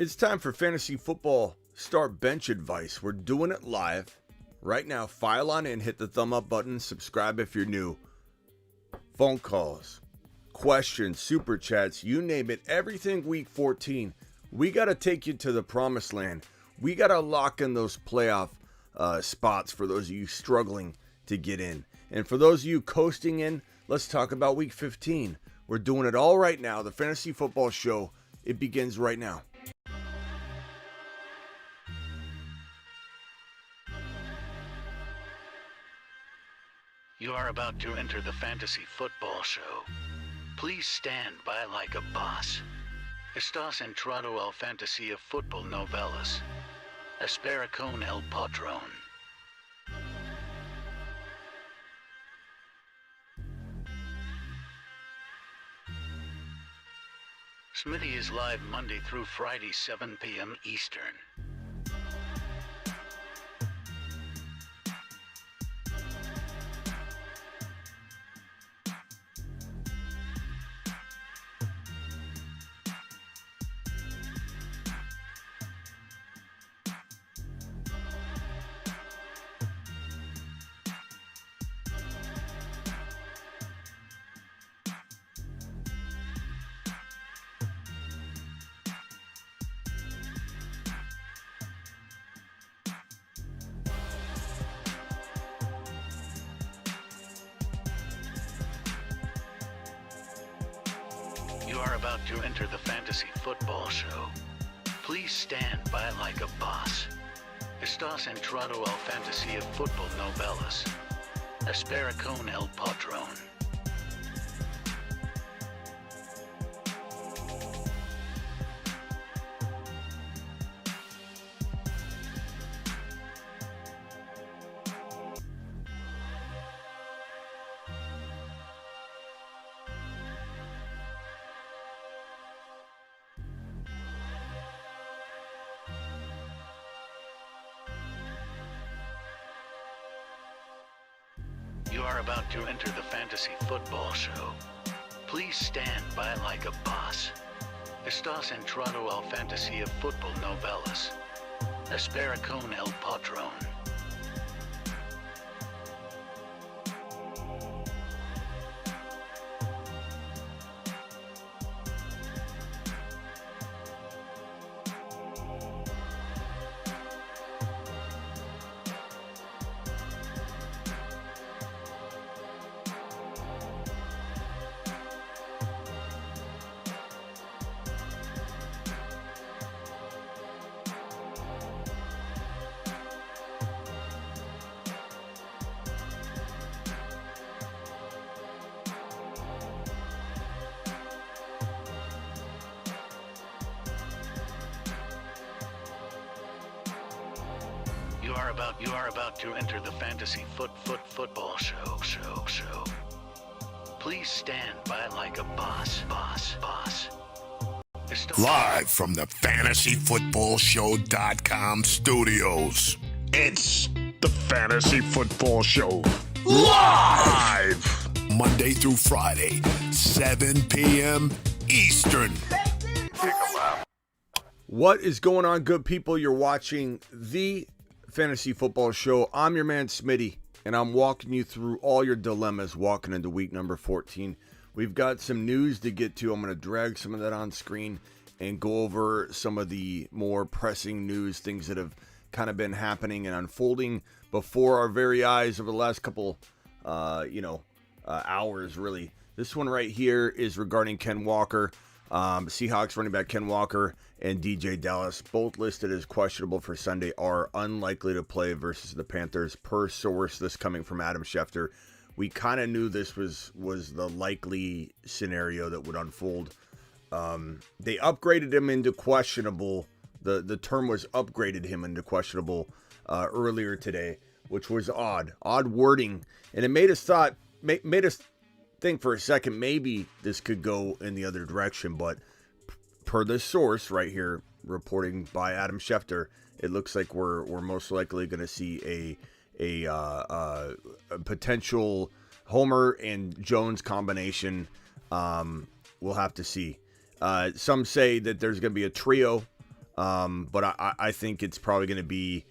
It's time for Fantasy Football Start Bench Advice. We're doing it live. Right now, file on in, hit the thumb up button, subscribe if you're new. Phone calls, questions, super chats, you name it, everything week 14. We got to take you to the promised land. We got to lock in those playoff spots for those of you struggling to get in. And for those of you coasting in, let's talk about week 15. We're doing it all right now. The Fantasy Football Show, it begins right now. You are about to enter the Fantasy Football Show. Please stand by like a boss. Estás entrado al fantasía fútbol novelas. Espera con el patrón. Smitty is live Monday through Friday, 7 p.m. Eastern. You are about to enter the Fantasy Football Show. Please stand by like a boss. Estás entrado al fantasía fútbol novelas. Espera con el patrón. You are about to enter the Fantasy Football Show. Please stand by like a boss. Estás entrado al fantasía fútbol novelas. Espera con el patrón. You are about to enter the Fantasy Football Show. Please stand by like a boss. Live from the FantasyFootballShow.com studios. It's the Fantasy Football Show. Live! Monday through Friday, 7 p.m. Eastern. What is going on, good people? You're watching the Fantasy Football Show. I'm your man Smitty, and I'm walking you through all your dilemmas walking into week number 14. We've got some news to get to. I'm going to drag some of that on screen and go over some of the more pressing news, things that have kind of been happening and unfolding before our very eyes over the last couple hours, really. This one right here is regarding Ken Walker. Seahawks running back Ken Walker and DJ Dallas, both listed as questionable for Sunday, are unlikely to play versus the Panthers, per source. This coming from Adam Schefter. We kind of knew this was the likely scenario that would unfold. They upgraded him into questionable. The term was upgraded him into questionable earlier today, which was odd wording, and it made us think for a second maybe this could go in the other direction, but per this source right here, reporting by Adam Schefter, it looks like we're most likely going to see a potential Homer and Jones combination. We'll have to see. Some say that there's going to be a trio But I think it's probably going to be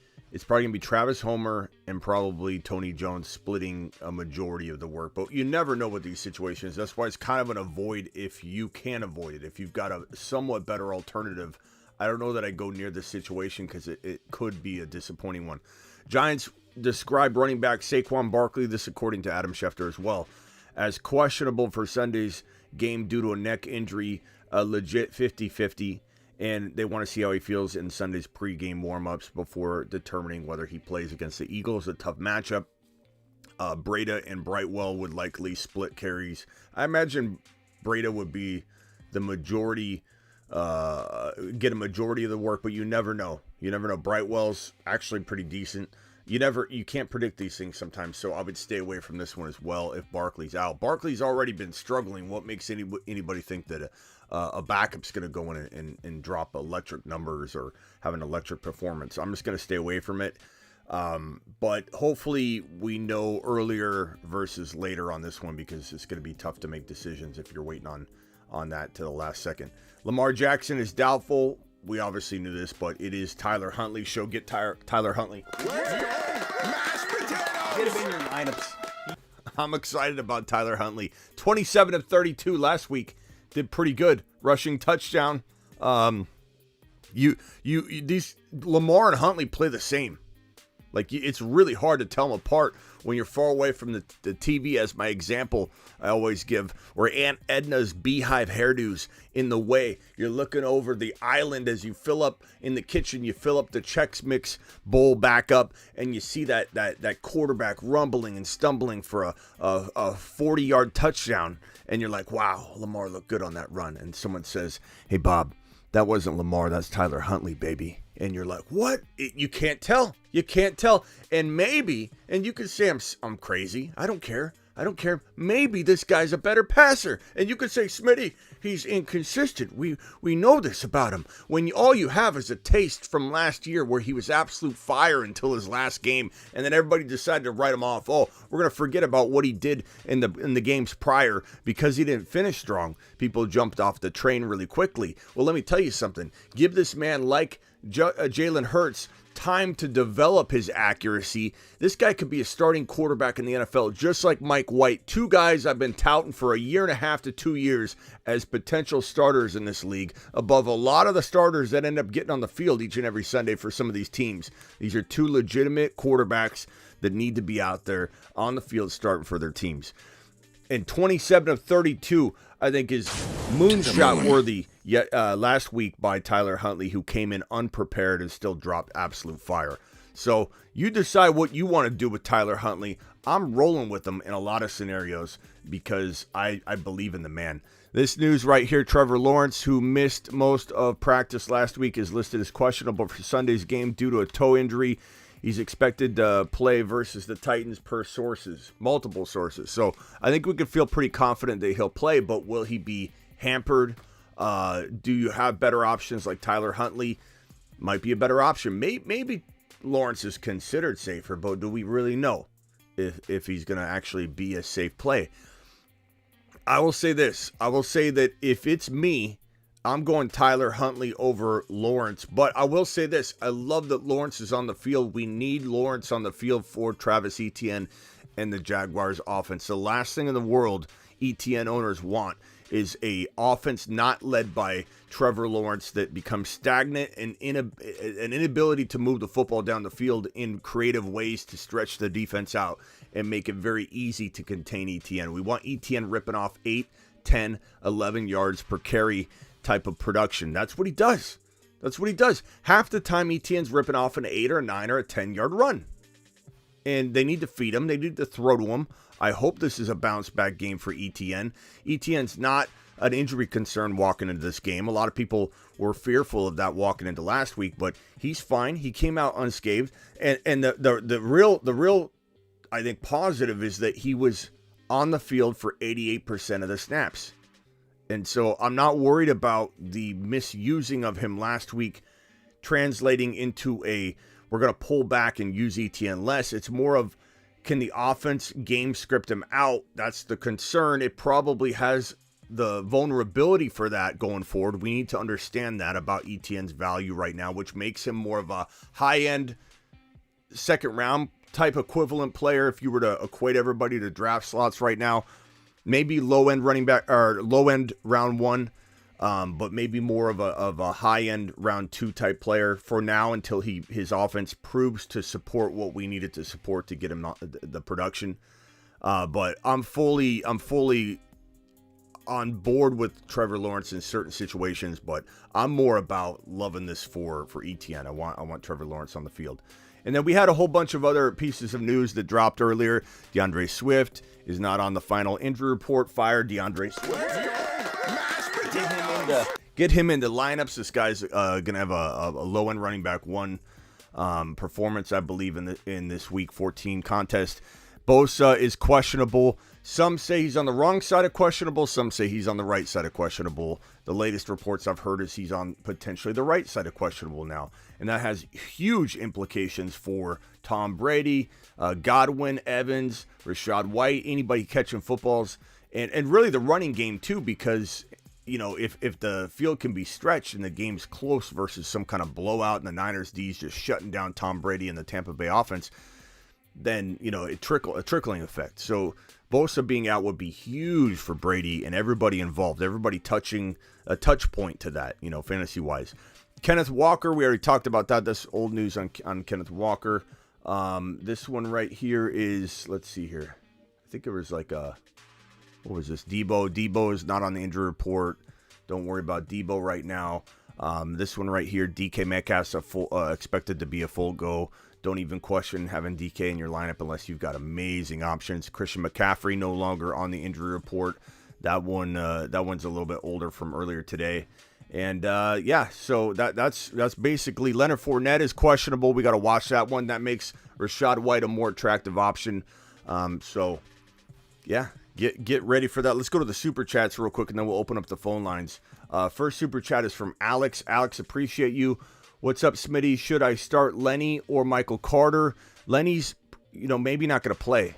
Travis Homer and probably Tony Jones splitting a majority of the work. But you never know with these situations. That's why it's kind of an avoid if you can avoid it. If you've got a somewhat better alternative, I don't know that I go near this situation because it could be a disappointing one. Giants describe running back Saquon Barkley, this according to Adam Schefter as well, as questionable for Sunday's game due to a neck injury, a legit 50-50, and they want to see how he feels in Sunday's pregame warm-ups before determining whether he plays against the Eagles, a tough matchup. Breda and Brightwell would likely split carries. I imagine Breda would be the majority, get a majority of the work, but you never know. You never know. Brightwell's actually pretty decent. You can't predict these things sometimes, so I would stay away from this one as well if Barkley's out. Barkley's already been struggling. What makes anybody think that a backup's going to go in and drop electric numbers or have an electric performance? I'm just going to stay away from it. But hopefully we know earlier versus later on this one, because it's going to be tough to make decisions if you're waiting on that to the last second. Lamar Jackson is doubtful. We obviously knew this, but it is Tyler Huntley's show. Get Tyler Huntley. Mashed potatoes! Get him in your lineups. I'm excited about Tyler Huntley. 27 of 32 last week. Did pretty good. Rushing touchdown. These Lamar and Huntley play the same. Like, it's really hard to tell them apart when you're far away from the TV, as my example I always give, where Aunt Edna's beehive hairdos in the way. You're looking over the island as you fill up in the kitchen. You fill up the Chex Mix bowl back up, and you see that quarterback rumbling and stumbling for a 40-yard touchdown. And you're like, wow, Lamar looked good on that run. And someone says, hey, Bob, that wasn't Lamar. That's Tyler Huntley, baby. And you're like, what? You can't tell. You can't tell. And maybe, and you can say I'm crazy. I don't care. Maybe this guy's a better passer. And you could say, Smitty, he's inconsistent. We know this about him. When all you have is a taste from last year where he was absolute fire until his last game, and then everybody decided to write him off. Oh, we're going to forget about what he did in the games prior because he didn't finish strong. People jumped off the train really quickly. Well, let me tell you something. Give this man like Jalen Hurts time to develop his accuracy. This guy could be a starting quarterback in the NFL, just like Mike White. Two guys I've been touting for 1.5 to 2 years as potential starters in this league, above a lot of the starters that end up getting on the field each and every Sunday for some of these teams. These are two legitimate quarterbacks that need to be out there on the field starting for their teams. And 27 of 32, I think, is moonshot worthy. Yet last week by Tyler Huntley, who came in unprepared and still dropped absolute fire. So you decide what you want to do with Tyler Huntley. I'm rolling with him in a lot of scenarios because I believe in the man. This news right here: Trevor Lawrence, who missed most of practice last week, is listed as questionable for Sunday's game due to a toe injury. He's expected to play versus the Titans per multiple sources. So I think we can feel pretty confident that he'll play, but will he be hampered? Do you have better options like Tyler Huntley? Might be a better option. Maybe Lawrence is considered safer, but do we really know if he's going to actually be a safe play? I will say this. I will say that if it's me, I'm going Tyler Huntley over Lawrence. But I will say this. I love that Lawrence is on the field. We need Lawrence on the field for Travis Etienne and the Jaguars offense. The last thing in the world Etienne owners want is a offense not led by Trevor Lawrence that becomes stagnant and an inability to move the football down the field in creative ways to stretch the defense out and make it very easy to contain Etienne. We want Etienne ripping off 8, 10, 11 yards per carry type of production. That's what he does. Half the time Etienne's ripping off an 8 or a 9 or a 10-yard run. And they need to feed him. They need to throw to him. I hope this is a bounce-back game for Etienne. Etienne's not an injury concern walking into this game. A lot of people were fearful of that walking into last week, but he's fine. He came out unscathed. And the real, I think, positive is that he was on the field for 88% of the snaps. And so I'm not worried about the misusing of him last week translating into we're going to pull back and use Etienne less. It's more of, can the offense game script him out? That's the concern. It probably has the vulnerability for that going forward. We need to understand that about ETN's value right now, which makes him more of a high-end second round type equivalent player if you were to equate everybody to draft slots right now. Maybe low-end running back or low-end round 1, but maybe more of a high-end round 2 type player for now until his offense proves to support what we needed to support to get him the production. But I'm fully on board with Trevor Lawrence in certain situations, but I'm more about loving this for ETN. I want Trevor Lawrence on the field. And then we had a whole bunch of other pieces of news that dropped earlier. DeAndre Swift is not on the final injury report. Fire DeAndre Swift. Get him into lineups. This guy's going to have a low-end running back 1 performance, I believe, in this Week 14 contest. Bosa is questionable. Some say he's on the wrong side of questionable. Some say he's on the right side of questionable. The latest reports I've heard is he's on potentially the right side of questionable now. And that has huge implications for Tom Brady, Godwin, Evans, Rachaad White, anybody catching footballs. And really the running game too, because, you know, if the field can be stretched and the game's close versus some kind of blowout and the Niners D's just shutting down Tom Brady and the Tampa Bay offense, then, you know, a trickling effect. So Bosa being out would be huge for Brady and everybody involved, everybody touching a touch point to that, you know, fantasy-wise. Kenneth Walker, we already talked about that. That's old news on Kenneth Walker. This one right here is, let's see here. I think it was like what was this? Debo. Debo is not on the injury report. Don't worry about Debo right now. This one right here, DK Metcalf's expected to be a full go. Don't even question having DK in your lineup unless you've got amazing options. Christian McCaffrey no longer on the injury report. That one's a little bit older from earlier today. And so that's basically Leonard Fournette is questionable. We got to watch that one. That makes Rachaad White a more attractive option. Get ready for that. Let's go to the super chats real quick, and then we'll open up the phone lines. First super chat is from Alex. Alex, appreciate you. What's up, Smitty? Should I start Lenny or Michael Carter? Lenny's, maybe not going to play.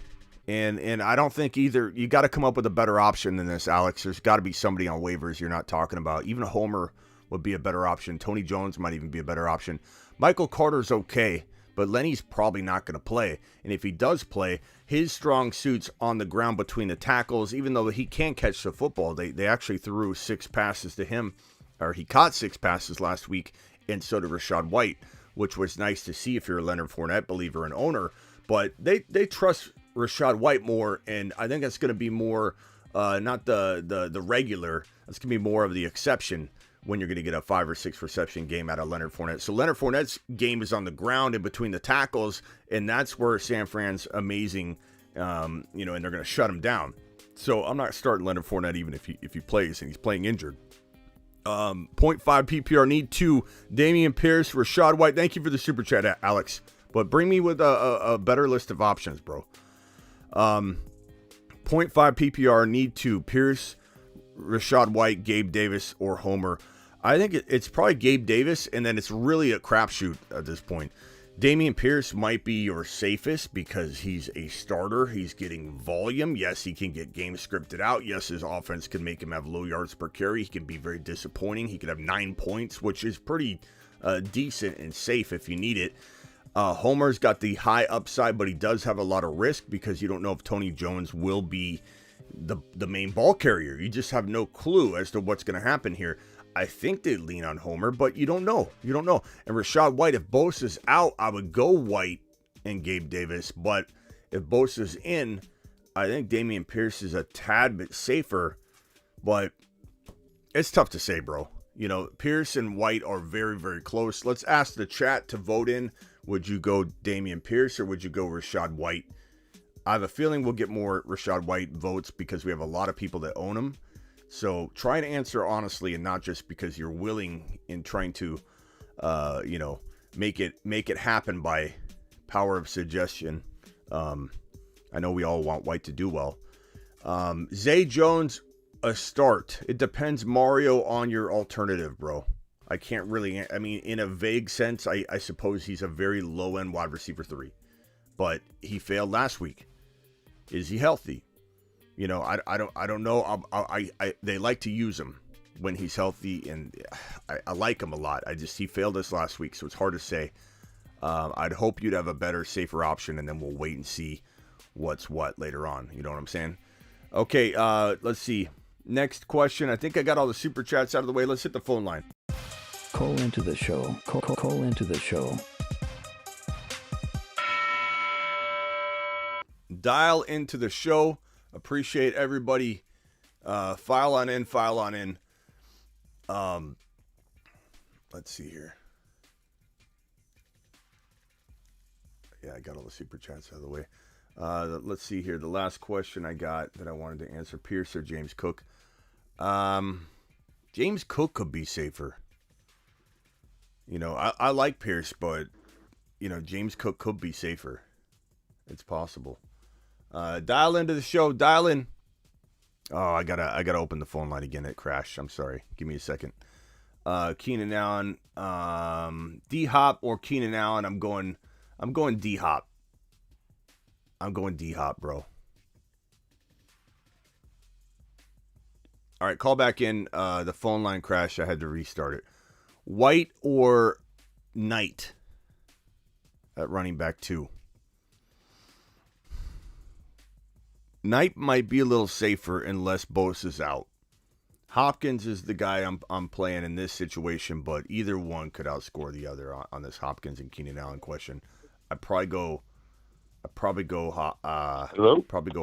And I don't think either. You got to come up with a better option than this, Alex. There's got to be somebody on waivers you're not talking about. Even a Homer would be a better option. Tony Jones might even be a better option. Michael Carter's okay, but Lenny's probably not going to play. And if he does play, his strong suit's on the ground between the tackles. Even though he can catch the football, they actually threw 6 passes to him, or he caught 6 passes last week, and so did Rachaad White, which was nice to see if you're a Leonard Fournette believer and owner. But they trust Rachaad White more, and I think that's going to be more not the regular. That's going to be more of the exception when you're going to get a 5 or 6 reception game out of Leonard Fournette. So Leonard Fournette's game is on the ground in between the tackles, and that's where San Fran's amazing, and they're going to shut him down. So I'm not starting Leonard Fournette even if he plays and he's playing injured. 0.5 PPR need 2. Damian Pierce, Rachaad White. Thank you for the super chat, Alex. But bring me with a better list of options, bro. 0.5 PPR need 2. Pierce, Rachaad White, Gabe Davis, or Homer. I think it's probably Gabe Davis, and then it's really a crapshoot at this point. Damian Pierce might be your safest because he's a starter. He's getting volume. Yes, he can get games scripted out. Yes, his offense can make him have low yards per carry. He can be very disappointing. He could have 9 points, which is pretty decent and safe if you need it. Homer's got the high upside, but he does have a lot of risk because you don't know if Tony Jones will be the main ball carrier. You just have no clue as to what's going to happen here. I think they lean on Homer, but you don't know. You don't know. And Rachaad White, if Bosa's out, I would go White and Gabe Davis. But if Bosa's in, I think Damian Pierce is a tad bit safer. But it's tough to say, bro. Pierce and White are very, very close. Let's ask the chat to vote in. Would you go Damian Pierce or would you go Rachaad White? I have a feeling we'll get more Rachaad White votes because we have a lot of people that own him. So try to answer honestly and not just because you're willing in trying to, make it happen by power of suggestion. I know we all want White to do well. Zay Jones, a start. It depends, Mario, on your alternative, bro. I can't really, in a vague sense, I suppose he's a very low-end wide receiver 3. But he failed last week. Is he healthy? I don't know. They like to use him when he's healthy, and I like him a lot. He failed us last week, so it's hard to say. I'd hope you'd have a better, safer option, and then we'll wait and see what's what later on. You know what I'm saying? Okay, let's see. Next question. I think I got all the super chats out of the way. Let's hit the phone line. Call into the show. Call into the show. Dial into the show. Appreciate everybody. File on in. Let's see here. Yeah, I got all the super chats out of the way. Let's see here. The last question I got that I wanted to answer, Pierce or James Cook. James Cook could be safer. I like Pierce, but, James Cook could be safer. It's possible. Dial into the show. Dial in. Oh, I gotta open the phone line again. It crashed. I'm sorry. Give me a second. Keenan Allen, D-Hop or Keenan Allen. I'm going D-Hop. I'm going D-Hop, bro. All right, call back in. The phone line crashed. I had to restart it. White or Knight at running back 2? Knight might be a little safer unless Bosa's out. Hopkins is the guy I'm playing in this situation, but either one could outscore the other on this Hopkins and Keenan Allen question. I'd probably go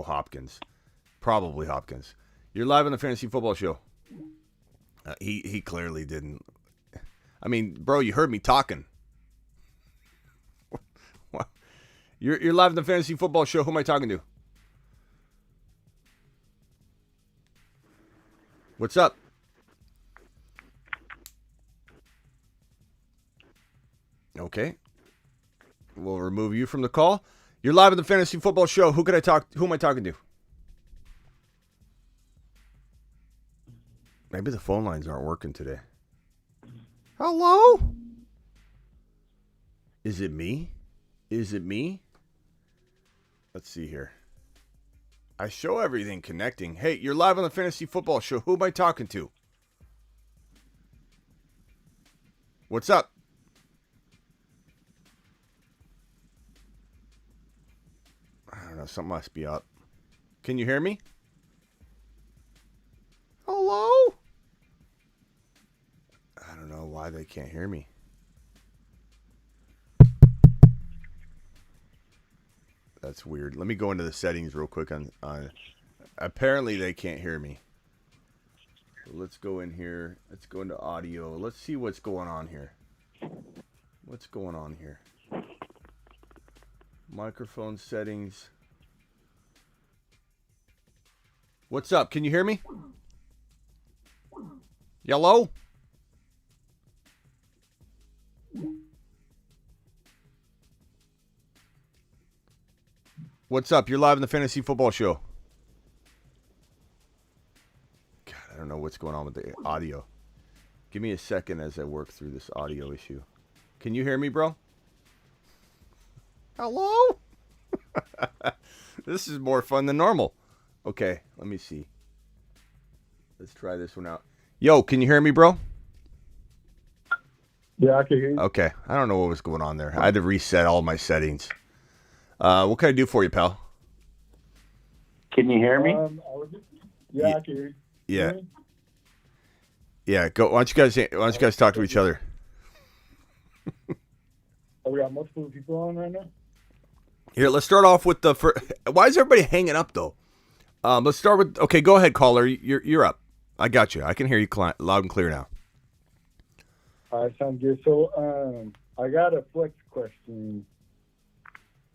Hopkins. Probably Hopkins. You're live on the Fantasy Football Show. He clearly didn't. I mean, bro, you heard me talking. You're live on the Fantasy Football Show. Who am I talking to? What's up? Okay. We'll remove you from the call. You're live on the Fantasy Football Show. Who am I talking to? Maybe the phone lines aren't working today. Hello? Is it me? Let's see here. I show everything connecting. Hey, you're live on the Fantasy Football Show. Who am I talking to? What's up? I don't know. Something must be up. Can you hear me? Hello? I don't know why they can't hear me. That's weird. Let me go into the settings real quick on apparently they can't hear me. So let's go in here. Let's go into audio. Let's see what's going on here. Microphone settings. What's up? Can you hear me? Hello? What's up? You're live in the Fantasy Football Show. God, I don't know what's going on with the audio. Give me a second as I work through this audio issue. Can you hear me, bro? Hello? This is more fun than normal. Okay, let me see. Let's try this one out. Yo, can you hear me, bro? Yeah, I can hear you. Okay, I don't know what was going on there. I had to reset all my settings. What can I do for you, pal? Can you hear me? I can hear you. Yeah. Yeah, go. Why don't you guys talk to each other? We got multiple people on right now. Here, let's start off with the first. Why is everybody hanging up though? Let's start with. Okay, go ahead, caller. You're up. I got you. I can hear you loud and clear now. All right, sounds good. So, I got a flex question.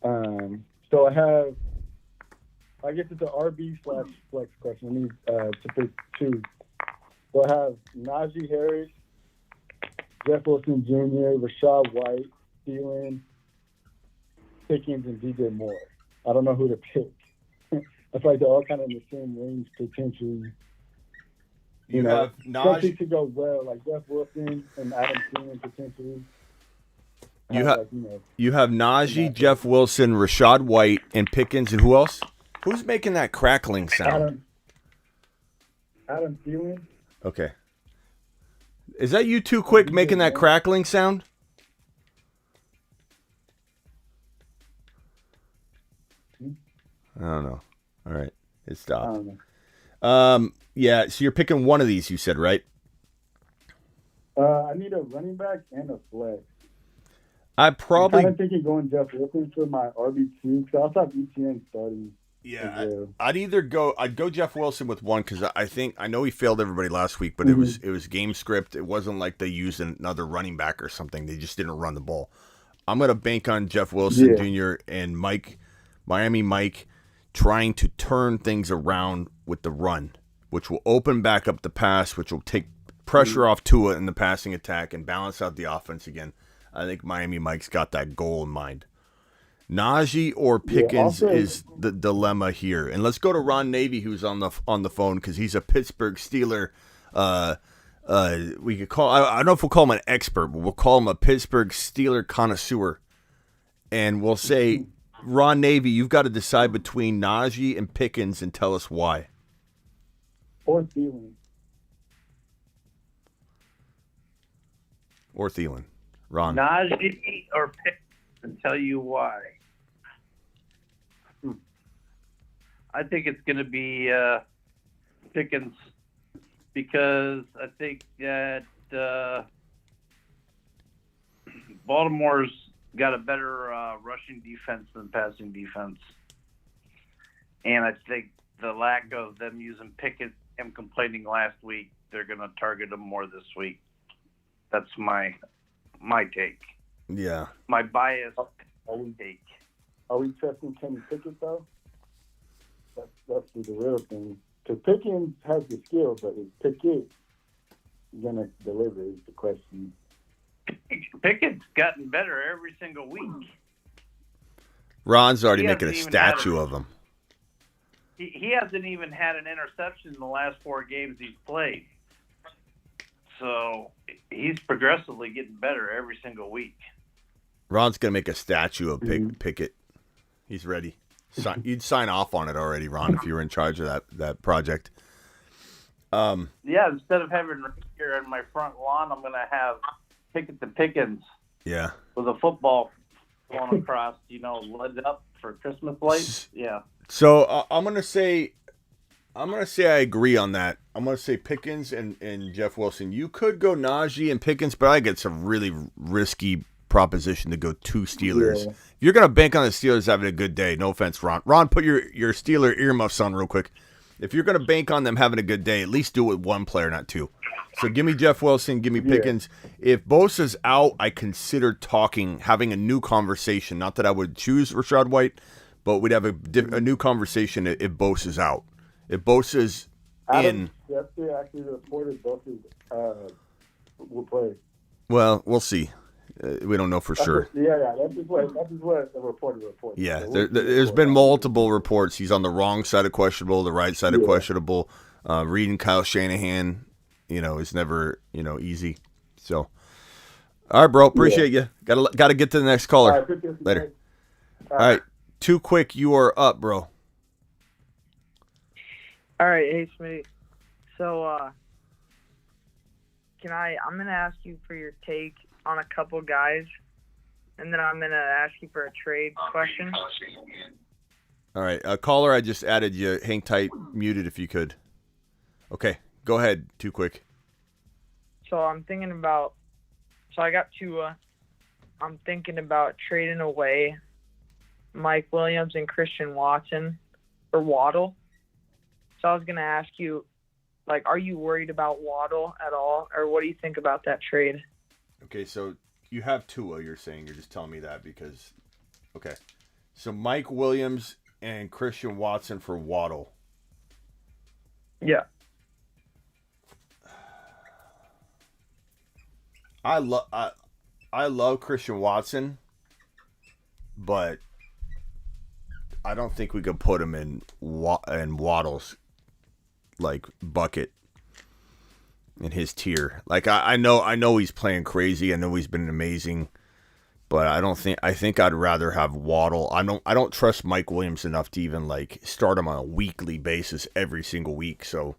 So I guess it's an RB/flex question. I need to pick two. So I have Najee Harris, Jeff Wilson Jr., Rashad White, Thielen, Pickens, and DJ Moore. I don't know who to pick. I feel like they're all kind of in the same range potentially. You know, something to go well, like Jeff Wilson and Adam Thielen potentially. You have Najee, Jeff Wilson, Rashad White, and Pickens, and who else? Who's making that crackling sound? Adam Thielen. Okay. Is that you too quick making that crackling sound? I don't know. All right. It stopped. I don't know. Yeah, so you're picking one of these, you said, right? I need a running back and a flex. I'm kind of thinking going Jeff Wilson for my RB2 because I also have ETN starting. Yeah, I'd go Jeff Wilson with one because I know he failed everybody last week, but it was game script. It wasn't like they used another running back or something. They just didn't run the ball. I'm gonna bank on Jeff Wilson Jr. and Miami Mike, trying to turn things around with the run, which will open back up the pass, which will take pressure off Tua in the passing attack and balance out the offense again. I think Miami Mike's got that goal in mind. Najee or Pickens is the dilemma here. And let's go to Ron Navy, who's on the phone because he's a Pittsburgh Steeler. We could call, I don't know if we'll call him an expert, but we'll call him a Pittsburgh Steeler connoisseur. And we'll say, Ron Navy, you've got to decide between Najee and Pickens and tell us why. Or Thielen. Ron. Najee or Pickens, and tell you why. I think it's going to be Pickens because I think that Baltimore's got a better rushing defense than passing defense. And I think the lack of them using Pickens and complaining last week, they're going to target him more this week. That's my take. Yeah. My bias take. Are we trusting Kenny Pickett, though? That's the real thing. Because Pickens has the skill, but is Pickett going to deliver is the question. Pickett's gotten better every single week. Ron's already making a statue of him. He hasn't even had an interception in the last 4 games he's played. So he's progressively getting better every single week. Ron's going to make a statue of Pickett. He's ready. You'd sign off on it already, Ron, if you were in charge of that project. Yeah, instead of having here on my front lawn, I'm going to have Pickett the Pickens. Yeah. With a football going across, lit up for Christmas lights. Yeah. So I'm going to say I agree on that. I'm going to say Pickens and Jeff Wilson. You could go Najee and Pickens, but I think it's a really risky proposition to go 2 Steelers. Yeah. If you're going to bank on the Steelers having a good day, no offense, Ron. Ron, put your Steeler earmuffs on real quick. If you're going to bank on them having a good day, at least do it with 1 player, not 2. So give me Jeff Wilson, give me Pickens. If Bosa's out, I consider having a new conversation. Not that I would choose Rachaad White, but we'd have a new conversation if Bosa's out. If Bosa's in. Yesterday actually reported Bosa's will play. Well, we'll see. We don't know for sure. That's just what the reporter reported. Yeah, so there's been multiple reports. He's on the wrong side of questionable, the right side of questionable. Reading Kyle Shanahan, is never, easy. So, all right, bro, appreciate you. Got to get to the next caller. Later. All right, too quick. You are up, bro. All right, hey Smitty. So, I'm gonna ask you for your take on a couple guys, and then I'm gonna ask you for a trade question. All right, caller, I just added you. Hang tight, muted if you could. Okay, go ahead. Too quick. So I'm thinking about. So I got Tua. I'm thinking about trading away Mike Williams and Christian Watson or Waddle. So I was gonna ask you, are you worried about Waddle at all, or what do you think about that trade? Okay, so you have Tua, you're saying. You're just telling me that because... Okay. So Mike Williams and Christian Watson for Waddle. Yeah. I love Christian Watson, but I don't think we could put him in Waddle's bucket. In his tier. I know he's playing crazy. I know he's been amazing. But I think I'd rather have Waddle. I don't trust Mike Williams enough to even like start him on a weekly basis every single week. So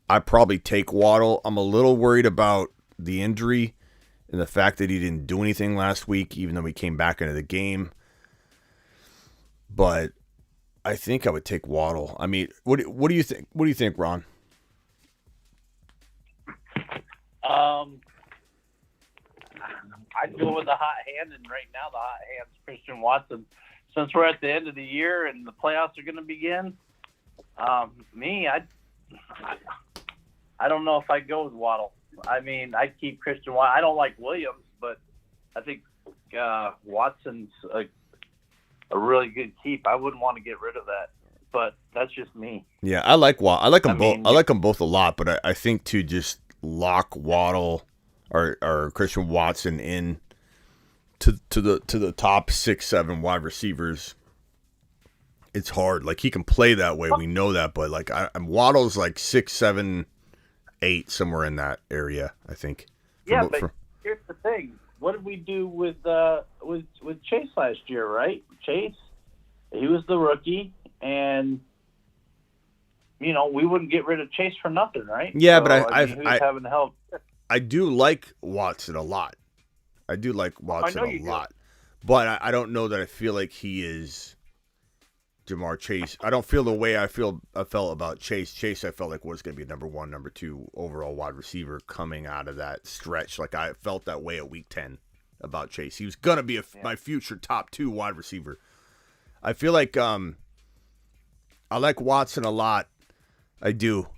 I'd probably take Waddle. I'm a little worried about the injury and the fact that he didn't do anything last week, even though he came back into the game. But I think I would take Waddle. I mean, what do you think? What do you think, Ron? I'd go with the hot hand, and right now the hot hand's Christian Watson. Since we're at the end of the year and the playoffs are going to begin, I don't know if I'd go with Waddle. I mean, I'd keep Christian Watson. I don't like Williams, but I think Watson's a really good keep. I wouldn't want to get rid of that, but that's just me. Yeah, I like them both. I like them both a lot, but I think to just lock Waddle or Christian Watson in to the top 6-7 wide receivers, it's hard. Like he can play that way, we know that, but like Waddle's like 6, 7, 8 somewhere in that area, I think. Here's the thing: what did we do with Chase last year? Right, Chase, he was the rookie, and we wouldn't get rid of Chase for nothing, right? Yeah, so, but he was having help. I do like Watson a lot. I do like Watson a lot. But I don't know that I feel like he is Jamar Chase. I don't feel the way I felt about Chase. Chase, I felt like was going to be number 1, number 2 overall wide receiver coming out of that stretch. Like I felt that way at week 10 about Chase. He was going to be my future top 2 wide receiver. I feel like I like Watson a lot. I do.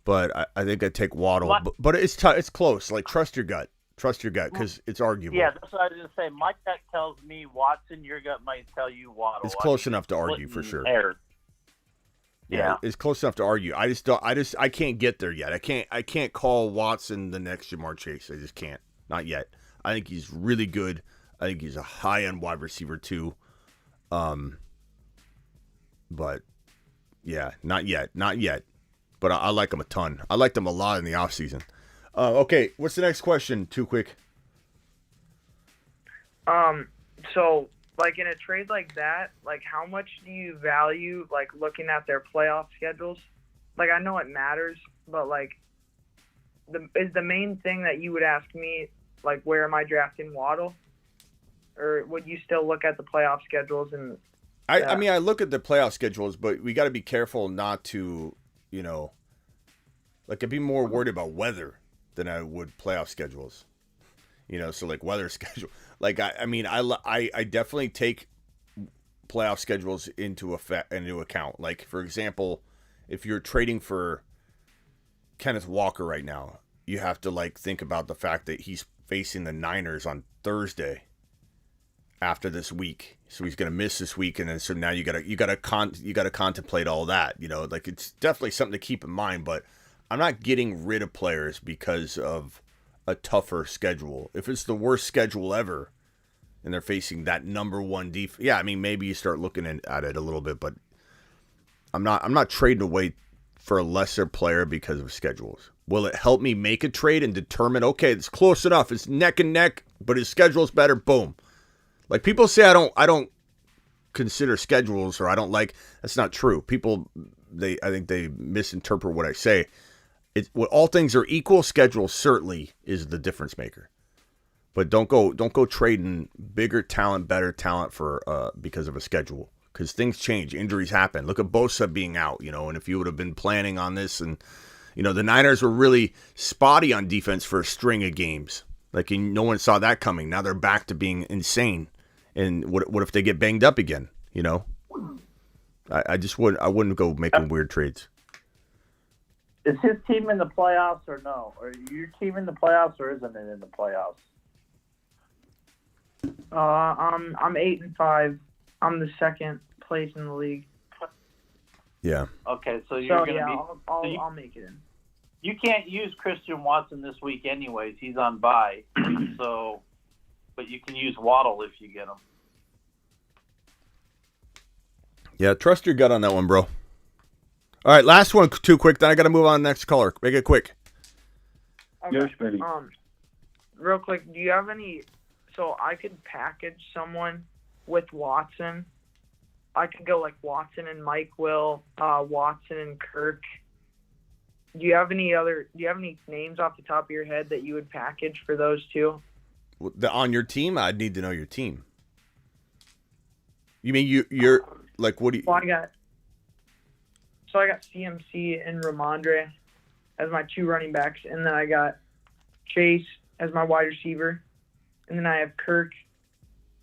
But I think I'd take Waddle. But it's it's close. Like, trust your gut. Trust your gut because it's arguable. Yeah, that's what I was going to say. My gut tells me Watson. Your gut might tell you Waddle. It's close enough to argue for sure. Yeah, it's close enough to argue. I can't get there yet. I can't call Watson the next Jamar Chase. I just can't. Not yet. I think he's really good. I think he's a high-end wide receiver too. But yeah, not yet. But I like him a ton. I liked him a lot in the offseason. Okay, what's the next question? Too quick. So, like, in a trade like that, like, how much do you value, like, looking at their playoff schedules? Like, I know it matters, but, like, is the main thing that you would ask me, like, where am I drafting Waddle? Or would you still look at the playoff schedules? And I mean, I look at the playoff schedules, but we got to be careful not to, like, I'd be more worried about weather than I would playoff schedules. So like weather schedule. Like I definitely take playoff schedules into account. Like for example, if you're trading for Kenneth Walker right now, you have to like think about the fact that he's facing the Niners on Thursday after this week. So he's going to miss this week, and then so now you got to contemplate all that, like it's definitely something to keep in mind, but I'm not getting rid of players because of a tougher schedule. If it's the worst schedule ever and they're facing that number 1 defense, yeah, I mean, maybe you start looking at it a little bit, but I'm not trading away for a lesser player because of schedules. Will it help me make a trade and determine, okay, it's close enough, it's neck and neck, but his schedule's better, boom. Like people say I don't consider schedules, or I don't like, that's not true. People, I think they misinterpret what I say. When all things are equal, schedule certainly is the difference maker. But don't go trading bigger talent, better talent for because of a schedule, because things change, injuries happen. Look at Bosa being out, and if you would have been planning on this, and the Niners were really spotty on defense for a string of games. Like no one saw that coming. Now they're back to being insane. And what if they get banged up again? I wouldn't go making weird trades. Is his team in the playoffs or no? Or your team in the playoffs or isn't it in the playoffs? I'm 8-5. I'm the second place in the league. Yeah. Okay, so you're gonna be. I'll make it in. You can't use Christian Watson this week, anyways. He's on bye, so. But you can use Waddle if you get him. Yeah, trust your gut on that one, bro. All right, last one, too quick. Then I got to move on to the next caller. Make it quick. Okay. Yes, baby. Real quick, do you have any? So I could package someone with Watson. I could go like Watson and Mike Will, Watson and Kirk. Do you have any names off the top of your head that you would package for those two? On your team? I'd need to know your team. You mean you're like, what do you? Well, I got CMC and Ramondre as my 2 running backs, and then I got Chase as my wide receiver, and then I have Kirk,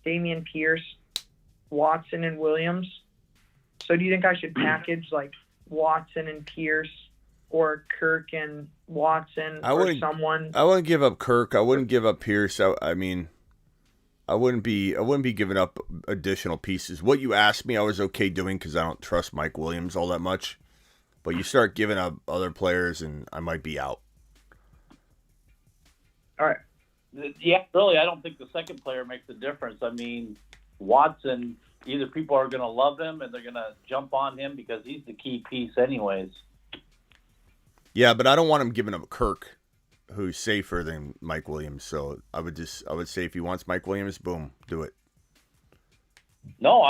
Damian Pierce, Watson, and Williams. So do you think I should package like Watson and Pierce or Kirk and Watson or someone? I wouldn't give up Kirk. I wouldn't give up Pierce. I mean, I wouldn't be giving up additional pieces. What you asked me, I was okay doing because I don't trust Mike Williams all that much. But you start giving up other players, and I might be out. All right. Yeah, really, I don't think the second player makes a difference. I mean, Watson, either people are going to love him and they're going to jump on him because he's the key piece anyways. Yeah, but I don't want him giving up Kirk, who's safer than Mike Williams. So I would say if he wants Mike Williams, boom, do it. No,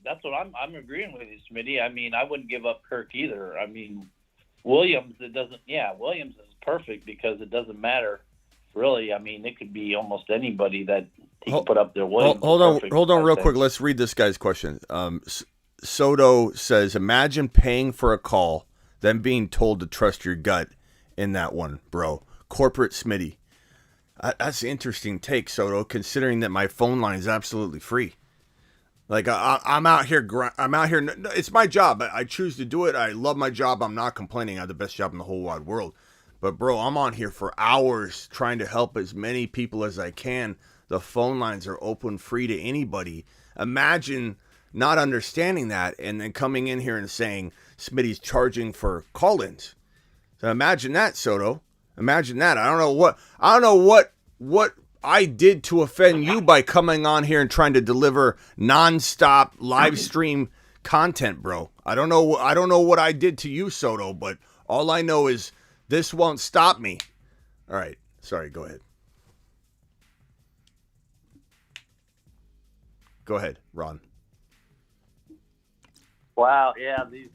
that's what I'm agreeing with you, Smitty. I mean, I wouldn't give up Kirk either. I mean, Williams is perfect because it doesn't matter really. I mean, it could be almost anybody that he can put up there. Williams hold on real quick. Let's read this guy's question. Soto says, imagine paying for a call, then being told to trust your gut in that one, bro. Corporate Smitty. That's an interesting take, Soto, considering that my phone line is absolutely free. Like I'm out here. It's my job. I choose to do it. I love my job. I'm not complaining. I have the best job in the whole wide world. But bro, I'm on here for hours trying to help as many people as I can. The phone lines are open, free to anybody. Imagine not understanding that and then coming in here and saying Smitty's charging for call-ins. So imagine that, Soto. Imagine that. I don't know what I did to offend you by coming on here and trying to deliver nonstop live stream content, bro. I don't know what I did to you, Soto, but all I know is this won't stop me. All right. Sorry, go ahead. Go ahead, Ron. Wow, yeah, these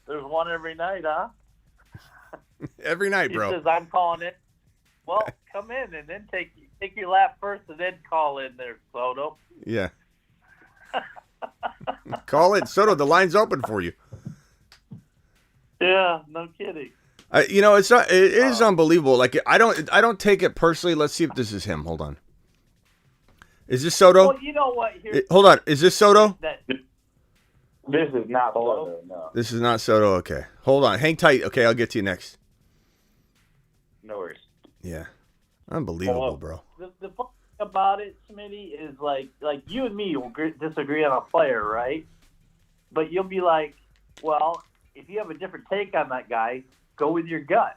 there's one every night, huh? Every night, bro. He says I'm calling it. Well, come in and then take your lap first and then call in there, Soto. Yeah. Call it, Soto. The line's open for you. Yeah, no kidding. It's not. It is unbelievable. Like I don't take it personally. Let's see if this is him. Hold on. Is this Soto? Well, you know what? Hold on. Is this Soto? This is not Soto. No. This is not Soto. Okay. Hold on. Hang tight. Okay, I'll get to you next. No worries. Yeah. Unbelievable, bro. The funny thing about it, Smitty, is like you and me will disagree on a player, right? But you'll be like, well, if you have a different take on that guy, go with your gut.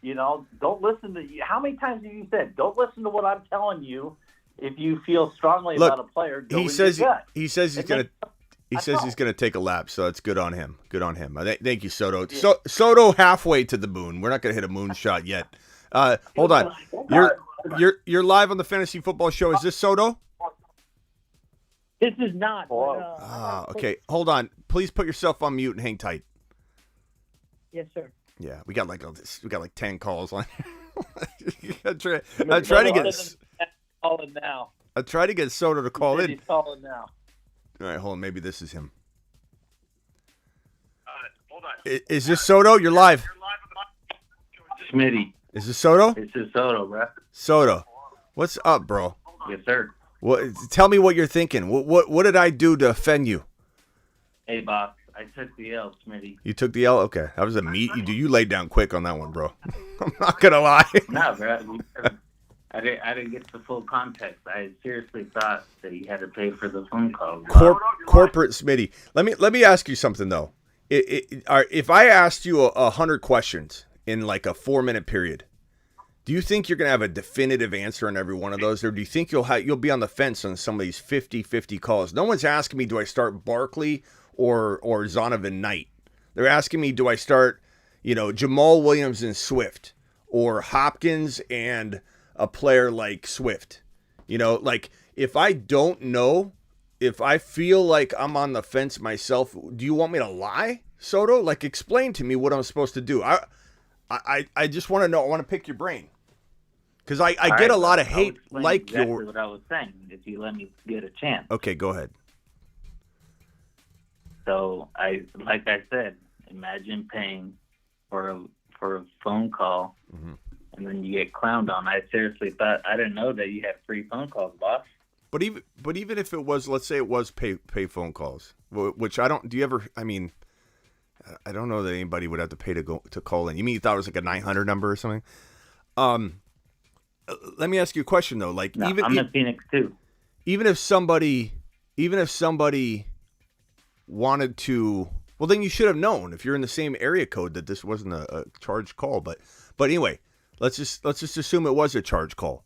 Don't listen to how many times have you said, don't listen to what I'm telling you. If you feel strongly about a player, go with your gut. He says he's going to. He says he's going to take a lap, so it's good on him. Good on him. Thank you, Soto. Yeah. Soto halfway to the moon. We're not going to hit a moon shot yet. Hold on. You're live on the Fantasy Football Show. Is this Soto? This is not. Okay. Hold on. Please put yourself on mute and hang tight. Yes, sir. Yeah, we got like 10 calls on. I'm trying to get. Calling now. I try to get Soto to call in. He's calling now. All right, hold on. Maybe this is him. Hold on. Is this Soto? You're live. Smitty. Is this Soto? This is Soto, bro. Soto. What's up, bro? Yes, sir. Tell me what you're thinking. What did I do to offend you? Hey, boss. I took the L, Smitty. You took the L? Okay. That was a meat. You laid down quick on that one, bro. I'm not going to lie. No, bro. I didn't get the full context. I seriously thought that you had to pay for the phone call. Corporate Smitty. Let me ask you something though. If I asked you 100 questions in like a 4-minute period, do you think you're gonna have a definitive answer on every one of those, or do you think you'll be on the fence on some of these 50-50 calls? No one's asking me, do I start Barkley or Zonovan Knight? They're asking me, do I start Jamal Williams and Swift, or Hopkins and a player like Swift? You know, like if I don't know, if I feel like I'm on the fence myself, do you want me to lie, Soto? Like explain to me what I'm supposed to do. I just want to know. I want to pick your brain. Because I get a lot of hate like exactly what I was saying, if you let me get a chance. Okay, go ahead. So like I said, imagine paying for a phone call, and then you get clowned on. I seriously thought, I didn't know that you had free phone calls, boss. But even if it was, let's say it was pay phone calls, which I don't. Do you ever? I mean, I don't know that anybody would have to pay to call in. You mean you thought it was like a 900 number or something? Let me ask you a question though. Like, no, I'm in Phoenix too. Even if somebody wanted to, well, then you should have known if you're in the same area code that this wasn't a charged call. But anyway, let's just assume it was a charged call.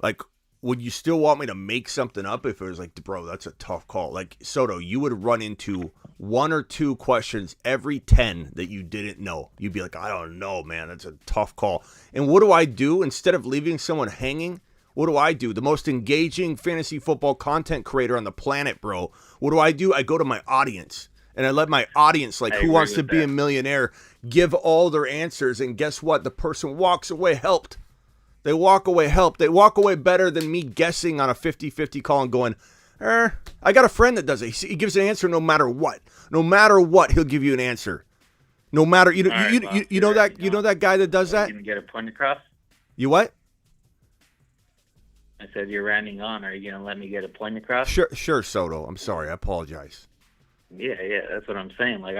Like, would you still want me to make something up if it was like, bro, that's a tough call? Like, Soto, you would run into 1 or 2 questions every 10 that you didn't know. You'd be like, I don't know, man. That's a tough call. And what do I do? Instead of leaving someone hanging, what do I do? The most engaging fantasy football content creator on the planet, bro. What do? I go to my audience. And I let my audience, like Who Wants to Be a Millionaire, give all their answers. And guess what? The person walks away helped. They walk away helped. They walk away better than me guessing on a 50-50 call and going, I got a friend that does it. He gives an answer no matter what. No matter what, he'll give you an answer. No matter, you know that guy that does that? You can get a point across? You what? I said you're ranting on. Are you going to let me get a point across? Sure, Soto. I'm sorry. I apologize. Yeah, that's what I'm saying. Like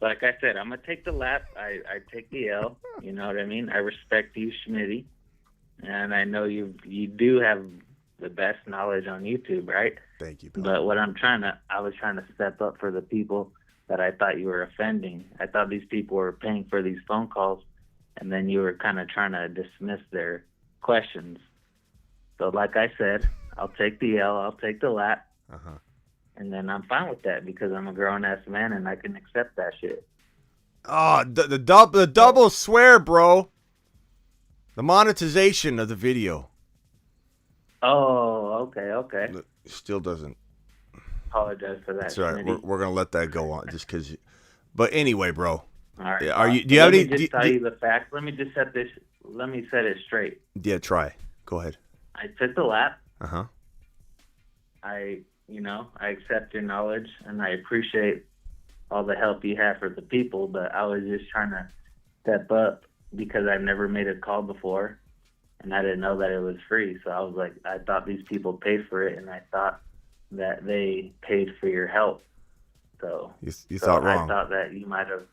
like I said, I'm gonna take the lap. I take the L. You know what I mean? I respect you, Schmitty, and I know you do have the best knowledge on YouTube, right? Thank you, Bill. But I was trying to step up for the people that I thought you were offending. I thought these people were paying for these phone calls, and then you were kind of trying to dismiss their questions. So, like I said, I'll take the L. I'll take the lap. And then I'm fine with that because I'm a grown-ass man and I can accept that shit. Oh, the double swear, bro. The monetization of the video. Oh, okay. Still doesn't. Apologize for that. That's all right. We're going to let that go on just because. But anyway, bro. All right. Do you have any? Let me just tell you the facts. Let me just set it straight. Yeah, try. Go ahead. I took the lap. I accept your knowledge, and I appreciate all the help you have for the people, but I was just trying to step up because I've never made a call before, and I didn't know that it was free. So I was like, I thought these people paid for it, and I thought that they paid for your help. So you thought wrong. I thought that you might have.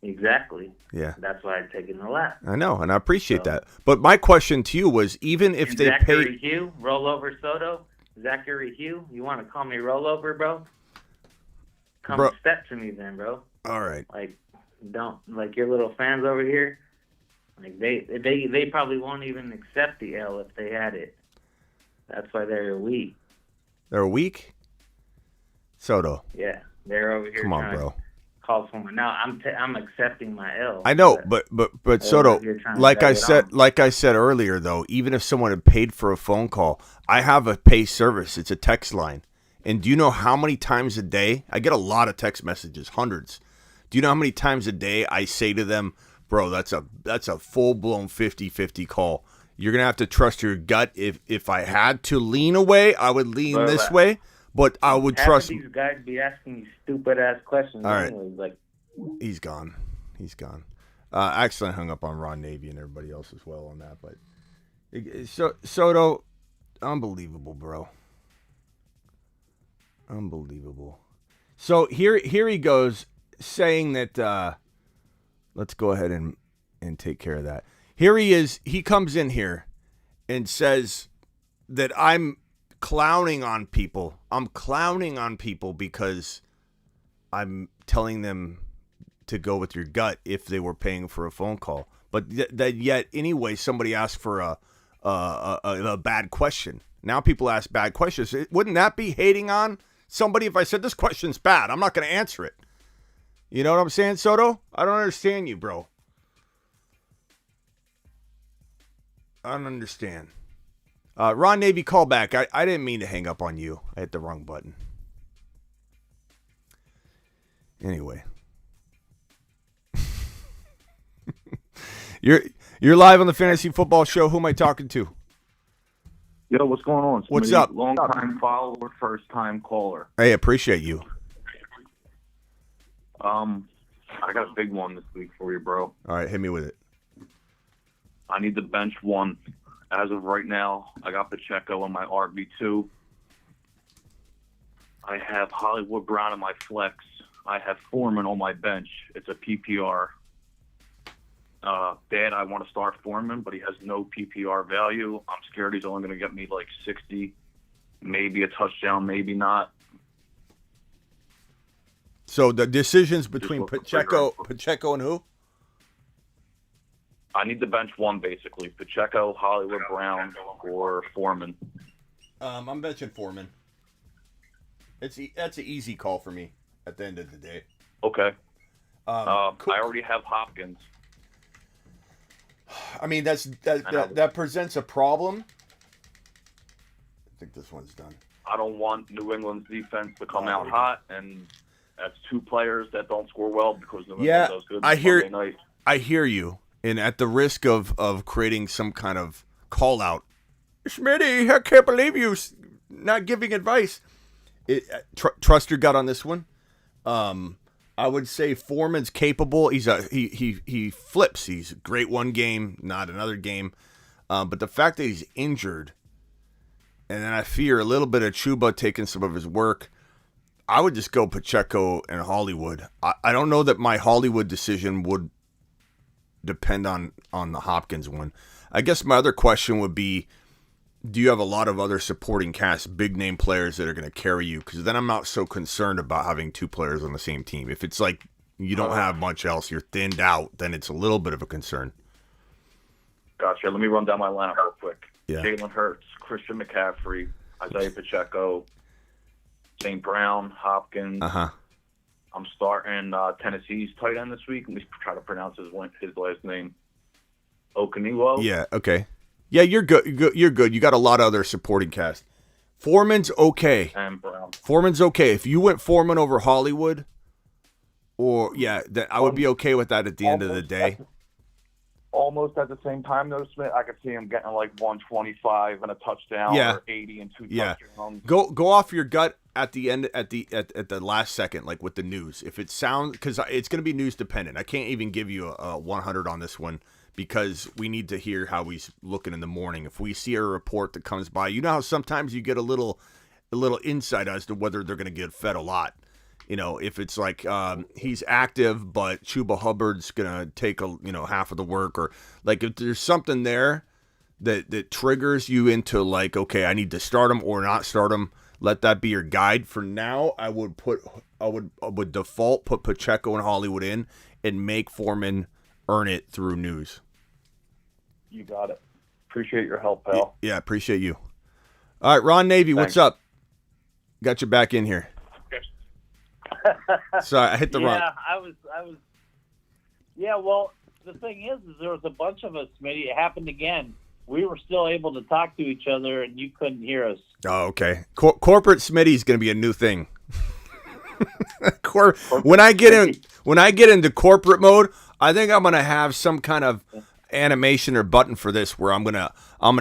Exactly. Yeah. That's why I've taken the lap. I know, and I appreciate that. But my question to you was, even if they Zachary pay... Hugh, rollover Soto, Zachary Hugh, you want to call me rollover, bro? Come step to me then, bro. All right. Like, don't, like your little fans over here, like they probably won't even accept the L if they had it. That's why they're weak. They're weak? Soto. Yeah, they're over here. Come on, bro. Call someone. Now I'm accepting my L. I know, but Soto, like I said earlier, though, even if someone had paid for a phone call, I have a pay service. It's a text line, and do you know how many times a day I get a lot of text messages, hundreds? Do you know how many times a day I say to them, bro, that's a full blown 50-50 call. You're gonna have to trust your gut. If I had to lean away, I would lean this way. But I would trust these guys be asking you stupid ass questions. All right. Anyways, like he's gone. I actually hung up on Ron Navy and everybody else as well on that. But Soto, unbelievable, bro. Unbelievable. So here he goes saying that. Let's go ahead and take care of that. Here he is. He comes in here and says that I'm clowning on people. I'm clowning on people because I'm telling them to go with your gut if they were paying for a phone call. But yet anyway, somebody asked for a bad question. Now people ask bad questions. Wouldn't that be hating on somebody if I said this question's bad? I'm not going to answer it. You know what I'm saying, Soto? I don't understand you, bro. I don't understand. Ron Navy, call back. I didn't mean to hang up on you. I hit the wrong button. Anyway. You're live on the Fantasy Football Show. Who am I talking to? Yo, what's going on? What's up? Long time follower, first time caller. Hey, appreciate you. I got a big one this week for you, bro. All right, hit me with it. I need to bench one. As of right now, I got Pacheco on my RB2. I have Hollywood Brown on my flex. I have Foreman on my bench. It's a PPR. Dad, I want to start Foreman, but he has no PPR value. I'm scared he's only going to get me like 60, maybe a touchdown, maybe not. So the decisions between Pacheco and who? I need to bench one, basically. Pacheco, Hollywood Brown, or Foreman. I'm benching Foreman. That's an easy call for me at the end of the day. Okay. Cool. I already have Hopkins. I mean, that presents a problem. I think this one's done. I don't want New England's defense to come out hot, and that's two players that don't score well because New England does good Monday night. I hear you, and at the risk of creating some kind of call out, Schmitty, I can't believe you not giving advice. Trust your gut on this one. I would say Foreman's capable. He flips. He's a great one game, not another game. But the fact that he's injured, and then I fear a little bit of Chuba taking some of his work, I would just go Pacheco and Hollywood. I don't know that my Hollywood decision would depend on the Hopkins one. I guess my other question would be, do you have a lot of other supporting cast, big name players that are going to carry you? Because then I'm not so concerned about having two players on the same team. If it's like you don't have much else, you're thinned out, then it's a little bit of a concern. Gotcha. Let me run down my lineup real quick. Yeah. Jalen Hurts, Christian McCaffrey, Isaiah Pacheco, St. Brown, Hopkins. Uh-huh. I'm starting Tennessee's tight end this week. Let me try to pronounce his last name. Okaniwo. Yeah, okay. Yeah, you're good. You're good. You got a lot of other supporting cast. Foreman's okay. And Brown. Foreman's okay. If you went Foreman over Hollywood, I would be okay with that at the end of the day. Almost at the same time, though, Smith, I could see him getting like 125 and a touchdown, or 80 and two touchdowns. Go off your gut at the end at the last second, like with the news. If it sounds, because it's going to be news dependent. I can't even give you a 100 on this one, because we need to hear how he's looking in the morning. If we see a report that comes by, you know how sometimes you get a little insight as to whether they're going to get fed a lot. You know, if it's like he's active, but Chuba Hubbard's going to take half of the work, or like if there's something there that triggers you into like, okay, I need to start him or not start him. Let that be your guide. For now, I would default put Pacheco and Hollywood in and make Foreman earn it through news. You got it. Appreciate your help, pal. Yeah, appreciate you. All right, Ron Navy, Thanks. What's up? Got you back in here. Sorry, I hit the wrong. Yeah, I was. Yeah, well, the thing is there was a bunch of us. Maybe it happened again. We were still able to talk to each other, and you couldn't hear us. Oh, okay. Corporate Smitty's going to be a new thing. When I get into corporate mode, I think I'm going to have some kind of animation or button for this where I'm gonna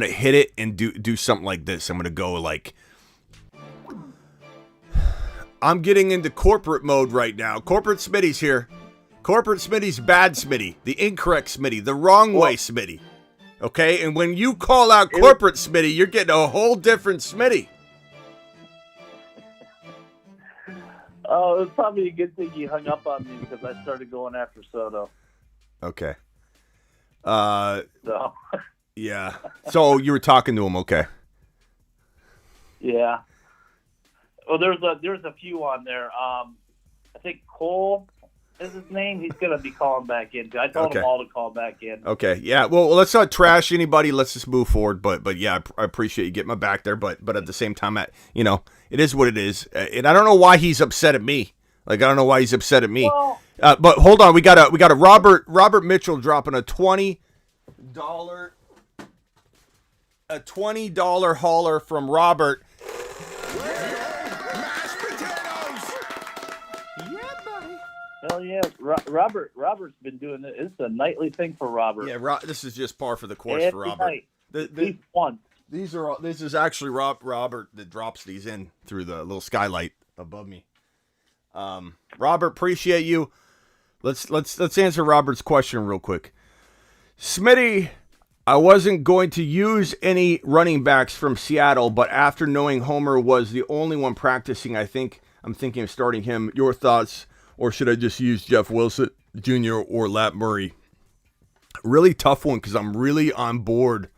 hit it and do something like this. I'm gonna go like, I'm getting into corporate mode right now. Corporate Smitty's here. Corporate Smitty's bad Smitty, the incorrect Smitty, the wrong way Smitty. Okay, and when you call out corporate Smitty, you're getting a whole different Smitty. Oh, it was probably a good thing you hung up on me because I started going after Soto. Okay. So. Yeah. So you were talking to him, okay? Yeah. Well, there's a few on there. I think Cole is his name. He's gonna be calling back in. I told him all to call back in. Okay. Yeah. Well, let's not trash anybody. Let's just move forward. But yeah, I appreciate you getting my back there. But at the same time, it is what it is. And I don't know why he's upset at me. Like, I don't know why he's upset at me. Well, but hold on, we got a Robert Mitchell dropping a $20 a $20 hauler from Robert. Mashed potatoes. Hell yeah, Robert's been doing it. It's a nightly thing for Robert. Yeah, this is just par for the course Every for Robert. night. He's won. This is actually Robert that drops these in through the little skylight above me. Robert, appreciate you. Let's answer Robert's question real quick. Smitty, I wasn't going to use any running backs from Seattle, but after knowing Homer was the only one practicing, I'm thinking of starting him. Your thoughts, or should I just use Jeff Wilson Jr. or Lat Murray? Really tough one because I'm really on board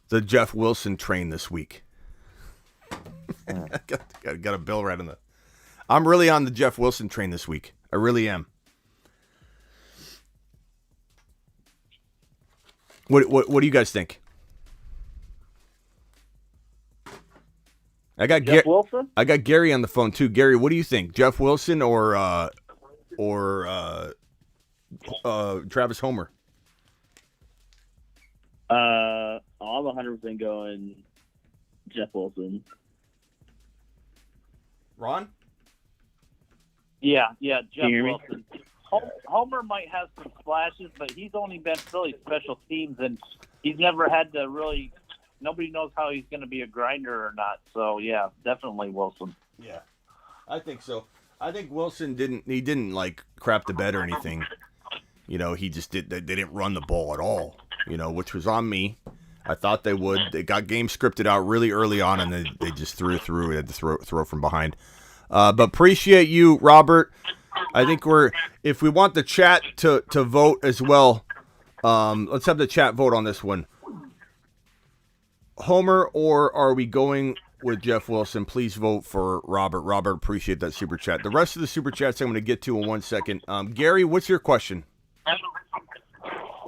the Jeff Wilson train this week. got a bill right on the. I'm really on the Jeff Wilson train this week. I really am. What do you guys think? I got Wilson. I got Gary on the phone too. Gary, what do you think? Jeff Wilson or Travis Homer? I'm 100% going Jeff Wilson. Ron? Yeah, Jeff Wilson. Homer might have some splashes, but he's only been really special teams, and he's never had to really. Nobody knows how he's going to be a grinder or not. So yeah, definitely Wilson. Yeah, I think so. I think Wilson didn't like crap the bed or anything. You know, he just did. They didn't run the ball at all. You know, which was on me. I thought they would. They got game scripted out really early on, and they just threw it through. They had to throw from behind. But appreciate you, Robert. I think if we want the chat to vote as well, let's have the chat vote on this one. Homer, or are we going with Jeff Wilson? Please vote for Robert. Robert, appreciate that super chat. The rest of the super chats I'm going to get to in 1 second. Gary, what's your question?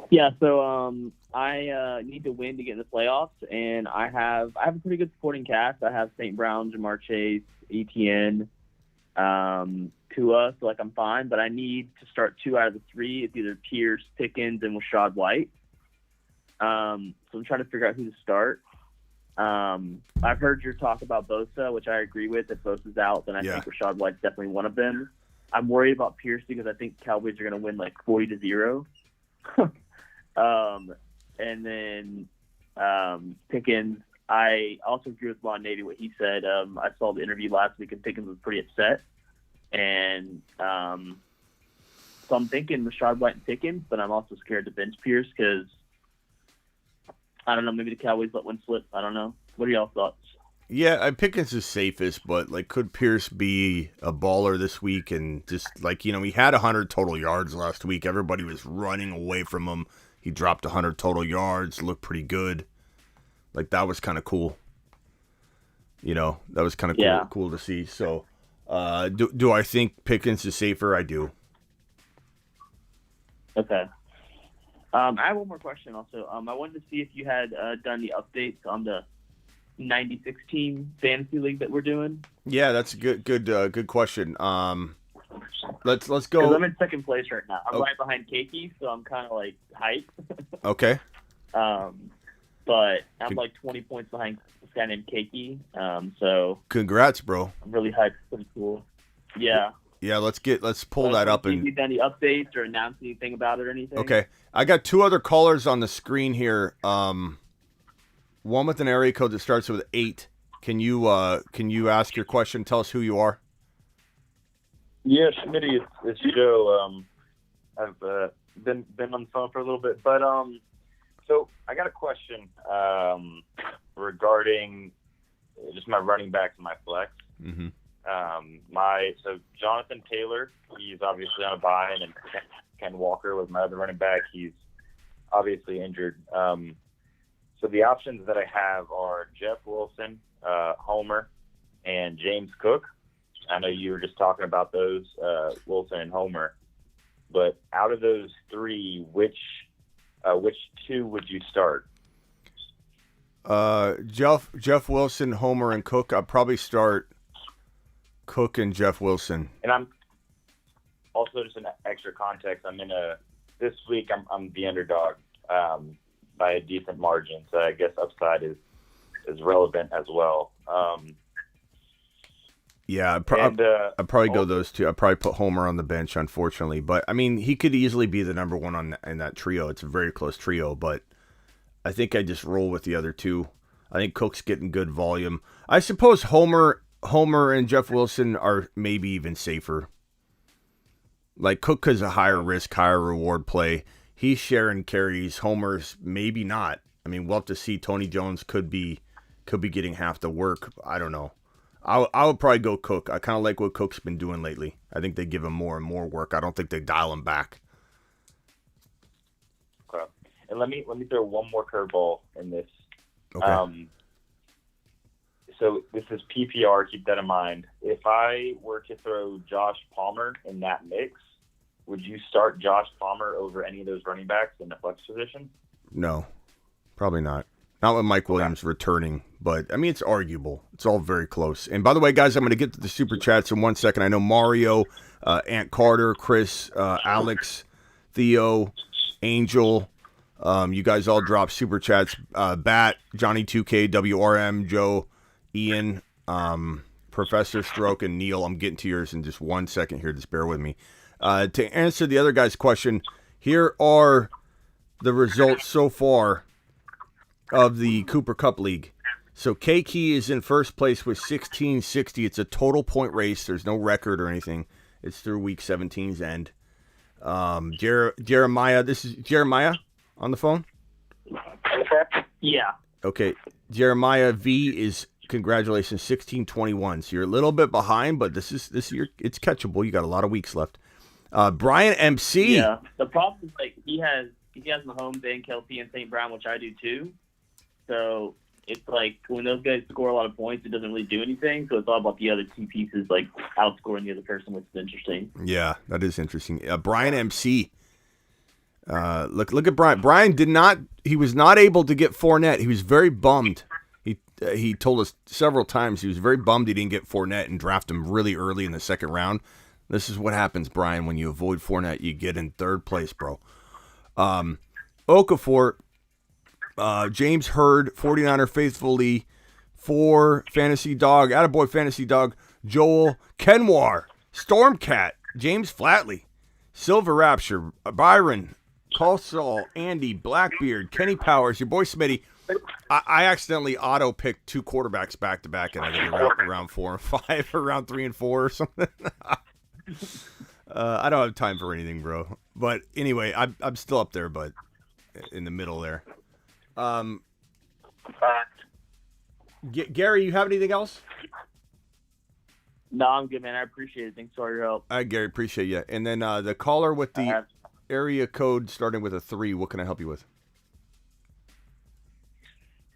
Yeah, so I need to win to get in the playoffs, and I have a pretty good supporting cast. I have St. Brown, Jamar Chase, ETN, Tua, so I'm fine, but I need to start 2 out of the 3. It's either Pierce, Pickens, and Rashad White. So I'm trying to figure out who to start. I've heard your talk about Bosa, which I agree with. If Bosa's out, then I think Rashad White's definitely one of them. I'm worried about Pierce because I think Cowboys are going to win 40-0. And then Pickens, I also agree with Von Navy, what he said. I saw the interview last week, and Pickens was pretty upset. And so I'm thinking Rashad White and Pickens, but I'm also scared to bench Pierce because, I don't know, maybe the Cowboys let one slip. I don't know. What are y'all thoughts? Yeah, Pickens is safest, but could Pierce be a baller this week? And just he had 100 total yards last week. Everybody was running away from him. He dropped 100 total yards, looked pretty good. That was kind of cool. That was kind of cool to see. So, do I think Pickens is safer? I do. Okay. I have one more question also. I wanted to see if you had done the updates on the 96 team fantasy league that we're doing. Yeah, that's a good question. Let's go. I'm in second place right now. I'm right behind Keiki, so I'm kind of hyped. Okay. But I'm 20 points behind this guy named Keiki. So congrats, bro. I'm really hyped. It's pretty cool. Yeah. Yeah, let's pull that up. Have you done any updates or announced anything about it or anything? Okay. I got 2 other callers on the screen here. One with an area code that starts with 8. Can you ask your question? Tell us who you are. Yeah, Schmitty, it's Joe. I've been on the phone for a little bit, but so I got a question regarding just my running backs and my flex. Mm-hmm. So Jonathan Taylor, he's obviously on a bye, and Ken Walker was my other running back. He's obviously injured. So the options that I have are Jeff Wilson, Homer, and James Cook. I know you were just talking about those, Wilson and Homer. But out of those 3, which 2 would you start? Jeff Wilson, Homer, and Cook. I'd probably start Cook and Jeff Wilson. And I'm also, just an extra context, this week I'm the underdog. by a decent margin. So I guess upside is relevant as well. Yeah, I'd probably go those two. I'd probably put Homer on the bench, unfortunately. But, I mean, he could easily be the number one in that trio. It's a very close trio, but I think I just roll with the other two. I think Cook's getting good volume. I suppose Homer and Jeff Wilson are maybe even safer. Like, Cook is a higher risk, higher reward play. He's sharing carries. Homer's maybe not. I mean, we'll have to see. Tony Jones could be getting half the work. I don't know. I would probably go Cook. I kind of like what Cook's been doing lately. I think they give him more and more work. I don't think they dial him back. Okay. And let me throw one more curveball in this. Okay. So this is PPR. Keep that in mind. If I were to throw Josh Palmer in that mix, would you start Josh Palmer over any of those running backs in the flex position? No, probably not. Not with Mike Williams returning, but, I mean, it's arguable. It's all very close. And, by the way, guys, I'm going to get to the Super Chats in 1 second. I know Mario, Ant Carter, Chris, Alex, Theo, Angel, you guys all dropped Super Chats. Bat, Johnny 2K, WRM, Joe, Ian, Professor Stroke, and Neil. I'm getting to yours in just 1 second here. Just bear with me. To answer the other guy's question, here are the results so far of the Cooper Cup League. So K-Key is in first place with 1660. It's a total point race. There's no record or anything. It's through week 17's end. Jeremiah, this is Jeremiah on the phone? Yeah. Okay. Jeremiah V is, congratulations, 1621. So you're a little bit behind, but this year it's catchable. You got a lot of weeks left. Brian MC. Yeah. The problem is, like, he has Mahomes and Kelsey and St. Brown, which I do too. So it's like when those guys score a lot of points, it doesn't really do anything. So it's all about the other two pieces, like outscoring the other person, which is interesting. Yeah, that is interesting. Brian MC. Look at Brian. He was not able to get Fournette. He was very bummed. He told us several times he was very bummed he didn't get Fournette and draft him really early in the second round. This is what happens, Brian, when you avoid Fournette. You get in third place, bro. Okafor. James Hurd, 49er faithfully, 4 Fantasy Dog, Attaboy Fantasy Dog, Joel, Kenwar, Stormcat, James Flatley, Silver Rapture, Byron, Colsall, Andy, Blackbeard, Kenny Powers, your boy Smitty. I accidentally auto-picked 2 quarterbacks back-to-back, and I think around 4 and 5, or around 3 and 4 or something. I don't have time for anything, bro. But anyway, I'm still up there, but in the middle there. Gary, you have anything else? No, I'm good, man. I appreciate it. Thanks for all your help. All right, Gary, appreciate you. And then the caller with the area code starting with a 3, what can I help you with?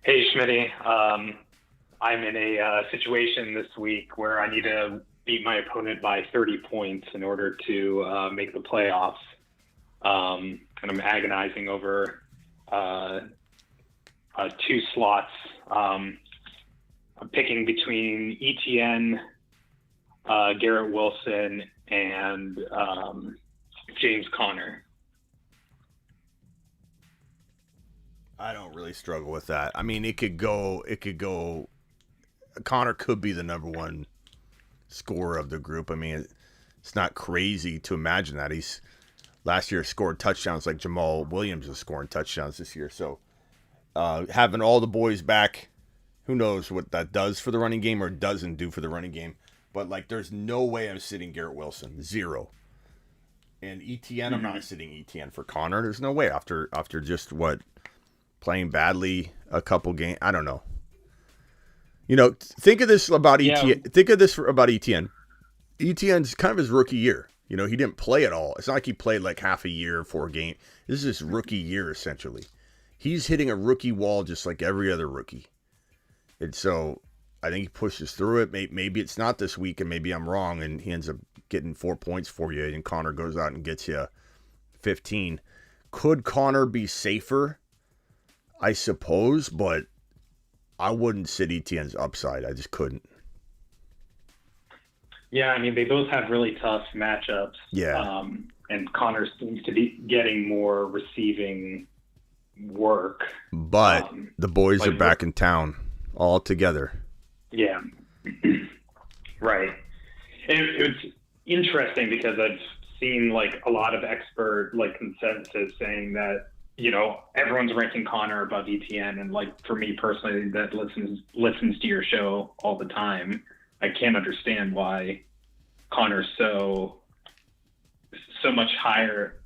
Hey, Schmitty. I'm in a situation this week where I need to beat my opponent by 30 points in order to make the playoffs. And I'm agonizing over 2 slots. I'm picking between ETN, Garrett Wilson, and James Conner. I don't really struggle with that. I mean, it could go. Conner could be the number one scorer of the group. I mean, it's not crazy to imagine that. He's last year scored touchdowns like Jamal Williams is scoring touchdowns this year. So having all the boys back, who knows what that does for the running game or doesn't do for the running game. But, like, there's no way I'm sitting Garrett Wilson. 0. And ETN, I'm not sitting ETN for Conner. There's no way after just, playing badly a couple games. I don't know. You know, think of this about ETN. Yeah. Think of this about ETN. ETN's kind of his rookie year. You know, he didn't play at all. It's not like he played like half a year for a game. This is his rookie year, essentially. He's hitting a rookie wall just like every other rookie. And so I think he pushes through it. Maybe it's not this week, and maybe I'm wrong, and he ends up getting 4 points for you, and Conner goes out and gets you 15. Could Conner be safer? I suppose, but I wouldn't sit ETN's upside. I just couldn't. Yeah, I mean, they both have really tough matchups. Yeah. And Conner seems to be getting more receiving work. But the boys like are back in town all together. Yeah. Right. It's interesting because I've seen like a lot of expert like consensus saying that, you know, everyone's ranking Connor above ETN, and like for me personally that listens to your show all the time, I can't understand why Connor's so much higher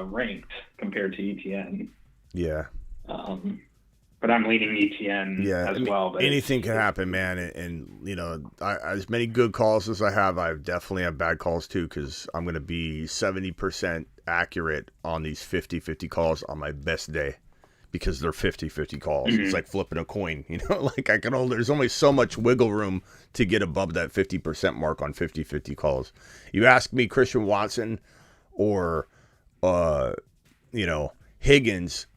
ranked compared to ETN. Yeah. But I'm leading ETN as well. But anything can happen, man. And you know, as many good calls as I definitely have bad calls too, because I'm going to be 70% accurate on these 50-50 calls on my best day because they're 50-50 calls. Mm-hmm. It's like flipping a coin, you know, like there's only so much wiggle room to get above that 50% mark on 50-50 calls. You ask me Christian Watson or, you know, Higgins,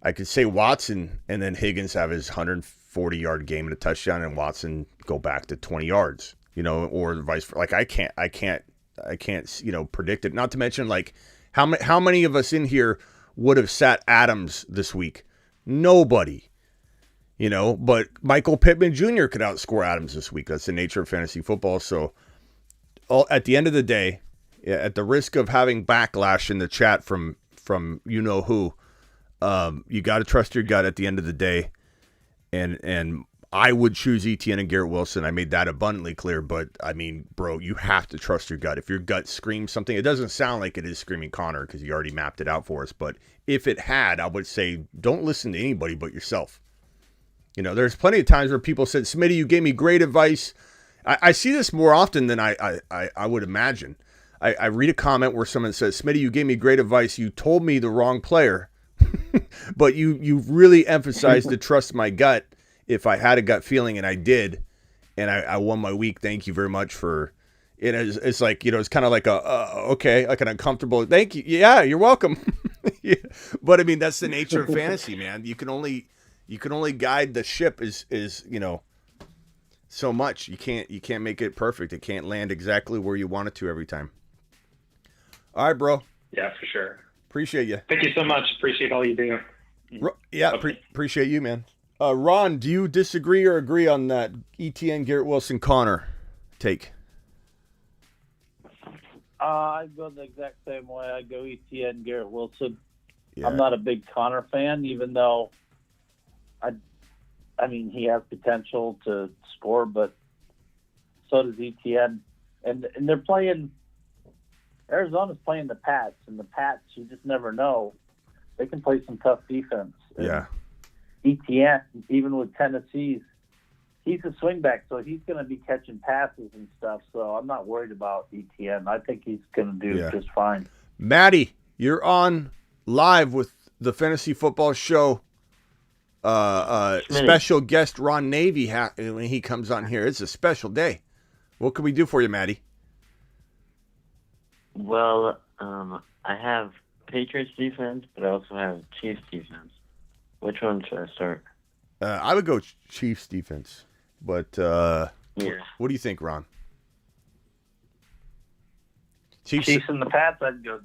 I could say Watson and then Higgins have his 140-yard game and a touchdown, and Watson go back to 20 yards, you know, or vice versa. Like I can't, you know, predict it. Not to mention, like, how many of us in here would have sat Adams this week? Nobody, you know. But Michael Pittman Jr. could outscore Adams this week. That's the nature of fantasy football. So, at the end of the day, at the risk of having backlash in the chat from you know who. You got to trust your gut at the end of the day, and I would choose ETN and Garrett Wilson. I made that abundantly clear, but I mean, bro, you have to trust your gut. If your gut screams something, it doesn't sound like it is screaming Connor because you already mapped it out for us, but if it had, I would say don't listen to anybody but yourself. You know, there's plenty of times where people said, Smitty, you gave me great advice. I see this more often than I would imagine. I read a comment where someone says, Smitty, you gave me great advice. You told me the wrong player. But you really emphasized to trust my gut if I had a gut feeling, and I did, and I won my week. Thank you very much for it. It's like, you know, it's kind of like okay, like an uncomfortable thank you. Yeah, you're welcome. Yeah. But I mean, that's the nature of fantasy, man. You can only guide the ship is you know, so much. You can't make it perfect. It can't land exactly where you want it to every time. All right, bro. Yeah, for sure. Appreciate you. Thank you so much. Appreciate all you do. Yeah, appreciate you, man. Ron, do you disagree or agree on that ETN, Garrett Wilson, Connor take? I go the exact same way. I go ETN, Garrett Wilson. Yeah. I'm not a big Connor fan, even though I mean, he has potential to score, but so does ETN. And they're playing. Arizona's playing the Pats, and the Pats, you just never know. They can play some tough defense. And yeah. ETN, even with Tennessee's, he's a swing back, so he's going to be catching passes and stuff. So I'm not worried about ETN. I think he's going to do just fine. Maddie, you're on live with the Fantasy Football Show. Special guest Ron Navy when he comes on here. It's a special day. What can we do for you, Maddie? Well, I have Patriots defense, but I also have Chiefs defense. Which one should I start? I would go Chiefs defense, but what do you think, Ron? Chiefs and the Pats, I'd go.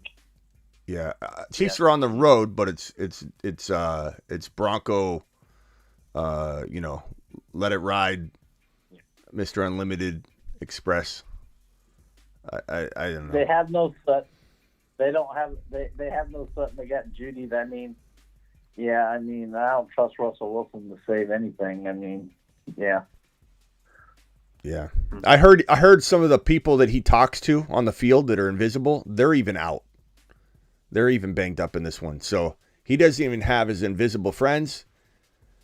Yeah, Chiefs are on the road, but it's Bronco. You know, let it ride, Mr. Unlimited Express. I don't know. They have no Sutton. They don't have. They have no Sutton. They got Judy. I mean, yeah. I mean, I don't trust Russell Wilson to save anything. I mean, yeah. Yeah, I heard some of the people that he talks to on the field that are invisible. They're even out. They're even banged up in this one. So he doesn't even have his invisible friends.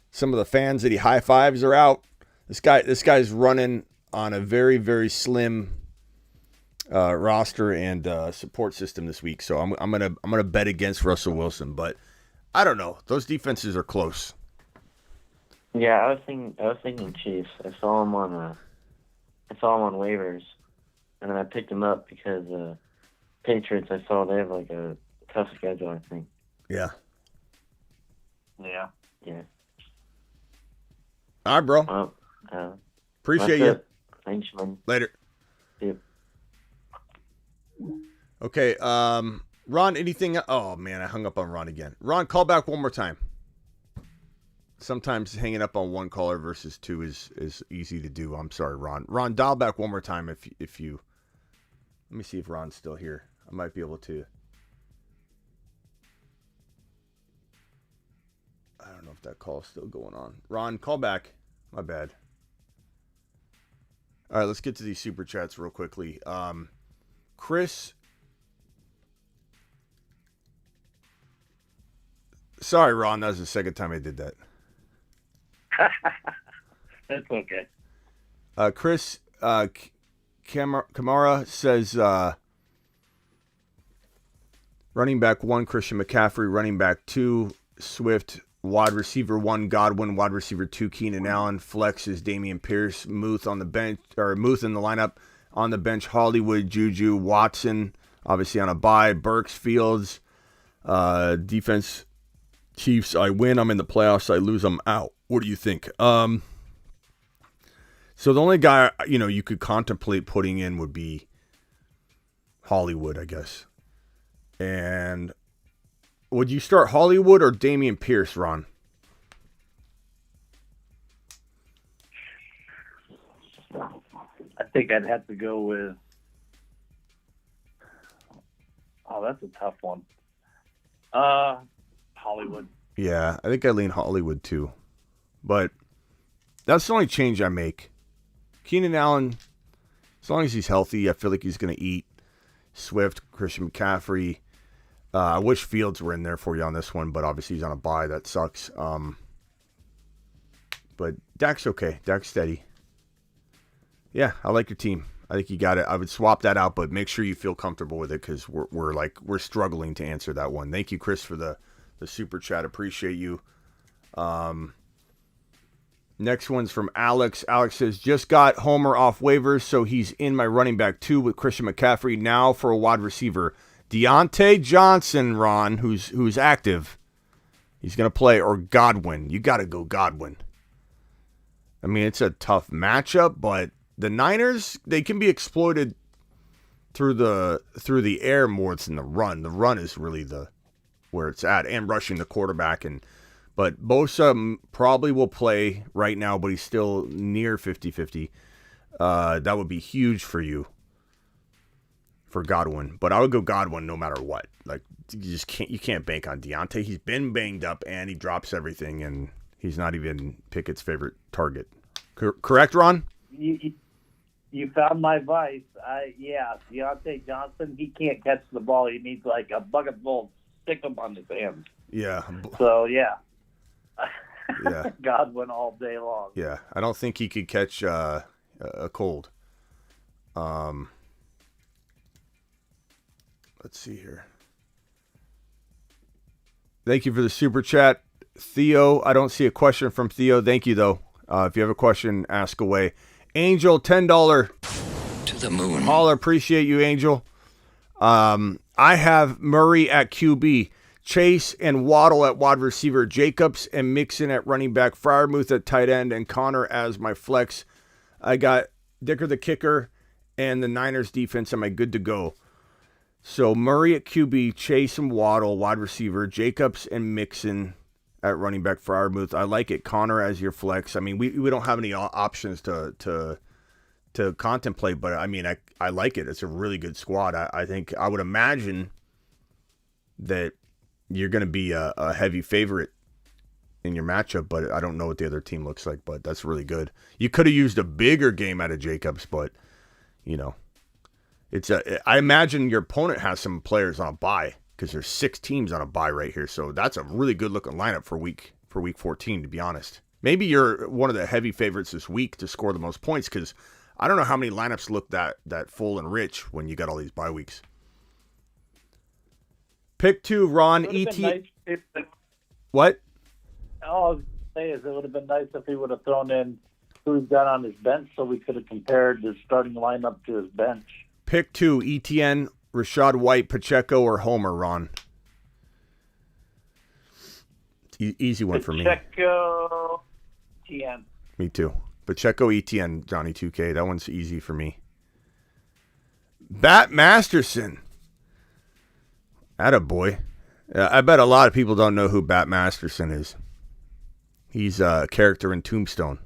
Some of the fans that he high fives are out. This guy's running on a very, very slim roster and support system this week. So I'm gonna bet against Russell Wilson, but I don't know. Those defenses are close. Yeah, I was thinking Chiefs. I saw him on waivers, and then I picked him up because Patriots. I saw they have like a tough schedule, I think. Yeah. Yeah. Yeah. All right, bro. Well, appreciate you. Thanks, man. Later. Yep. Okay. Ron, anything? Oh, man, I hung up on Ron again. Ron, call back one more time. Sometimes hanging up on one caller versus two is easy to do. I'm sorry, Ron. Ron, dial back one more time if you... Let me see if Ron's still here. I might be able to... I don't know if that call is still going on. Ron, call back. My bad. All right, let's get to these super chats real quickly. Chris... Sorry, Ron. That was the second time I did that. That's okay. Chris Kamara says running back 1, Christian McCaffrey. Running back 2, Swift. Wide receiver 1, Godwin. Wide receiver 2, Keenan Allen. Flex is Damian Pierce. Muth on the bench, or Muth in the lineup. On the bench, Hollywood, Juju, Watson. Obviously on a bye. Burks, Fields. Defense, Chiefs. I win. I'm in the playoffs. I lose. I'm out. What do you think? So the only guy, you could contemplate putting in would be Hollywood, I guess. And would you start Hollywood or Damian Pierce, Ron? I think I'd have to go with... Oh, that's a tough one. Hollywood. Yeah, I think I lean Hollywood too. But that's the only change I make. Keenan Allen, as long as he's healthy, I feel like he's going to eat. Swift, Christian McCaffrey. I wish Fields were in there for you on this one, but obviously he's on a bye. That sucks. But Dak's okay. Dak's steady. Yeah, I like your team. I think you got it. I would swap that out, but make sure you feel comfortable with it because we're struggling to answer that one. Thank you, Chris, for the super chat. Appreciate you. Next one's from Alex. Alex says, just got Homer off waivers, so he's in my running back 2 with Christian McCaffrey. Now for a wide receiver, Deontay Johnson, Ron, who's active. He's going to play, or Godwin. You got to go Godwin. I mean, it's a tough matchup, but the Niners, they can be exploited through the air more than the run. The run is really where it's at, and rushing the quarterback. But Bosa probably will play right now, but he's still near 50-50. That would be huge for you, for Godwin. But I would go Godwin no matter what. Like, you can't bank on Deontay. He's been banged up, and he drops everything, and he's not even Pickett's favorite target. Correct, Ron? You found my vice. Deontay Johnson, he can't catch the ball. He needs like a bucket full, stick him on his hands. Yeah. So, yeah. Yeah. Godwin all day long. Yeah, I don't think he could catch a cold. Let's see here. Thank you for the super chat, Theo. I don't see a question from Theo. Thank you, though. If you have a question, ask away. Angel, $10 to the moon. Holler, appreciate you, Angel. I have Murray at QB. Chase and Waddle at wide receiver, Jacobs and Mixon at running back, Freiermuth at tight end, and Connor as my flex. I got Dicker the kicker and the Niners defense. Am I good to go? So Murray at QB, Chase and Waddle, wide receiver, Jacobs and Mixon at running back, Freiermuth. I like it. Connor as your flex. I mean, we don't have any options to contemplate, but I mean, I like it. It's a really good squad. I think I would imagine that you're going to be a heavy favorite in your matchup, but I don't know what the other team looks like, but that's really good. You could have used a bigger game out of Jacobs, but, I imagine your opponent has some players on a bye because there's 6 teams on a bye right here, so that's a really good-looking lineup for week 14, to be honest. Maybe you're one of the heavy favorites this week to score the most points because I don't know how many lineups look that full and rich when you got all these bye weeks. Pick 2, Ron. What? All I was going to say is it would have been nice if he would have thrown in who he's got on his bench so we could have compared his starting lineup to his bench. Pick 2, ETN, Rashad White, Pacheco, or Homer, Ron. Easy one for me. Pacheco, ETN. Me too. Pacheco, ETN, Johnny 2K. That one's easy for me. Bat Masterson. Attaboy. I bet a lot of people don't know who Bat Masterson is. He's a character in Tombstone.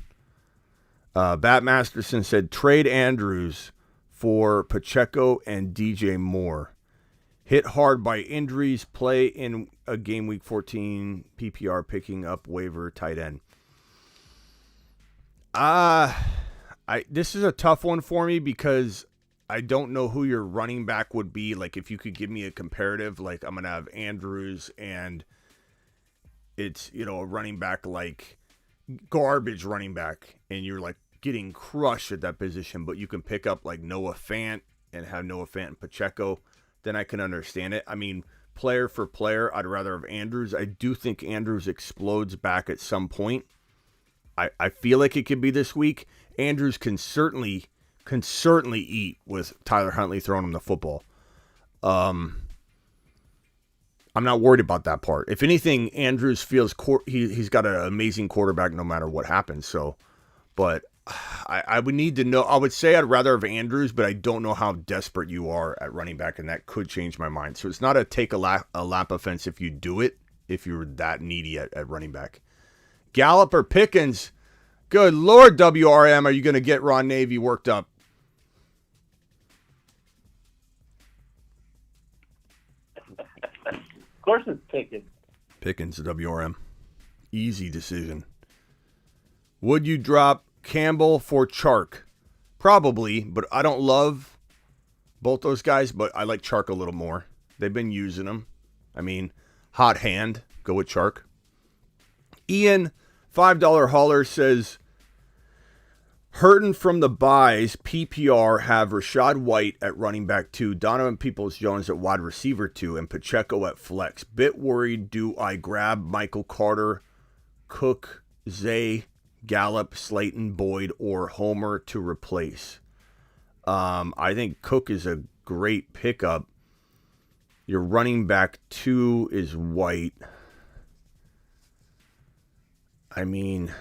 Bat Masterson said, trade Andrews for Pacheco and DJ Moore. Hit hard by injuries, play in a game week 14, PPR picking up waiver tight end. This is a tough one for me because I don't know who your running back would be. Like, if you could give me a comparative, like I'm going to have Andrews and it's, a running back like garbage running back, and you're like getting crushed at that position, but you can pick up like Noah Fant and have Noah Fant and Pacheco, then I can understand it. I mean, player for player, I'd rather have Andrews. I do think Andrews explodes back at some point. I feel like it could be this week. Andrews can certainly eat with Tyler Huntley throwing him the football. I'm not worried about that part. If anything, Andrews feels he's got an amazing quarterback no matter what happens. So, but I would need to know. I would say I'd rather have Andrews, but I don't know how desperate you are at running back, and that could change my mind. So it's not a take a lap offense if you do it, if you're that needy at running back. Gallup or Pickens? Good Lord, WRM, are you going to get Ron Navy worked up? Of course it's Pickens. Pickens, WRM. Easy decision. Would you drop Campbell for Chark? Probably, but I don't love both those guys, but I like Chark a little more. They've been using him. I mean, hot hand. Go with Chark. Ian, $5 hauler, says, hurting from the buys, PPR have Rashad White at running back 2, Donovan Peoples-Jones at wide receiver 2, and Pacheco at flex. Bit worried, do I grab Michael Carter, Cook, Zay, Gallup, Slayton, Boyd, or Homer to replace? I think Cook is a great pickup. Your running back 2 is White. I mean,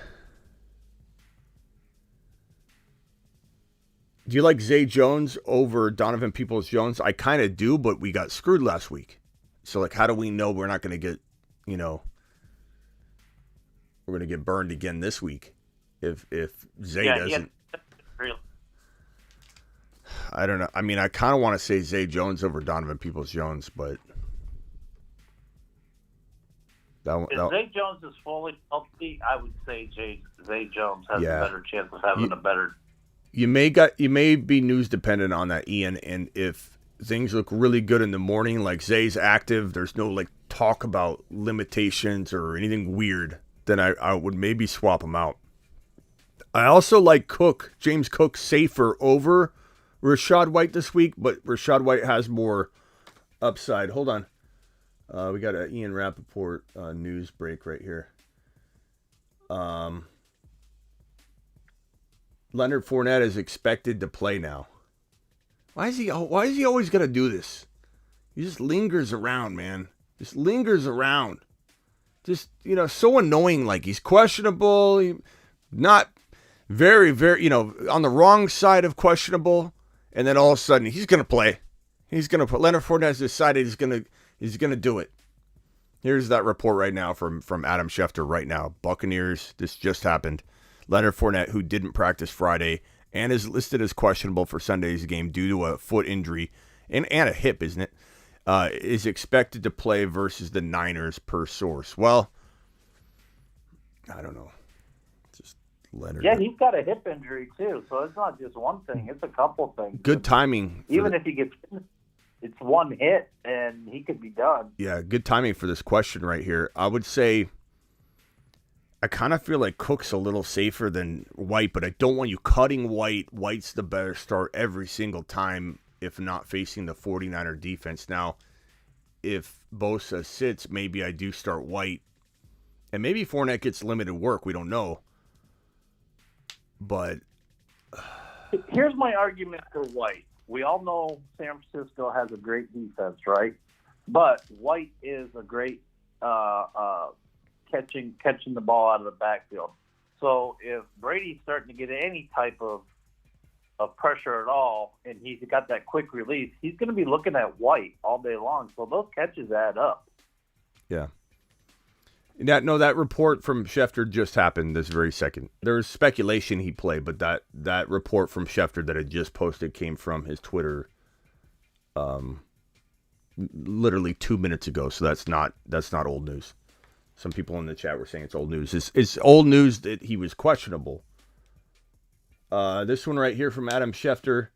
do you like Zay Jones over Donovan Peoples-Jones? I kind of do, but we got screwed last week. So, like, how do we know we're not going to get, we're going to get burned again this week if Zay doesn't? Real. I don't know. I mean, I kind of want to say Zay Jones over Donovan Peoples-Jones, but if Zay Jones is fully healthy, I would say Zay Jones has a better chance of having a better. You may be news dependent on that, Ian, and if things look really good in the morning, like Zay's active, there's no like talk about limitations or anything weird, then I would maybe swap him out. I also like James Cook, safer over Rashad White this week, but Rashad White has more upside. Hold on. We got an Ian Rappaport news break right here. Leonard Fournette is expected to play now. Why is he always going to do this? He just lingers around, man. Just lingers around. Just, so annoying. Like, he's questionable. Not very, very, on the wrong side of questionable. And then all of a sudden, he's going to play. He's going to put. Leonard Fournette has decided he's going to do it. Here's that report right now from Adam Schefter right now. Buccaneers, this just happened. Leonard Fournette, who didn't practice Friday and is listed as questionable for Sunday's game due to a foot injury and a hip, isn't it? Is expected to play versus the Niners per source. Well, I don't know. Just Leonard. Yeah, he's got a hip injury too, so it's not just one thing; it's a couple things. Good timing. Even if he gets, it's one hit and he could be done. Yeah, good timing for this question right here. I would say I kind of feel like Cook's a little safer than White, but I don't want you cutting White. White's the better start every single time if not facing the 49er defense. Now, if Bosa sits, maybe I do start White. And maybe Fournette gets limited work. We don't know. But here's my argument for White. We all know San Francisco has a great defense, right? But White is a great catching the ball out of the backfield. So if Brady's starting to get any type of of pressure at all, and he's got that quick release, he's going to be looking at White all day long. So those catches add up. Yeah. That report from Schefter just happened this very second. There was speculation he played, but that report from Schefter that I just posted came from his Twitter literally 2 minutes ago. So that's not old news. Some people in the chat were saying it's old news. It's old news that he was questionable. This one right here from Adam Schefter.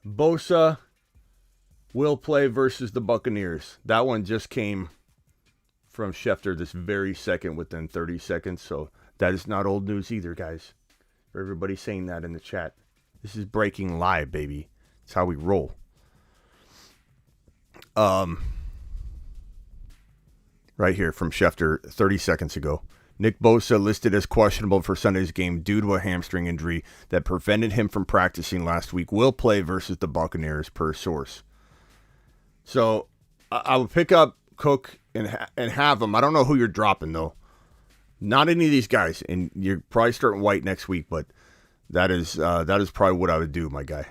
Bosa will play versus the Buccaneers. That one just came from Schefter this very second within 30 seconds. So that is not old news either, guys. For everybody saying that in the chat. This is breaking live, baby. It's how we roll. Right here from Schefter 30 seconds ago. Nick Bosa listed as questionable for Sunday's game due to a hamstring injury that prevented him from practicing last week. Will play versus the Buccaneers per source. So I will pick up Cook and have him. I don't know who you're dropping though. Not any of these guys, and you're probably starting White next week. But that is probably what I would do, my guy.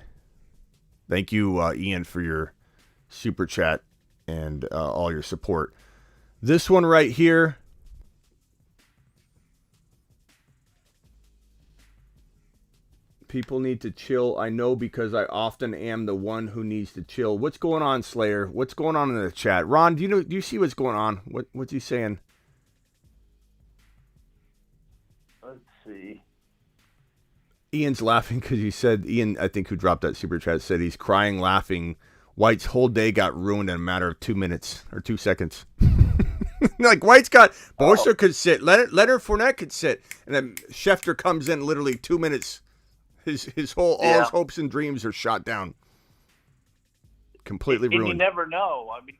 Thank you, Ian, for your super chat and all your support. This one right here. People need to chill. I know because I often am the one who needs to chill. What's going on, Slayer? What's going on in the chat? Ron, do you see what's going on? What's he saying? Let's see. Ian's laughing because he said, Ian, I think who dropped that super chat, said he's crying laughing. White's whole day got ruined in a matter of 2 minutes or 2 seconds. Like White's got Bosa could sit, Leonard Fournette could sit, and then Schefter comes in literally 2 minutes. His whole all his hopes and dreams are shot down. Completely ruined. And you never know. I mean,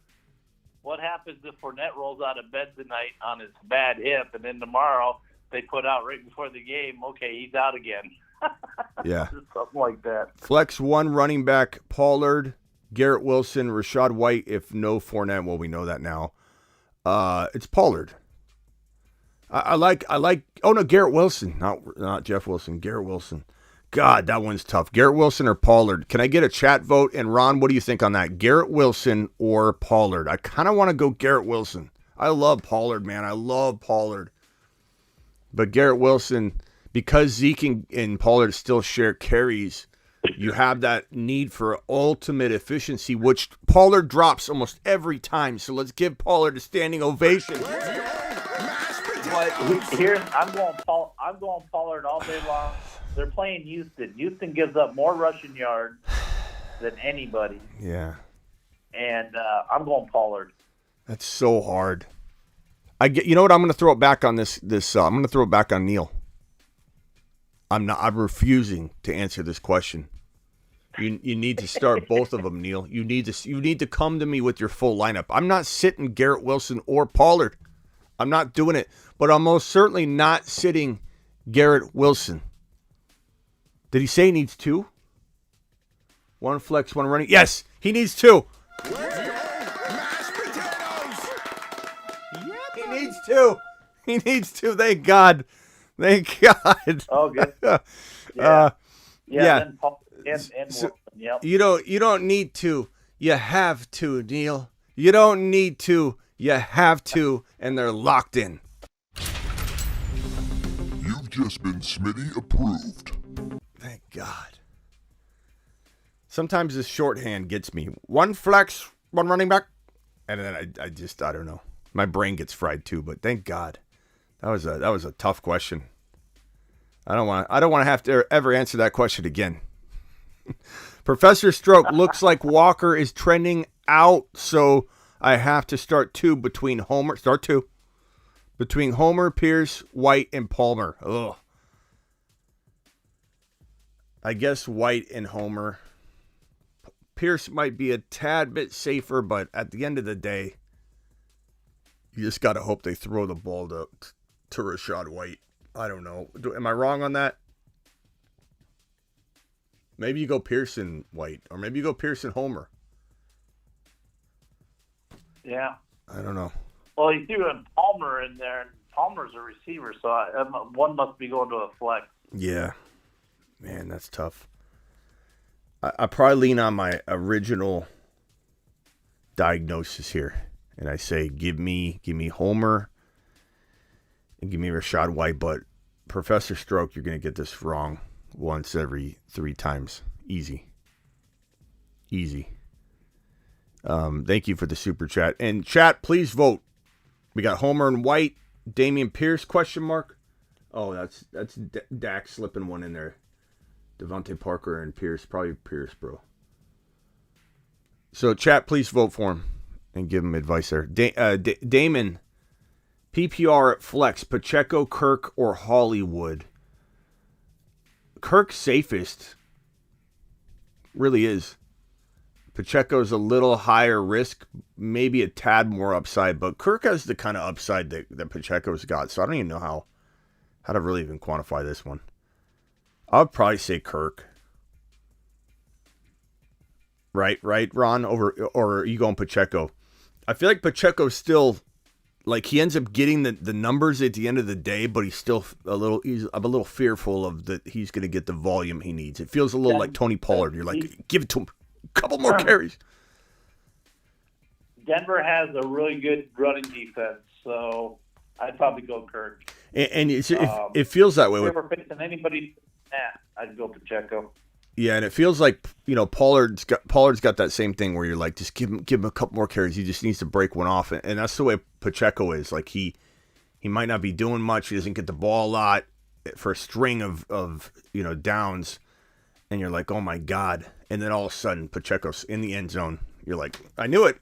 what happens if Fournette rolls out of bed tonight on his bad hip, and then tomorrow they put out right before the game, okay, he's out again. Yeah. Something like that. Flex one running back, Pollard, Garrett Wilson, Rashad White, if no Fournette. Well, we know that now. It's Pollard. I like oh no, Garrett Wilson. Not Jeff Wilson, Garrett Wilson. God, that one's tough. Garrett Wilson or Pollard? Can I get a chat vote? And Ron, what do you think on that? Garrett Wilson or Pollard? I kind of want to go Garrett Wilson. I love Pollard, man. I love Pollard. But Garrett Wilson, because Zeke and Pollard still share carries, you have that need for ultimate efficiency, which Pollard drops almost every time. So let's give Pollard a standing ovation. But here, I'm going Pollard all day long. They're playing Houston. Houston gives up more rushing yards than anybody. Yeah. And I'm going Pollard. That's so hard. You know what? I'm going to throw it back on this. I'm going to throw it back on Neil. I'm refusing to answer this question. You need to start both of them, Neil. You need to come to me with your full lineup. I'm not sitting Garrett Wilson or Pollard. I'm not doing it. But I'm most certainly not sitting Garrett Wilson. Did he say he needs two? One flex, one running. Yes, he needs two. He needs two. He needs two. Thank God. Thank God. Oh, good. Yeah. And Wilson, yep. You don't need to. You have to, Neil. You don't need to. You have to, and they're locked in. You've just been Smitty approved. Thank God. Sometimes this shorthand gets me. One flex, one running back, and then I don't know. My brain gets fried too. But thank God, that was a tough question. I don't want to have to ever answer that question again. Professor Stroke looks like Walker is trending out, so I have to start two between Homer. Start two between Homer, Pierce, White, and Palmer. Ugh. I guess White and Homer. Pierce might be a tad bit safer, but at the end of the day, you just got to hope they throw the ball to Rashad White. I don't know. Am I wrong on that? Maybe you go Pearson White, or maybe you go Pearson Homer. Yeah. I don't know. Well, he threw in Palmer in there, and Palmer's a receiver, so one must be going to a flex. Yeah. Man, that's tough. I probably lean on my original diagnosis here, and I say give me Homer and give me Rachaad White, but Professor Stroke, you're going to get this wrong once every 3 times. Easy. Thank you for the super chat. And chat, please vote. We got Homer and White, Damian Pierce, question mark. Oh, that's Dak slipping one in there. Devontae Parker and Pierce, probably Pierce, bro. So chat, please vote for him and give him advice there. Damon, PPR at flex, Pacheco, Kirk, or Hollywood. Kirk's safest. Really is. Pacheco's a little higher risk, maybe a tad more upside, but Kirk has the kind of upside that Pacheco's got, so I don't even know how to really even quantify this one. I would probably say Kirk. Right, Ron? Or are you going Pacheco? I feel like Pacheco's still, like, he ends up getting the numbers at the end of the day, but he's still I'm a little fearful of that he's going to get the volume he needs. It feels a little like Tony Pollard. You're like, give it to him. A couple more carries. Denver has a really good running defense, so I'd probably go Kirk. And it feels that way. If we're facing anybody, I'd go Pacheco. Yeah, and it feels like, Pollard's got that same thing where you're like, just give him a couple more carries. He just needs to break one off, and that's the way Pacheco is. Like he might not be doing much. He doesn't get the ball a lot for a string of downs, and you're like, oh my God. And then all of a sudden, Pacheco's in the end zone. You're like, I knew it.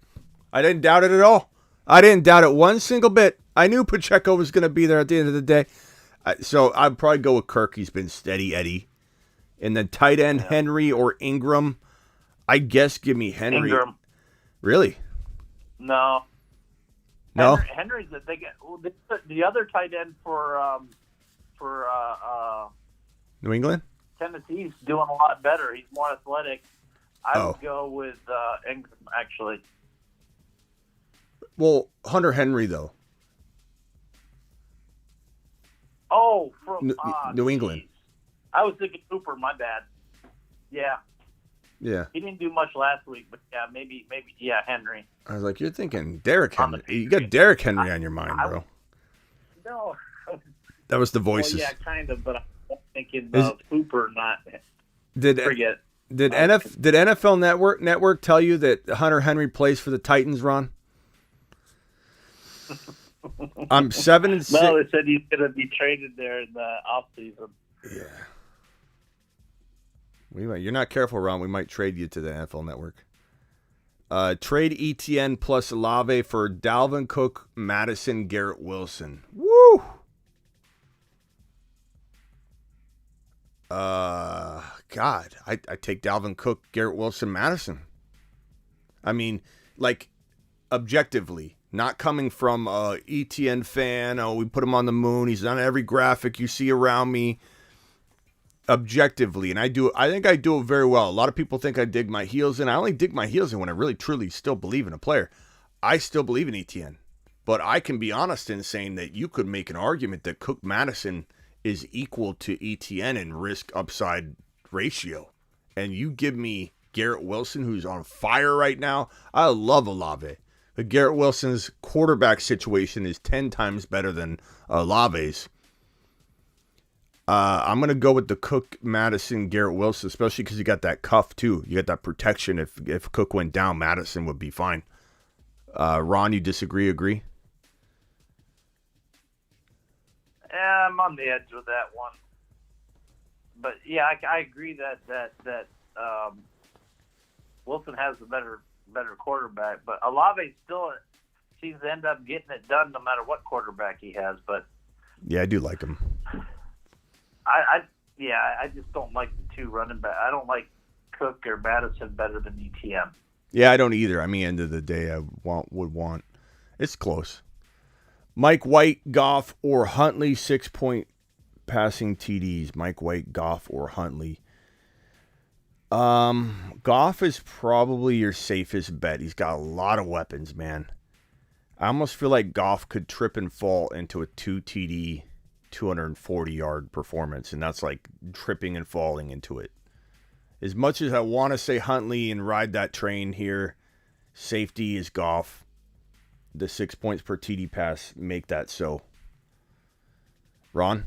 I didn't doubt it at all. I didn't doubt it one single bit. I knew Pacheco was going to be there at the end of the day. So I'd probably go with Kirk. He's been steady Eddie. And then tight end, Henry or Ingram. I guess give me Henry. Ingram. Really? No. Henry's the other tight end for New England? Tennessee's doing a lot better. He's more athletic. I would go with Ingram, actually. Well, Hunter Henry, though. Oh, from New England. I was thinking Cooper, my bad. Yeah. Yeah. He didn't do much last week, but yeah, maybe, Henry. I was like, you're thinking Derrick Henry. You got Derrick Henry on your mind, bro. No. That was the voices. Well, yeah, kind of, but I'm thinking of Cooper, not forget. Did NFL Network tell you that Hunter Henry plays for the Titans, Ron? I'm 7-6. No, they said he's going to be traded there in the offseason. Yeah. You're not careful, Ron. We might trade you to the NFL Network. Trade ETN plus Olave for Dalvin Cook, Madison, Garrett Wilson. Woo! God, I take Dalvin Cook, Garrett Wilson, Madison. I mean, like, objectively, not coming from a ETN fan. Oh, we put him on the moon. He's on every graphic you see around me. Objectively, and I think I do it very well. A lot of people think I dig my heels in. I only dig my heels in when I really, truly still believe in a player. I still believe in ETN, but I can be honest in saying that you could make an argument that Cook Madison is equal to ETN in risk upside ratio. And you give me Garrett Wilson, who's on fire right now. I love Olave. But Garrett Wilson's quarterback situation is 10 times better than Olave's. I'm going to go with the Cook, Madison, Garrett Wilson, especially because you got that cuff, too. You got that protection. If Cook went down, Madison would be fine. Ron, you disagree, agree? Yeah, I'm on the edge with that one. But, yeah, I agree that Wilson has a better quarterback. But Olave still seems to end up getting it done no matter what quarterback he has. But yeah, I do like him. I just don't like the two running back. I don't like Cook or Madison better than ETN. Yeah, I don't either. I mean, end of the day, I would want. It's close. Mike White, Goff, or Huntley, 6-point passing TDs. Mike White, Goff, or Huntley. Goff is probably your safest bet. He's got a lot of weapons, man. I almost feel like Goff could trip and fall into a 2 TD 240-yard performance, and that's like tripping and falling into it. As much as I want to say Huntley and ride that train here, safety is Goff. The 6 points per TD pass make that so. Ron?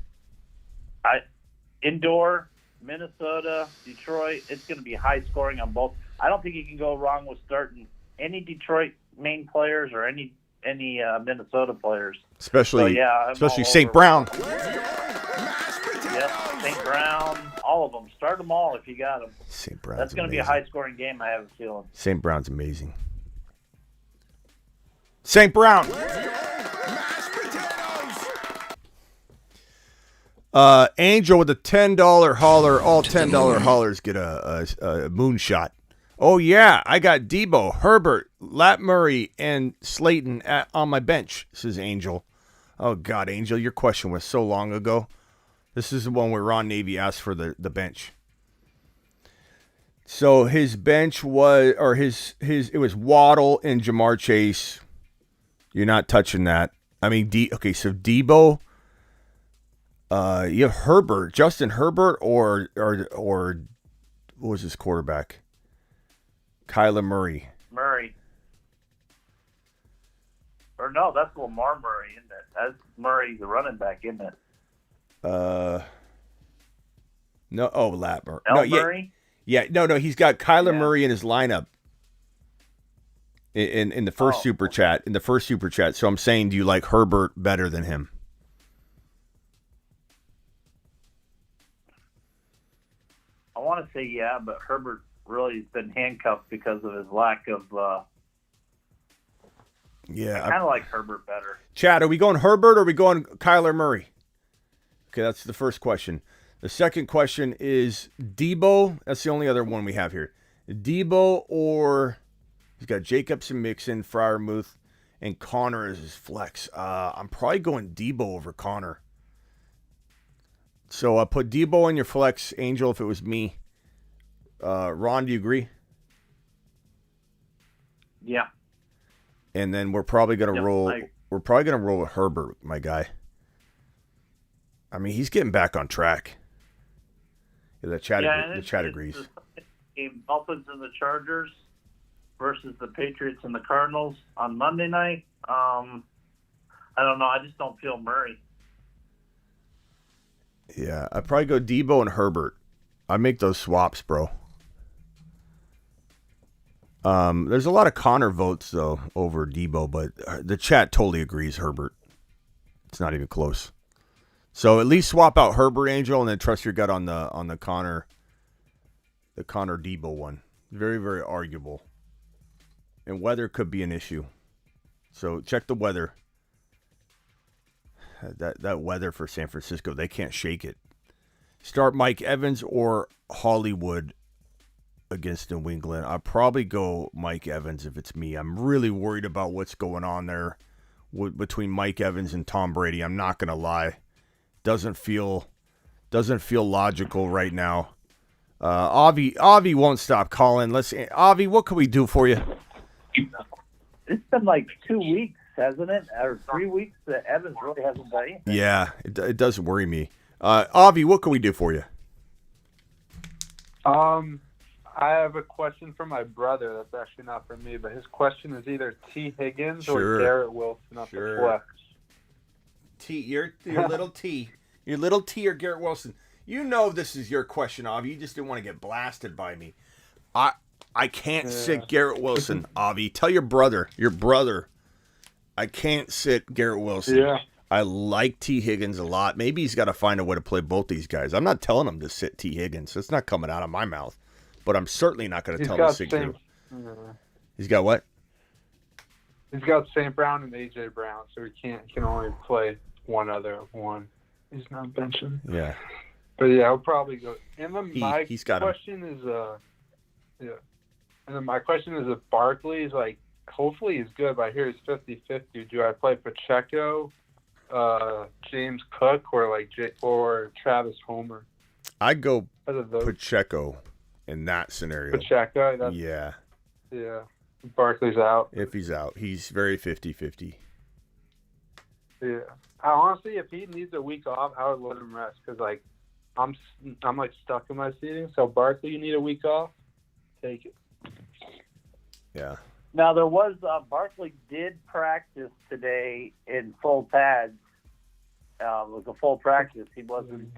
Indoor, Minnesota, Detroit, it's going to be high scoring on both. I don't think you can go wrong with starting any Detroit main players or any Minnesota players. Especially St. Brown. Yep, St. Brown, all of them. Start them all if you got them. St. Brown's That's going to be a high-scoring game, I have a feeling. St. Brown's amazing. St. Brown. Angel with a $10 hauler. All $10 haulers get a moonshot. Oh, yeah. I got Debo, Herbert, Lat Murray, and Slayton on my bench, says Angel. Oh, God, Angel, your question was so long ago. This is the one where Ron Navy asked for the bench. So his bench was, or it was Waddle and Jamar Chase. You're not touching that. I mean, so Debo, you have Herbert, Justin Herbert, or what was his quarterback? Kyler Murray. Or no, that's Lamar Murray, isn't it? That's Murray, the running back, isn't it? No, Lat Murray. Murray? Yeah, no, he's got Kyler Murray in his lineup. In the first super chat, So I'm saying, do you like Herbert better than him? I want to say yeah, but Herbert really has been handcuffed because of his lack of. Yeah, I kind of like Herbert better. Chad, are we going Herbert or are we going Kyler Murray? Okay, that's the first question. The second question is Debo. That's the only other one we have here. Debo or he's got Jacobs and Mixon, Freiermuth, and Connor as his flex. I'm probably going Debo over Connor. So I put Debo in your flex, Angel, if it was me. Ron, do you agree? Yeah. And then we're probably going to roll. We're probably going to roll with Herbert, my guy. I mean, he's getting back on track. Yeah, the chat agrees. Game Dolphins and the Chargers versus the Patriots and the Cardinals on Monday night. I don't know. I just don't feel Murray. Yeah, I'd probably go Debo and Herbert. I make those swaps, bro. There's a lot of Connor votes, though, over Debo, but the chat totally agrees Herbert. It's not even close. So at least swap out Herbert, Angel, and then trust your gut on the Connor Debo one. Very, very arguable. And weather could be an issue. So check the weather. That weather for San Francisco, they can't shake it. Start Mike Evans or Hollywood against New England. I'll probably go Mike Evans if it's me. I'm really worried about what's going on there between Mike Evans and Tom Brady. I'm not going to lie. Doesn't feel logical right now. Avi won't stop calling. Avi, what can we do for you? It's been like 2 weeks, hasn't it? Or 3 weeks that Evans really hasn't done anything. Yeah, it does worry me. Avi, what can we do for you? I have a question for my brother. That's actually not for me, but his question is either T. Higgins or Garrett Wilson up the flex. Your little T. Your little T or Garrett Wilson. You know this is your question, Avi. You just didn't want to get blasted by me. I can't sit Garrett Wilson, Avi. Tell your brother. I can't sit Garrett Wilson. Yeah. I like T. Higgins a lot. Maybe he's got to find a way to play both these guys. I'm not telling him to sit T. Higgins. It's not coming out of my mouth. But I'm certainly not going to tell him to sit Garrett. He's got what? He's got St. Brown and A.J. Brown, so he can only play one other one. He's not benching. Yeah. But yeah, I'll probably go. And then he's got question is, And then my question is if Barkley's hopefully he's good, but I hear he's 50-50. Do I play Pacheco, James Cook, or Travis Homer? I'd go Pacheco in that scenario. Pacheco? Yeah. Yeah. Barkley's out. If he's out. He's very 50-50. Yeah. Honestly, if he needs a week off, I would let him rest because, I'm like stuck in my seating. So Barkley, you need a week off. Take it. Yeah. Now there was Barkley did practice today in full pads. It was a full practice. He wasn't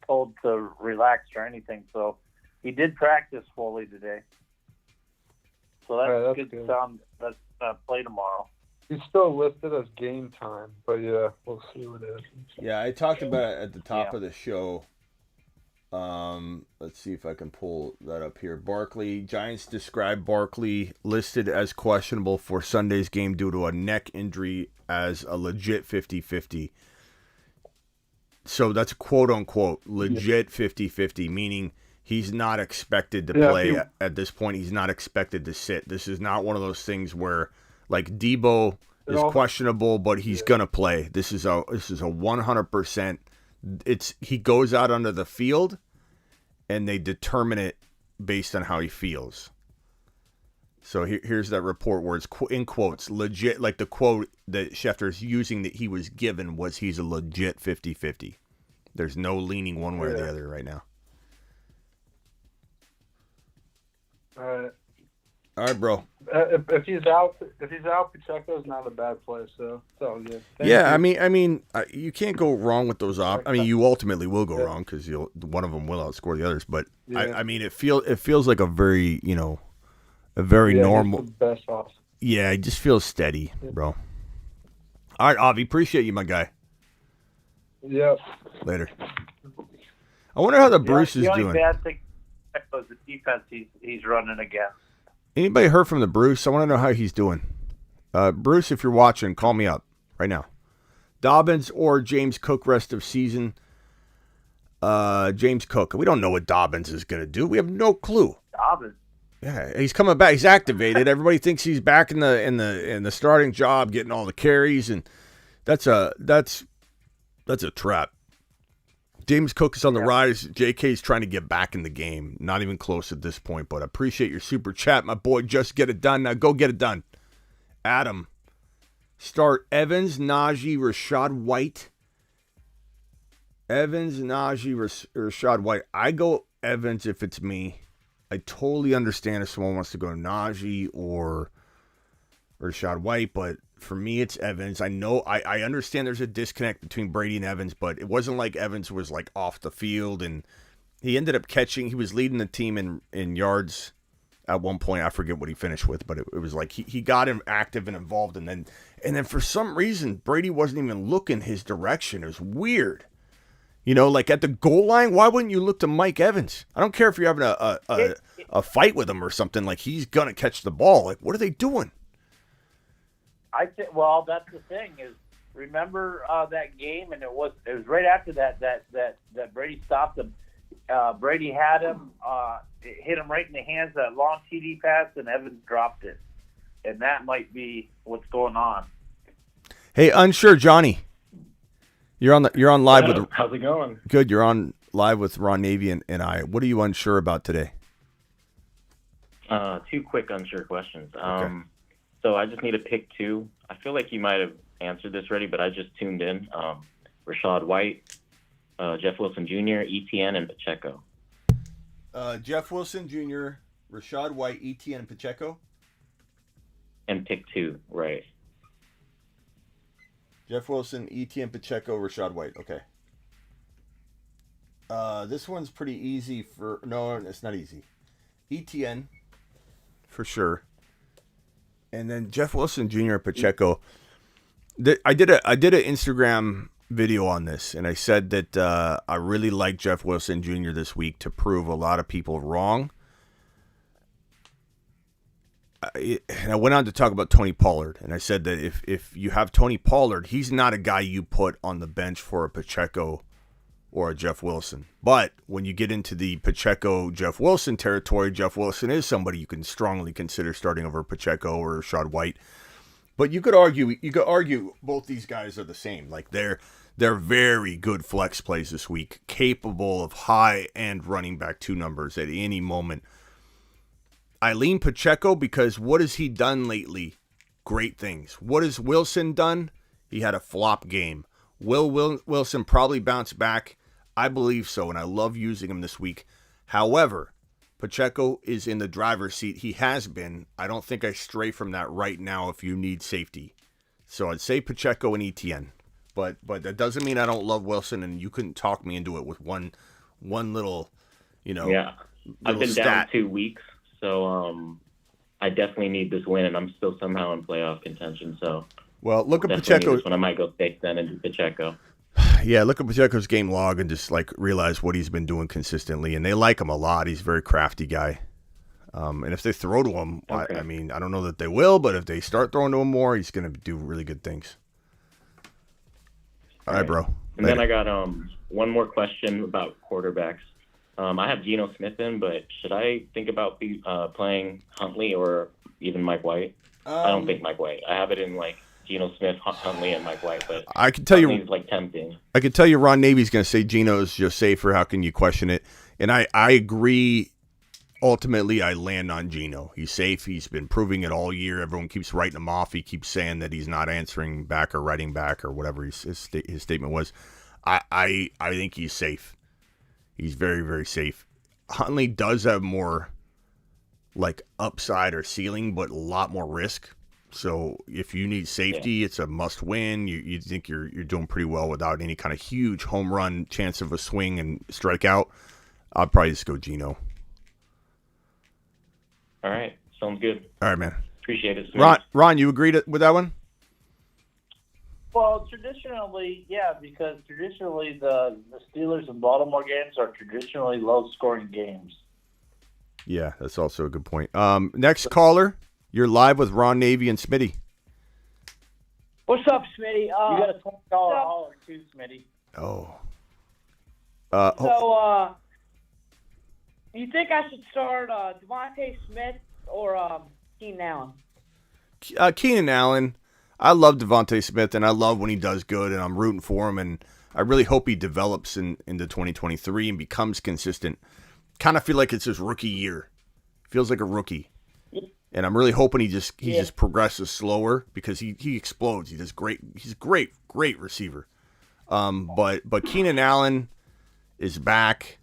told to relax or anything. So he did practice fully today. So that's good. Let's play tomorrow. He's still listed as game time, but yeah, we'll see what it is. Yeah, I talked about it at the top of the show. Let's see if I can pull that up here. Barkley, Giants describe Barkley listed as questionable for Sunday's game due to a neck injury as a legit 50-50. So that's quote unquote legit 50-50, meaning he's not expected to play at this point. He's not expected to sit. This is not one of those things where like Debo is questionable, but he's gonna play. This is a 100%. He goes out onto the field, and they determine it based on how he feels. So here's that report where it's in quotes legit. Like the quote that Schefter's using that he was given was he's a legit 50-50. There's no leaning one way or the other right now. All right, bro. If he's out, Pacheco's not a bad play, so it's all good. Thank you. I mean, you can't go wrong with those I mean, you ultimately will go wrong because one of them will outscore the others. But I mean, it feels like a very normal. He's the best off. Yeah, it just feels steady, bro. All right, Avi, appreciate you, my guy. Yep. Later. I wonder how the Bruce is doing. doing. The only bad thing was the defense he's running against. Anybody heard from the Bruce? I want to know how he's doing. Bruce, if you're watching, call me up right now. Dobbins or James Cook rest of season? James Cook. We don't know what Dobbins is going to do. We have no clue. Dobbins. Yeah, he's coming back. He's activated. Everybody thinks he's back in the starting job, getting all the carries, and that's a trap. James Cook is on the rise. JK's trying to get back in the game. Not even close at this point, but I appreciate your super chat, my boy. Just get it done. Now go get it done. Adam, start Evans, Najee, Rashad White. Evans, Najee, Rashad White. I go Evans if it's me. I totally understand if someone wants to go Najee or Rashad White, but for me, it's Evans. I know I understand there's a disconnect between Brady and Evans, but it wasn't like Evans was like off the field, and he ended up catching. He was leading the team in yards at one point. I forget what he finished with, but it was like he got him active and involved, and then for some reason Brady wasn't even looking his direction. It was weird. You know, like at the goal line, why wouldn't you look to Mike Evans? I don't care if you're having a fight with him or something. Like he's gonna catch the ball. Like what are they doing? I think. Well, that's the thing is. Remember that game, and it was right after that Brady stopped him. Brady had him, hit him right in the hands. That long TD pass, and Evans dropped it, and that might be what's going on. Hey, unsure Johnny, you're on live with. How's it going? Good. You're on live with Ron Navy and I. What are you unsure about today? Two quick unsure questions. Okay. So I just need to pick two. I feel like you might have answered this already, but I just tuned in. Rashad White, Jeff Wilson Jr., ETN, and Pacheco. Jeff Wilson Jr., Rashad White, ETN, and Pacheco? And pick two, right. Jeff Wilson, ETN, Pacheco, Rashad White. Okay. This one's pretty easy for... No, it's not easy. ETN, for sure. And then Jeff Wilson Jr. Pacheco. I did an Instagram video on this, and I said that I really like Jeff Wilson Jr. this week to prove a lot of people wrong. And I went on to talk about Tony Pollard, and I said that if you have Tony Pollard, he's not a guy you put on the bench for a Pacheco or a Jeff Wilson. But when you get into the Pacheco-Jeff Wilson territory, Jeff Wilson is somebody you can strongly consider starting over Pacheco or Rashad White. But you could argue both these guys are the same. Like they're very good flex plays this week, capable of high-end running back 2 numbers at any moment. I lean Pacheco because what has he done lately? Great things. What has Wilson done? He had a flop game. Will Wilson probably bounce back? I believe so, and I love using him this week. However, Pacheco is in the driver's seat. He has been. I don't think I stray from that right now if you need safety. So I'd say Pacheco and ETN. But that doesn't mean I don't love Wilson, and you couldn't talk me into it with one little, Yeah, I've been down 2 weeks, so I definitely need this win, and I'm still somehow in playoff contention. So well, look at Pacheco. When I might go fake then and do Pacheco. Yeah, look at Pacheco's game log and just realize what he's been doing consistently, and they like him a lot. He's a very crafty guy. And if they throw to him, okay. I don't know that they will, but if they start throwing to him more, he's going to do really good things. All right, bro. And Later. then I got one more question about quarterbacks. I have Geno Smith in, but should I think about playing Huntley or even Mike White? I don't think Mike White. I have it in Geno Smith, Huntley, and Mike White, but I can tell Huntley's tempting. I can tell you Ron Navy's going to say Geno's just safer. How can you question it? And I agree. Ultimately, I land on Geno. He's safe. He's been proving it all year. Everyone keeps writing him off. He keeps saying that he's not answering back or writing back or whatever his statement was. I think he's safe. He's very, very safe. Huntley does have more upside or ceiling, but a lot more risk. So if you need safety, it's a must win. You think you're doing pretty well without any kind of huge home run chance of a swing and strikeout. I'll probably just go Geno. All right. Sounds good. All right, man. Appreciate it. Ron, you agreed with that one? Well, traditionally, yeah, because traditionally the Steelers and Baltimore games are traditionally low-scoring games. Yeah, that's also a good point. Next caller, you're live with Ron Navy and Smitty. What's up, Smitty? You got a $20 hauler too, Smitty. Oh. You think I should start Devontae Smith or Keenan Allen? Keenan Allen. I love Devontae Smith, and I love when he does good, and I'm rooting for him, and I really hope he develops into 2023 and becomes consistent. Kind of feel like it's his rookie year. Feels like a rookie. And I'm really hoping he just progresses slower because he explodes. He does great. He's a great receiver. But Keenan Allen is back.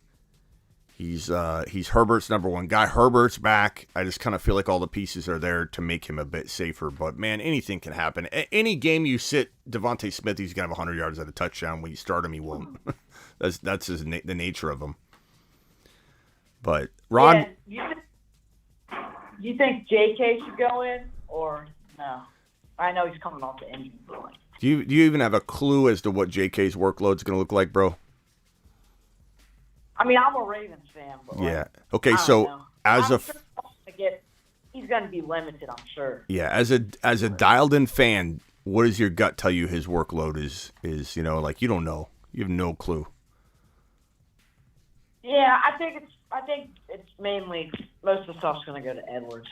He's Herbert's number one guy. Herbert's back. I just kind of feel like all the pieces are there to make him a bit safer. But, man, anything can happen. Any game you sit Devontae Smith, he's going to have 100 yards at a touchdown. When you start him, he won't. that's the nature of him. But, Ron... Yeah, you think J.K. should go in or no? I know he's coming off the injury. Do you even have a clue as to what J.K.'s workload is going to look like, bro? I mean, I'm a Ravens fan, but yeah. Okay, so as a he's going to be limited, I'm sure. Yeah, as a dialed-in fan, what does your gut tell you his workload is? You don't know, you have no clue. Yeah, I think it's mainly most of the stuff's going to go to Edwards.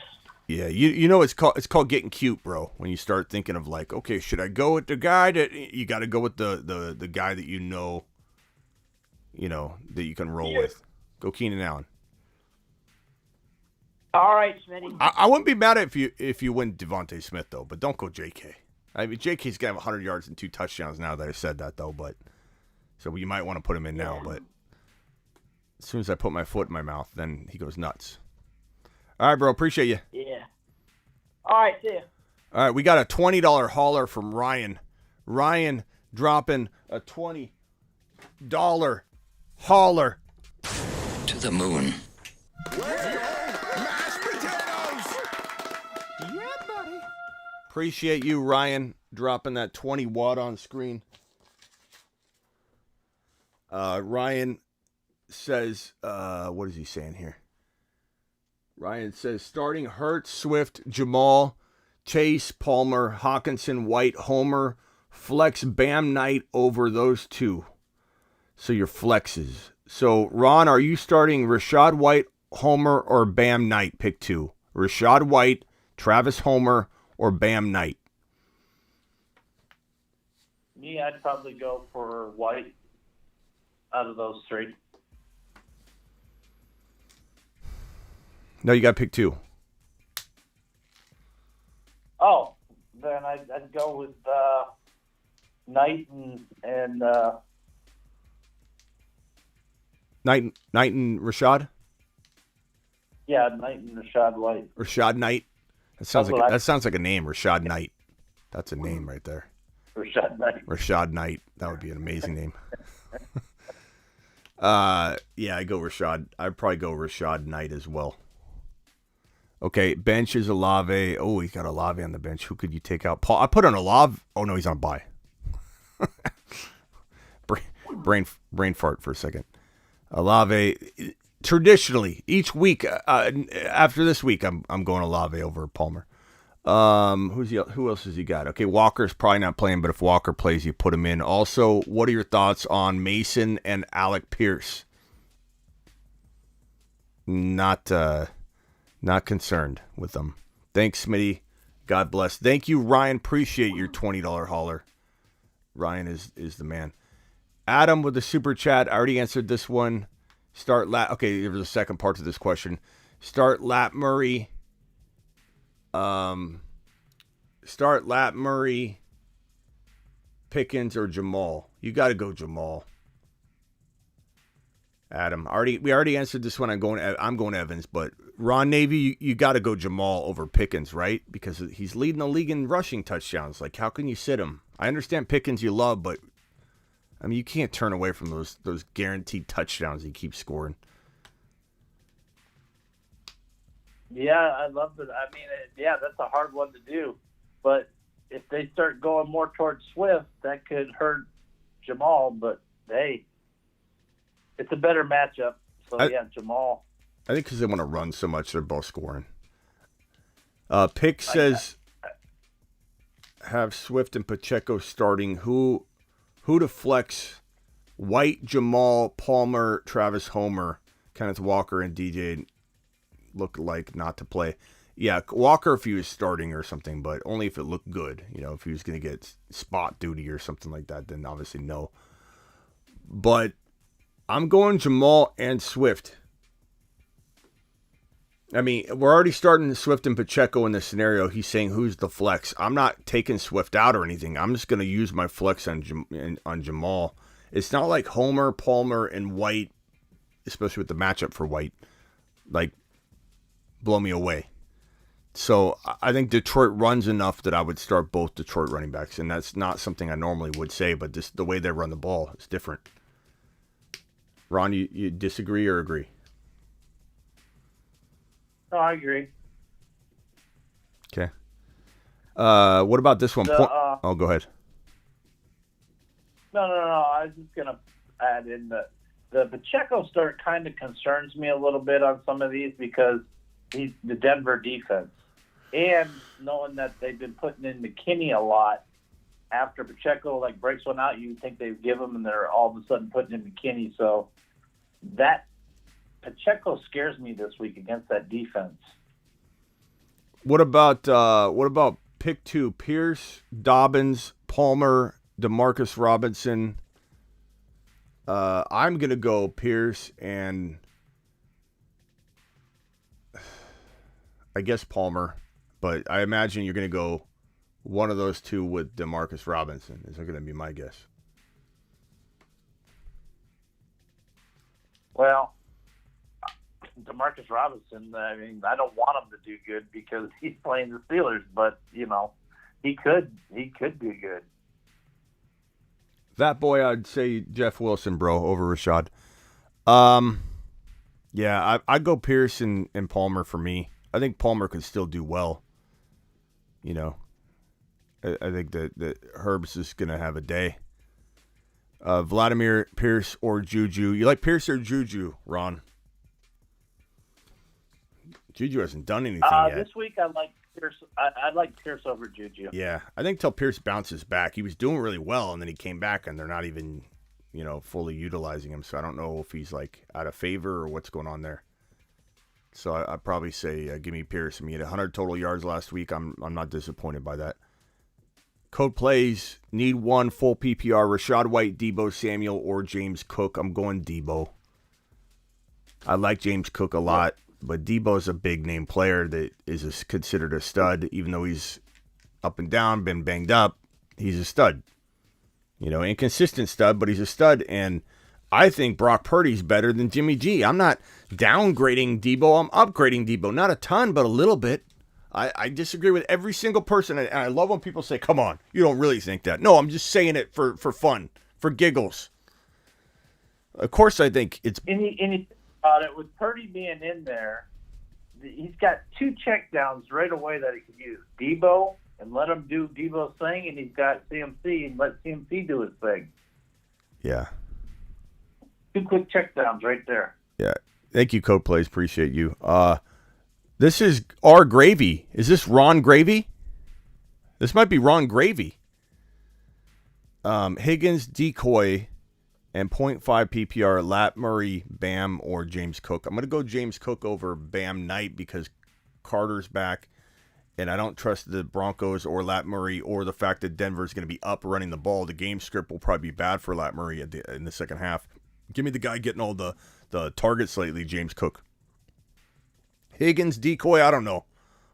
Yeah, it's called getting cute, bro. When you start thinking of okay, should I go with the guy that you got to go with the guy that that you can roll with. Go Keenan Allen. All right, Smitty. I wouldn't be mad if you win Devontae Smith though, but don't go J.K. I mean, J.K.'s gonna have 100 yards and 2 touchdowns now that I said that though, but so you might want to put him in now. But as soon as I put my foot in my mouth, then he goes nuts. All right, bro. Appreciate you. Yeah. All right, see ya. All right, we got a $20 hauler from Ryan. Ryan dropping a $20 hauler to the moon. Mashed potatoes. Yeah, buddy. Appreciate you, Ryan, dropping that 20 watt on screen. Ryan says, what is he saying here? Ryan says, starting Hurts, Swift, Jamal, Chase, Palmer, Hawkinson, White, Homer, flex Bam Knight over those two. So your flexes. So, Ron, are you starting Rashad White, Homer, or Bam Knight? Pick two. Rashad White, Travis Homer, or Bam Knight? Me, I'd probably go for White out of those three. No, you got to pick two. Oh, then I'd go with Knight and Knight and Rashad? yeah, Knight and Rashad White. Rashad Knight? That sounds like a name, Rashad Knight. That's a name right there. Rashad Knight. That would be an amazing name. Yeah, I go Rashad. I'd probably go Rashad Knight as well. Okay, bench is Olave. Oh, he's got Olave on the bench. Who could you take out? Paul. I put on Olave. Oh no, he's on bye. brain fart for a second. Olave. Traditionally, each week after this week, I'm going Olave over Palmer. Who else has he got? Okay, Walker's probably not playing, but if Walker plays, you put him in. Also, what are your thoughts on Mason and Alec Pierce? Not concerned with them. Thanks, Smitty. God bless. Thank you, Ryan. Appreciate your $20 hauler. Ryan is the man. Adam with the super chat. I already answered this one. Okay, there was a second part to this question. Start Lat Murray. Start Lat Murray, Pickens, or Jamal. You got to go Jamal. Adam, we already answered this one. I'm going Evans, but Ron Navy, you got to go Jamal over Pickens, right? Because he's leading the league in rushing touchdowns. Like, how can you sit him? I understand Pickens you love, but I mean, you can't turn away from those guaranteed touchdowns he keeps scoring. Yeah, I love it. I mean, that's a hard one to do. But if they start going more towards Swift, that could hurt Jamal. But, hey, it's a better matchup. So, Jamal. I think because they want to run so much, they're both scoring. Pick says have Swift and Pacheco starting. Who to flex? White, Jamal, Palmer, Travis Homer, Kenneth Walker, and DJ look like not to play. Yeah, Walker if he was starting or something, but only if it looked good. You know, if he was going to get spot duty or something like that, then obviously no. But I'm going Jamal and Swift. I mean, we're already starting Swift and Pacheco in this scenario. He's saying who's the flex. I'm not taking Swift out or anything. I'm just going to use my flex on Jamal. It's not like Homer, Palmer, and White, especially with the matchup for White, like blow me away. So I think Detroit runs enough that I would start both Detroit running backs, and that's not something I normally would say, but just the way they run the ball is different. Ron, you disagree or agree? No, I agree. Okay. What about this one? Go ahead. No. I was just going to add in the Pacheco start kind of concerns me a little bit on some of these because he's the Denver defense. And knowing that they've been putting in McKinney a lot, after Pacheco breaks one out, you think they'd give him, and they're all of a sudden putting in McKinney. So that Pacheco scares me this week against that defense. What about pick 2? Pierce, Dobbins, Palmer, Demarcus Robinson. I'm gonna go Pierce and I guess Palmer, but I imagine you're gonna go one of those two with Demarcus Robinson. Is gonna be my guess. Well, Demarcus Robinson, I mean, I don't want him to do good because he's playing the Steelers, but, you know, he could do good. That boy, I'd say Jeff Wilson, bro, over Rashad. Yeah, I'd go Pierce and Palmer for me. I think Palmer could still do well. You know, I think that Herb's is going to have a day. Vladimir, Pierce, or Juju. You like Pierce or Juju, Ron? Juju hasn't done anything yet. This week I like Pierce. I like Pierce over Juju. Yeah, I think till Pierce bounces back. He was doing really well, and then he came back, and they're not even, fully utilizing him. So I don't know if he's out of favor or what's going on there. So I'd probably say give me Pierce. I mean, he had 100 total yards last week. I'm not disappointed by that. Code plays, need one full PPR. Rachaad White, Deebo Samuel, or James Cook. I'm going Deebo. I like James Cook a lot, but Deebo's a big name player that is considered a stud. Even though he's up and down, been banged up, he's a stud. Inconsistent stud, but he's a stud. And I think Brock Purdy's better than Jimmy G. I'm not downgrading Debo. I'm upgrading Debo. Not a ton, but a little bit. I disagree with every single person. And I love when people say, come on, you don't really think that. No, I'm just saying it for fun, for giggles. Of course, I think it's... And he about it, with Purdy being in there, he's got 2 checkdowns right away that he could use. Debo, and let him do Debo's thing, and he's got CMC, and let CMC do his thing. Yeah. 2 quick checkdowns right there. Yeah. Thank you, Code Plays. Appreciate you. This is R Gravy. Is this Ron Gravy? This might be Ron Gravy. Higgins, Decoy, and 0.5 PPR, Lat Murray, Bam, or James Cook. I'm going to go James Cook over Bam Knight because Carter's back, and I don't trust the Broncos or Lat Murray or the fact that Denver's going to be up running the ball. The game script will probably be bad for Lat Murray in the second half. Give me the guy getting all the targets lately, James Cook. Higgins, Decoy, I don't know.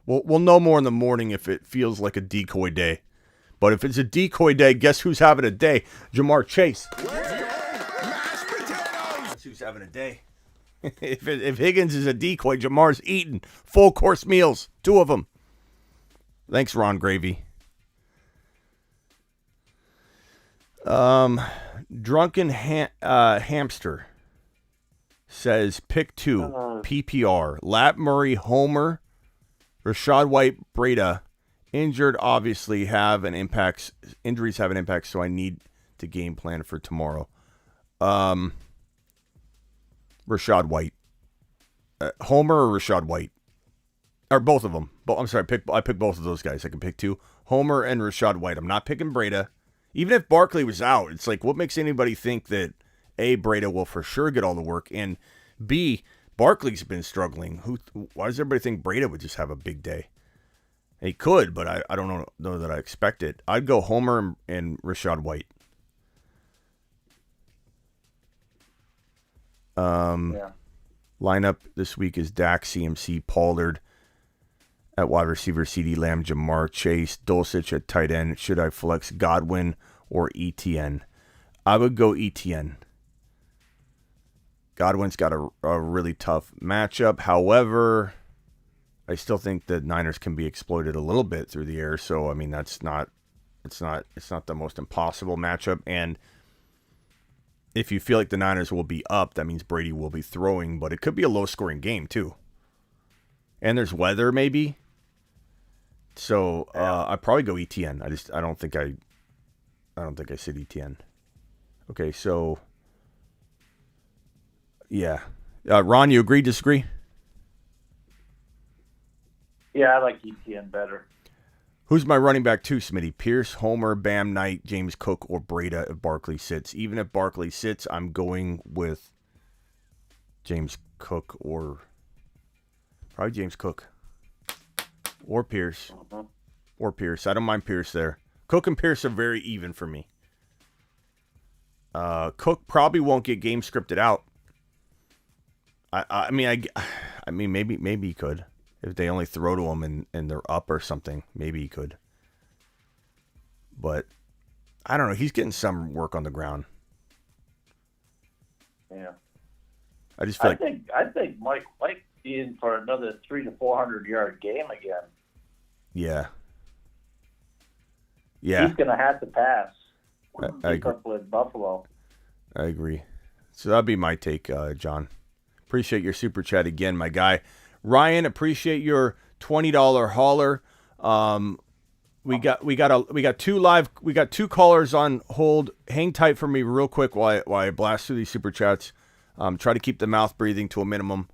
We'll know more in the morning if it feels like a decoy day. But if it's a decoy day, guess who's having a day? Jamar Chase. That's who's having a day. If Higgins is a decoy, Jamar's eating full course meals. 2 of them. Thanks, Ron Gravy. Drunken Hamster says pick 2 PPR. Lat Murray, Homer, Rashad White, Breda. Injured obviously have an impact. Injuries have an impact, so I need to game plan for tomorrow. Rashad White, Homer or Rashad White, or both of them. I'm sorry, I picked both of those guys. I can pick 2, Homer and Rashad White. I'm not picking Breda. Even if Barkley was out, it's like, what makes anybody think that A, Breda will for sure get all the work, and B, Barkley's been struggling. Why does everybody think Breda would just have a big day? He could, but I don't know that I expect it. I'd go Homer and Rashad White. Lineup this week is Dak, CMC, Pollard at wide receiver, CD Lamb, Jamar Chase, Dulcich at tight end. Should I flex Godwin or ETN? I would go ETN. Godwin's got a really tough matchup. However, I still think the Niners can be exploited a little bit through the air. So, I mean, it's not the most impossible matchup. And if you feel like the Niners will be up, that means Brady will be throwing, but it could be a low-scoring game too. And there's weather maybe. So I'd probably go ETN. I don't think I said ETN. Okay, so yeah. Ron, you agree, disagree? Yeah, I like ETN better. Who's my running back too, Smitty? Pierce, Homer, Bam Knight, James Cook, or Breda if Barkley sits. Even if Barkley sits, I'm going with James Cook or probably James Cook. Or Pierce. Or Pierce. I don't mind Pierce there. Cook and Pierce are very even for me. Cook probably won't get game scripted out. I mean, maybe he could. If they only throw to him and they're up or something, maybe he could. But I don't know. He's getting some work on the ground. Yeah. I just feel I think Mike might be in for another 300 to 400 yard game again. Yeah. Yeah. He's going to have to pass. I agree. Up with Buffalo. I agree. So that'd be my take, John. Appreciate your super chat again, my guy. Ryan, appreciate your $20 hauler. We got two callers on hold. Hang tight for me real quick while I blast through these super chats. Try to keep the mouth breathing to a minimum.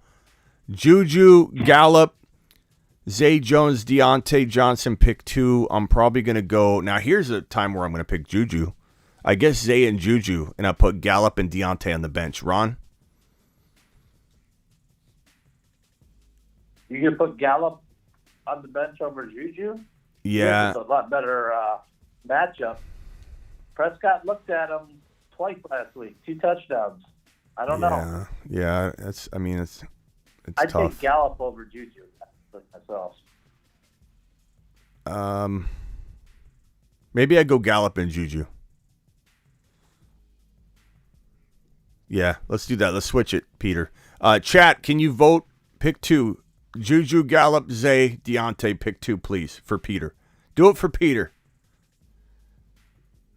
Juju, Gallup, Zay Jones, Deontay Johnson, pick 2. I'm probably gonna go now. Here's a time where I'm gonna pick Juju. I guess Zay and Juju, and I put Gallup and Deontay on the bench. Ron? You gonna put Gallup on the bench over Juju? Yeah. It's a lot better matchup. Prescott looked at him twice last week, 2 touchdowns. I don't know. Yeah, it's I tough. take Gallup over Juju myself. Maybe I go Gallup and Juju. Yeah, let's do that. Let's switch it, Peter. Chat, can you vote? Pick 2. Juju, Gallup, Zay, Deontay. Pick 2, please, for Peter. Do it for Peter.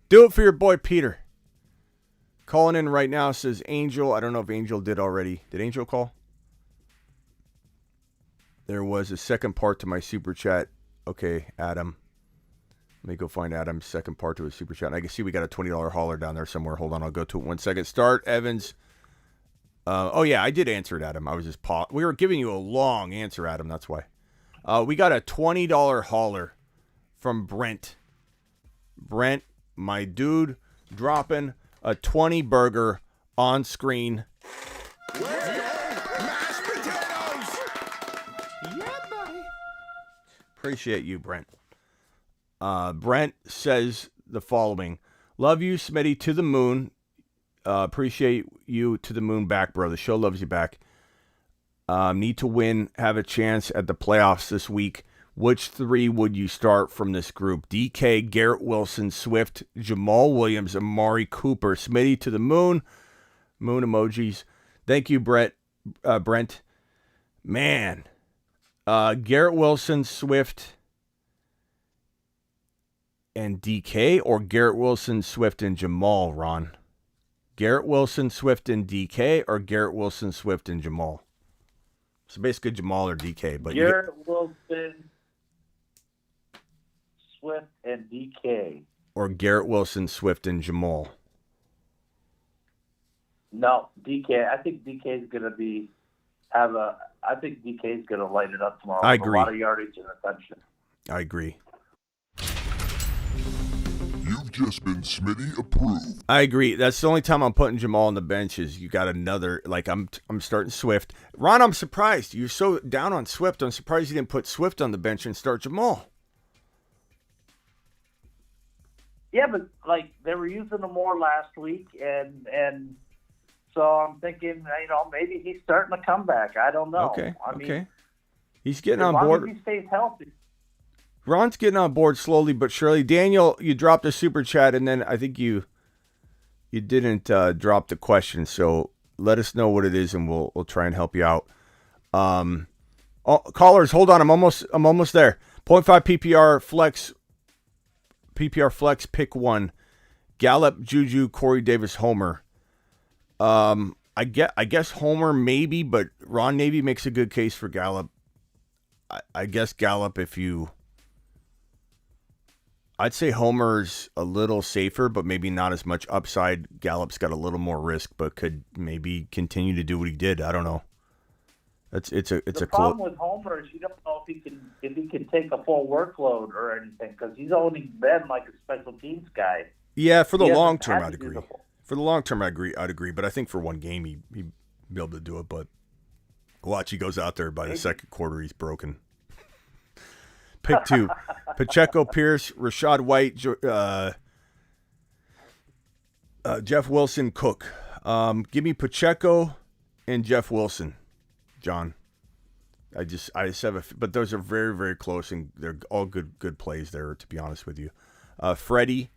Do it for your boy, Peter. Calling in right now says Angel. I don't know if Angel did already. Did Angel call? There was a second part to my super chat. Okay, Adam. Let me go find Adam's second part to his super chat. I can see we got a $20 hauler down there somewhere. Hold on, I'll go to it 1 second. Start, Evans. Oh, yeah, I did answer it, Adam. I was just we were giving you a long answer, Adam. That's why. We got a $20 hauler from Brent. Brent, my dude, dropping a 20 burger on screen. Mashed potatoes! Yeah, buddy. Appreciate you, Brent. Brent says the following. Love you, Smitty, to the moon. Appreciate you to the moon back, bro. The show loves you back. Need to win, have a chance at the playoffs this week. Which 3 would you start from this group? DK, Garrett Wilson, Swift, Jamal Williams, Amari Cooper. Smitty to the moon. Moon emojis. Thank you, Brent. Man. Garrett Wilson, Swift, and DK, or Garrett Wilson, Swift, and Jamal, Ron? Garrett Wilson, Swift, and DK, or Garrett Wilson, Swift, and Jamal? So basically Jamal or DK. But Garrett Wilson, Swift, and DK. Or Garrett Wilson, Swift, and Jamal? No, DK. I think DK is going to I think DK is going to light it up tomorrow. I with agree. A lot of yardage and attention. I agree. You've just been Smitty approved. I agree. That's the only time I'm putting Jamal on the bench is you got another, like I'm starting Swift. Ron, I'm surprised. You're so down on Swift. I'm surprised you didn't put Swift on the bench and start Jamal. Yeah, but like they were using him more last week, and so I'm thinking, maybe he's starting to come back. I don't know. Okay. I mean, He's getting as on long board. as he stays healthy. Ron's getting on board slowly but surely. Daniel, you dropped a super chat, and then I think you didn't drop the question. So let us know what it is, and we'll try and help you out. Callers, hold on. I'm almost there. 0.5 PPR flex, pick 1. Gallup, Juju, Corey Davis, Homer. I guess Homer maybe, but Ron Navy makes a good case for Gallup. I guess Gallup I'd say Homer's a little safer, but maybe not as much upside. Gallup's got a little more risk, but could maybe continue to do what he did. I don't know. The problem with Homer is you don't know if he can take a full workload or anything because he's only been like a special teams guy. Yeah, for the long term, I'd agree. For the long term, I'd agree. But I think for one game, he'd be able to do it. But watch, he goes out there by the second quarter, he's broken. Pick 2. Pacheco, Pierce, Rashad White, Jeff Wilson, Cook. Give me Pacheco and Jeff Wilson, John. I just have but those are very, very close, and they're all good plays there, to be honest with you. Freddie,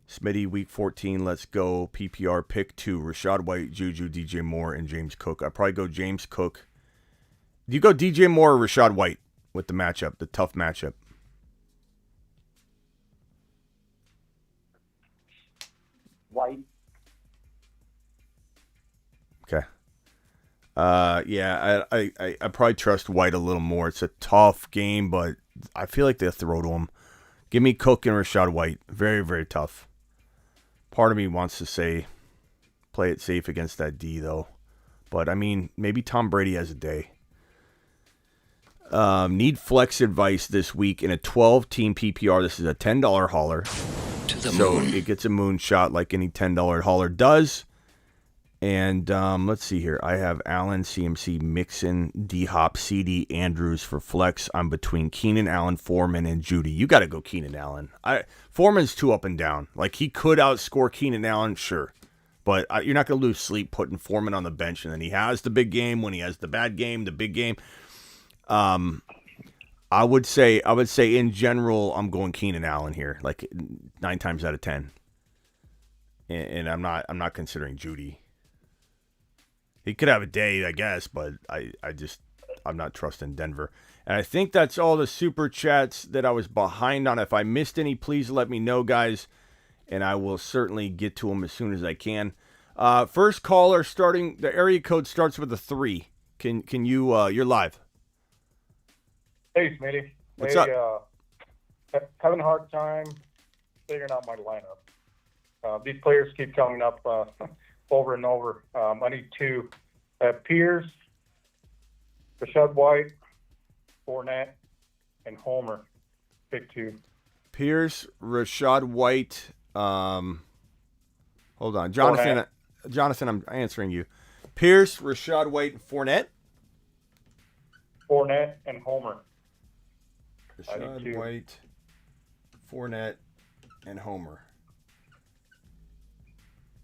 Smitty, week 14, let's go. PPR, pick 2. Rashad White, Juju, DJ Moore, and James Cook. I'd probably go James Cook. Do you go DJ Moore or Rashad White with the matchup, the tough matchup? White. Okay. Yeah, I probably trust White a little more. It's a tough game, but I feel like they'll throw to him. Give me Cook and Rashad White. Very, very tough. Part of me wants to say play it safe against that D, though. But, I mean, maybe Tom Brady has a day. Need flex advice this week in a 12-team PPR. This is a $10 hauler. So it gets a moonshot like any $10 hauler does. And let's see here. I have Allen, CMC, Mixon, D-Hop, CD, Andrews for flex. I'm between Keenan Allen, Foreman, and Judy. You got to go Keenan Allen. Foreman's too up and down. Like, he could outscore Keenan Allen, sure. But you're not going to lose sleep putting Foreman on the bench. And then he has the big game. When he has the bad game, the big game. I would say in general, I'm going Keenan Allen here. Like 9 times out of 10. And I'm not considering Judy. He could have a day, I guess, but I'm not trusting Denver. And I think that's all the super chats that I was behind on. If I missed any, please let me know, guys, and I will certainly get to them as soon as I can. First caller starting, the area code starts with a 3. Can you, you're live. Hey, Smitty. What's up? Having a hard time figuring out my lineup. These players keep coming up over and over. I need 2. Pierce, Rashad White, Fournette, and Homer. Pick 2. Pierce, Rashad White. Hold on, Jonathan. Fournette. Jonathan, I'm answering you. Pierce, Rashad White, and Fournette. Fournette and Homer. Rashad White, Fournette, and Homer.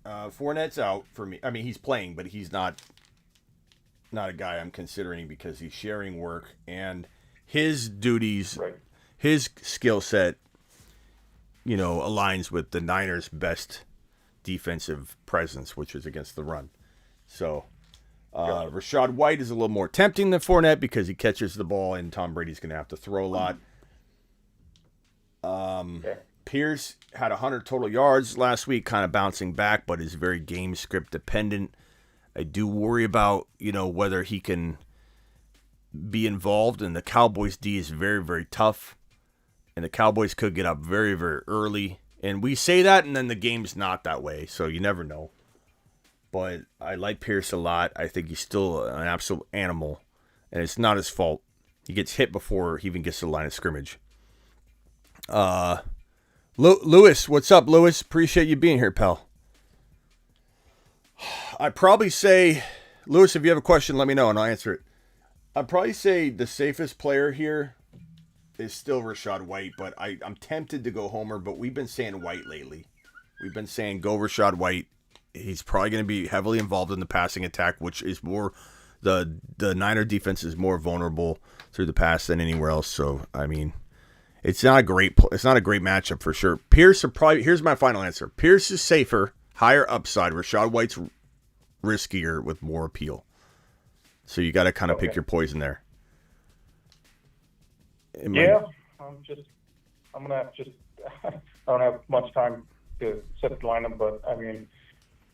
Fournette's out for me. I mean, he's playing, but he's not a guy I'm considering because he's sharing work and his duties, his skill set, aligns with the Niners' best defensive presence, which is against the run. So Rashad White is a little more tempting than Fournette because he catches the ball and Tom Brady's going to have to throw a lot. Pierce had 100 total yards last week, kind of bouncing back, but is very game script dependent. I do worry about, whether he can be involved, and the Cowboys D is very, very tough, and the Cowboys could get up very, very early. And we say that, and then the game's not that way, so you never know. But I like Pierce a lot. I think he's still an absolute animal, and it's not his fault. He gets hit before he even gets to the line of scrimmage. Lewis, what's up, Lewis? Appreciate you being here, pal. I'd probably say, Lewis, if you have a question, let me know and I'll answer it. I'd probably say the safest player here is still Rashad White, but I'm tempted to go Homer, but we've been saying White lately. We've been saying go Rashad White. He's probably going to be heavily involved in the passing attack, which is more, the Niner defense is more vulnerable through the pass than anywhere else. So, I mean, it's not a great matchup for sure. Pierce here's my final answer. Pierce is safer, higher upside. Rashad White's riskier with more appeal. So you got to kind of pick your poison there. I'm gonna I don't have much time to set the lineup, but I mean,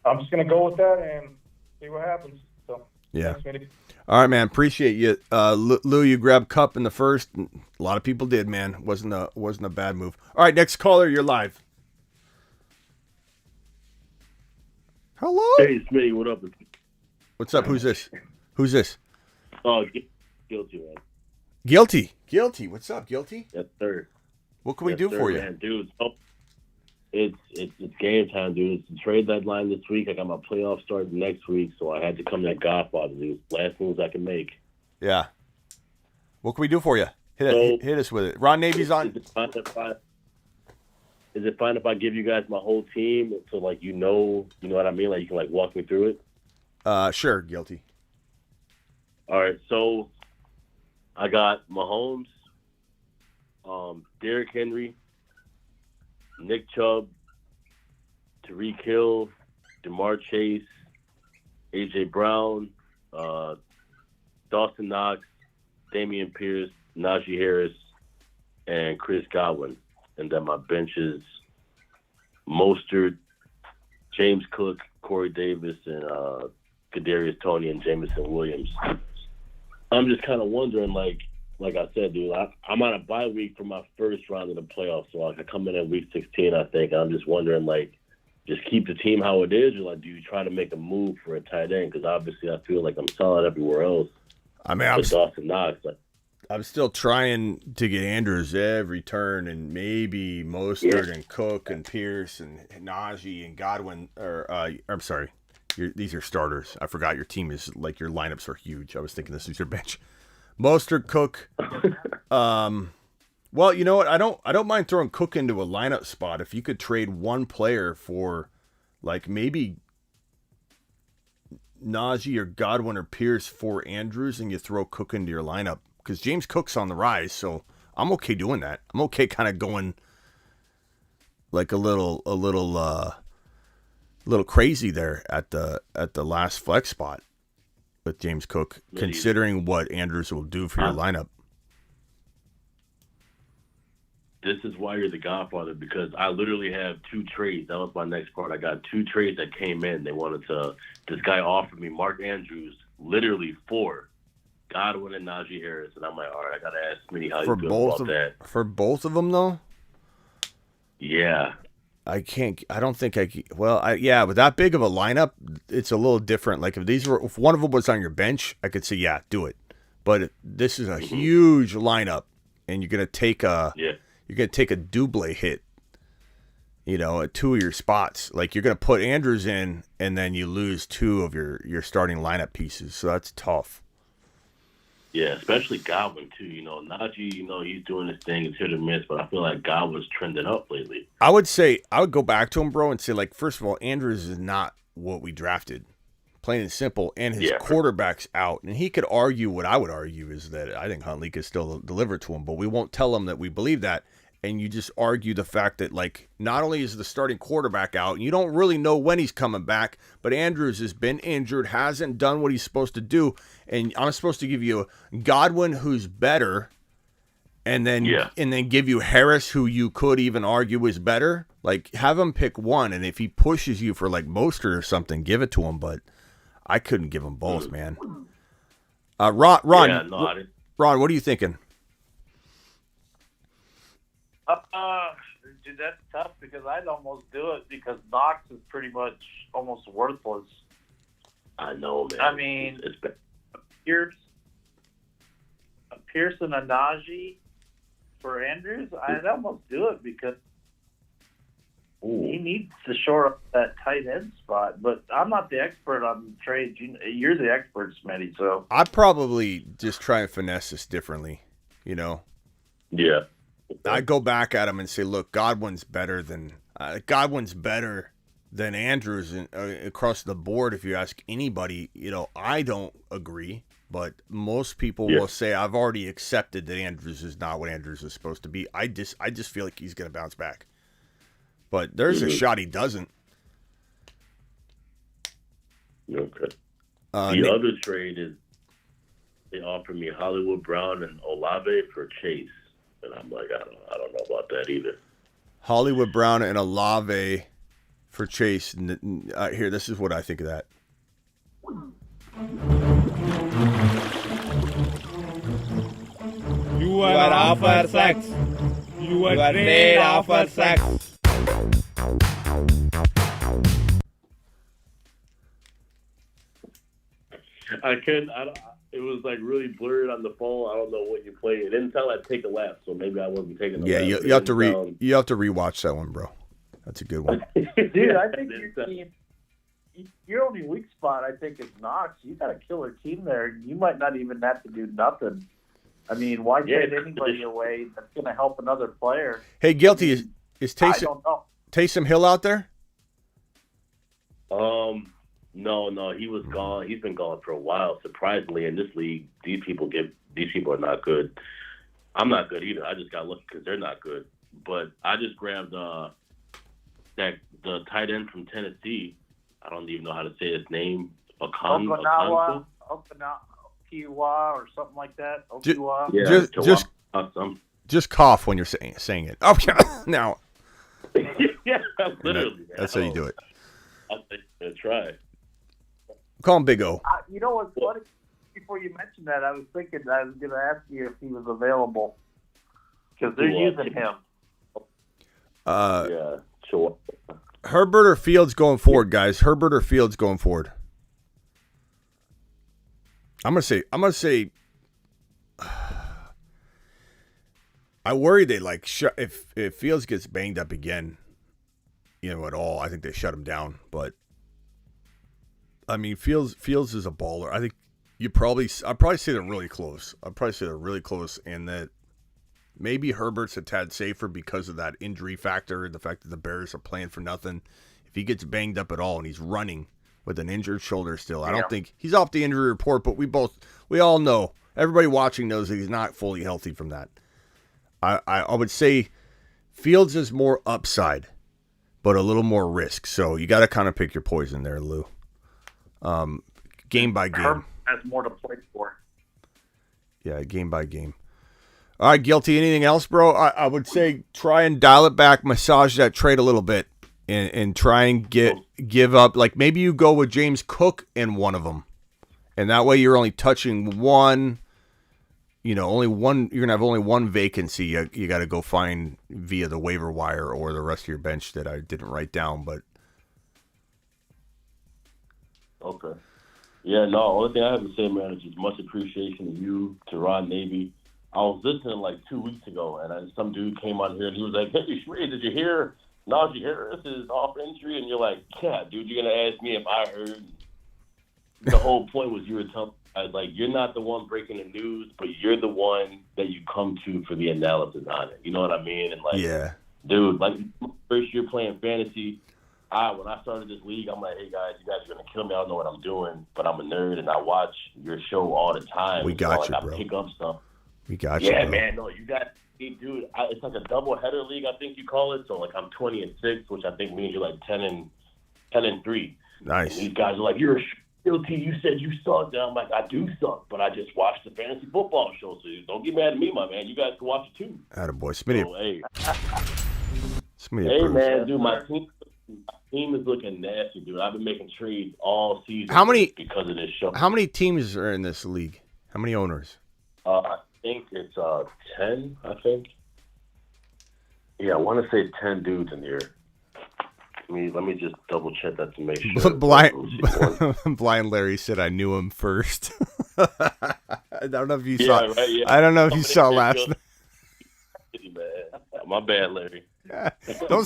I'm just gonna go with that and see what happens. So yeah. Thanks, Mitty. All right, man. Appreciate you. Lou, you grabbed Cup in the first. A lot of people did, man. Wasn't a bad move. All right, next caller, you're live. Hello. Hey, Smitty, what up? What's up? Who's this? Who's this? Oh, Guilty, man. Guilty. What's up, Guilty? Yes, sir. What can we do for you? Man, dude, it's game time, dude. It's the trade deadline this week. I got my playoff starting next week, so I had to come to Godfather, dude. Last moves I can make. Yeah. What can we do for you? Hit us with it. Ron Navy's on. Is it fine if I give you guys my whole team so, like, you know what I mean? Like, you can, like, walk me through it? Sure, Guilty. All right, so I got Mahomes, Derrick Henry, Nick Chubb, Tyreek Hill, Jamar Chase, A.J. Brown, Dawson Knox, Dameon Pierce, Najee Harris, and Chris Godwin. And then my bench is Mostert, James Cook, Corey Davis, and Kadarius Toney and Jameson Williams. I'm just kind of wondering, like I said, dude, I'm on a bye week for my first round of the playoffs, so I come in at week 16, I think. I'm just wondering, like, just keep the team how it is, or, like, do you try to make a move for a tight end? Because obviously I feel like I'm solid everywhere else. I mean, Dawson Knox, I'm still trying to get Andrews every turn, and maybe Mostert and Cook and Pierce and Najee and Godwin. I'm sorry, these are starters. I forgot your team is like your lineups are huge. I was thinking this is your bench. Mostert, Cook. Well, you know what? I don't mind throwing Cook into a lineup spot if you could trade one player for, like, maybe Najee or Godwin or Pierce for Andrews, and you throw Cook into your lineup. Because James Cook's on the rise, so I'm okay doing that. I'm okay kind of going like a little crazy there at the last flex spot. with James Cook, considering what Andrews will do for your lineup. This is why you're the Godfather, because I literally have 2 trades. That was my next part. I got 2 trades that came in. They wanted to. This guy offered me Mark Andrews, literally for Godwin and Najee Harris, and I'm like, all right, I gotta ask Smitty how you feel about that. For both of them, though. Yeah. I don't think I can. Well, with that big of a lineup, it's a little different. Like if one of them was on your bench, I could say, yeah, do it. But this is a huge lineup, and you're gonna take a double hit. At 2 of your spots. Like you're gonna put Andrews in, and then you lose 2 of your starting lineup pieces. So that's tough. Yeah, especially Godwin too. Najee, he's doing his thing. It's hit or miss, but I feel like Godwin's trending up lately. I would go back to him, bro, and say, like, first of all, Andrews is not what we drafted. Plain and simple. And his quarterback's out. And he could argue what I would argue is that I think Huntley could still deliver to him, but we won't tell him that we believe that. And you just argue the fact that, like, not only is the starting quarterback out, and you don't really know when he's coming back, but Andrews has been injured, hasn't done what he's supposed to do, and I'm supposed to give you Godwin, who's better, and then give you Harris, who you could even argue is better. Like, have him pick one, and if he pushes you for, like, Mostert or something, give it to him, but I couldn't give them both, man. Ron, what are you thinking? Dude, that's tough because I'd almost do it because Knox is pretty much almost worthless. I know, man. I mean, Pierce and a Najee for Andrews, I'd almost do it because he needs to shore up that tight end spot. But I'm not the expert on trades. You're the expert, Smitty. So I'd probably just try and finesse this differently, Yeah. I go back at him and say, look, Godwin's better than Andrews across the board. If you ask anybody, I don't agree, but most people will say I've already accepted that Andrews is not what Andrews is supposed to be. I just feel like he's going to bounce back, but there's a shot he doesn't. Okay. The other trade is they offered me Hollywood Brown and Olave for Chase. And I'm like, I don't know about that either. Hollywood Brown and Olave for Chase. Here, this is what I think of that. You are offer sex. You are trade offer sex. It was like really blurred on the phone. I don't know what you played. It didn't sound like take a lap, so maybe I wasn't taking a lap. You have to you have to rewatch that one, bro. That's a good one. Dude, I think your only weak spot, I think, is Knox. You got a killer team there. You might not even have to do nothing. I mean, why trade anybody away that's going to help another player? Hey, Guilty, is Taysom Hill out there? No, he was gone. He's been gone for a while. Surprisingly, in this league, these people are not good. I'm not good either. I just got lucky because they're not good. But I just grabbed the tight end from Tennessee. I don't even know how to say his name. Okinawa or something like that. Okiwa. Yeah, just cough when you're saying it. Okay, now. Yeah, literally. That's how you do it. I'll try. Call him Big O. You know what's funny? Before you mentioned that, I was thinking I was going to ask you if he was available because they're using him. Yeah, sure. Herbert or Fields going forward, guys? Herbert or Fields going forward? I'm gonna say. I worry they if Fields gets banged up again, at all. I think they shut him down. But I mean, Fields is a baller. I think I'd probably say they're really close. And that maybe Herbert's a tad safer because of that injury factor and the fact that the Bears are playing for nothing. If he gets banged up at all and he's running with an injured shoulder still, I don't think he's off the injury report. But we all know, everybody watching knows that he's not fully healthy from that. I would say Fields is more upside, but a little more risk. So you got to kind of pick your poison there, Lou. Game by game. has more to play for. Yeah, game by game. All right, Guilty. Anything else, bro? I would say try and dial it back, massage that trade a little bit, and try and give up. Like maybe you go with James Cook in one of them, and that way you're only touching one. Only one. You're gonna have only one vacancy. You got to go find via the waiver wire or the rest of your bench that I didn't write down. But Okay. Yeah, no, only thing I have to say, man, is just much appreciation to you, to Ron Navy. I was listening like 2 weeks ago, and some dude came on here and he was like, "Hey, Shmee, did you hear Najee Harris is off injury?" And you're like, "Yeah, dude, you're going to ask me if I heard." The whole point was you were telling like, you're not the one breaking the news, but you're the one that you come to for the analysis on it. You know what I mean? And like, yeah, dude, like first year playing fantasy, when I started this league, I'm like, "Hey guys, you guys are gonna kill me. I don't know what I'm doing, but I'm a nerd and I watch your show all the time. We got so, you, like, bro. I pick up stuff. We got you, Yeah, bro. man. No, you got, hey, dude. It's like a double header league, I think you call it. So like, I'm 20-6, which I think means you're like 10-3. Nice. And these guys are like, "You're guilty. You said you sucked." And I'm like, "I do suck, but I just watched the fantasy football show. So don't get mad at me, my man. You guys can watch it too." Attaboy. Smitty. So, hey, Smitty hey, approves. man, dude, my team is looking nasty, dude. I've been making trades all season. How many- because of this show? How many teams are in this league? How many owners? I think it's 10. I think. Yeah, I want to say 10 dudes in here. Let me just double check that to make sure. Blind Larry said I knew him first. I don't know if you saw. Right, yeah. I don't know if you saw last night. My bad, Larry. Don't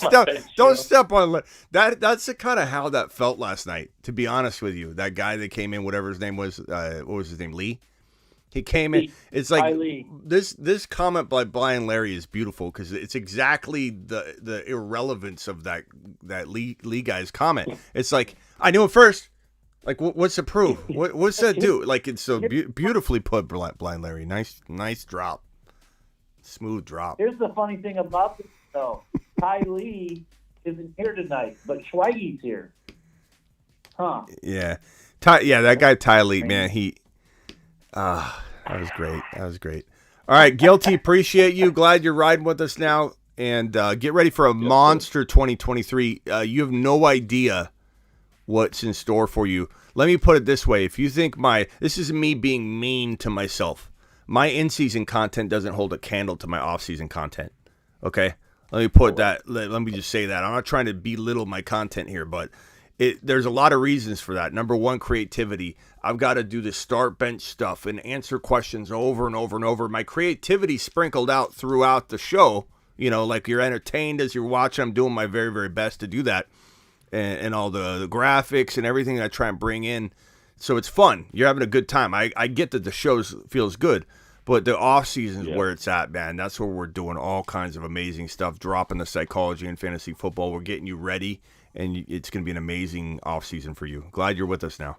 step on that. That's the kind of how that felt last night. To be honest with you, that guy that came in, whatever his name was, what was his name? Lee. He came in. It's like this comment by Blind Larry is beautiful because it's exactly the irrelevance of that Lee guy's comment. It's like I knew him first. Like what's the proof? What's that do? Like it's so beautifully put, Blind Larry. Nice drop. Smooth drop. Here's the funny thing about this, though. Ty Lee isn't here tonight, but Schweige's here. Huh. Yeah. That guy Ty Lee, man, that was great. That was great. All right, Guilty, appreciate you. Glad you're riding with us now. And get ready for a monster 2023. You have no idea what's in store for you. Let me put it this way. If you think this is me being mean to myself. My in-season content doesn't hold a candle to my off-season content. Okay? Let me put that. Let me just say that. I'm not trying to belittle my content here, but there's a lot of reasons for that. Number one, creativity. I've got to do the start bench stuff and answer questions over and over and over. My creativity sprinkled out throughout the show. Like you're entertained as you're watching. I'm doing my very, very best to do that. And all the graphics and everything that I try and bring in. So it's fun. You're having a good time. I get that the show feels good, but the off season is where it's at, man. That's where we're doing all kinds of amazing stuff, dropping the psychology and fantasy football. We're getting you ready, and it's going to be an amazing off season for you. Glad you're with us now.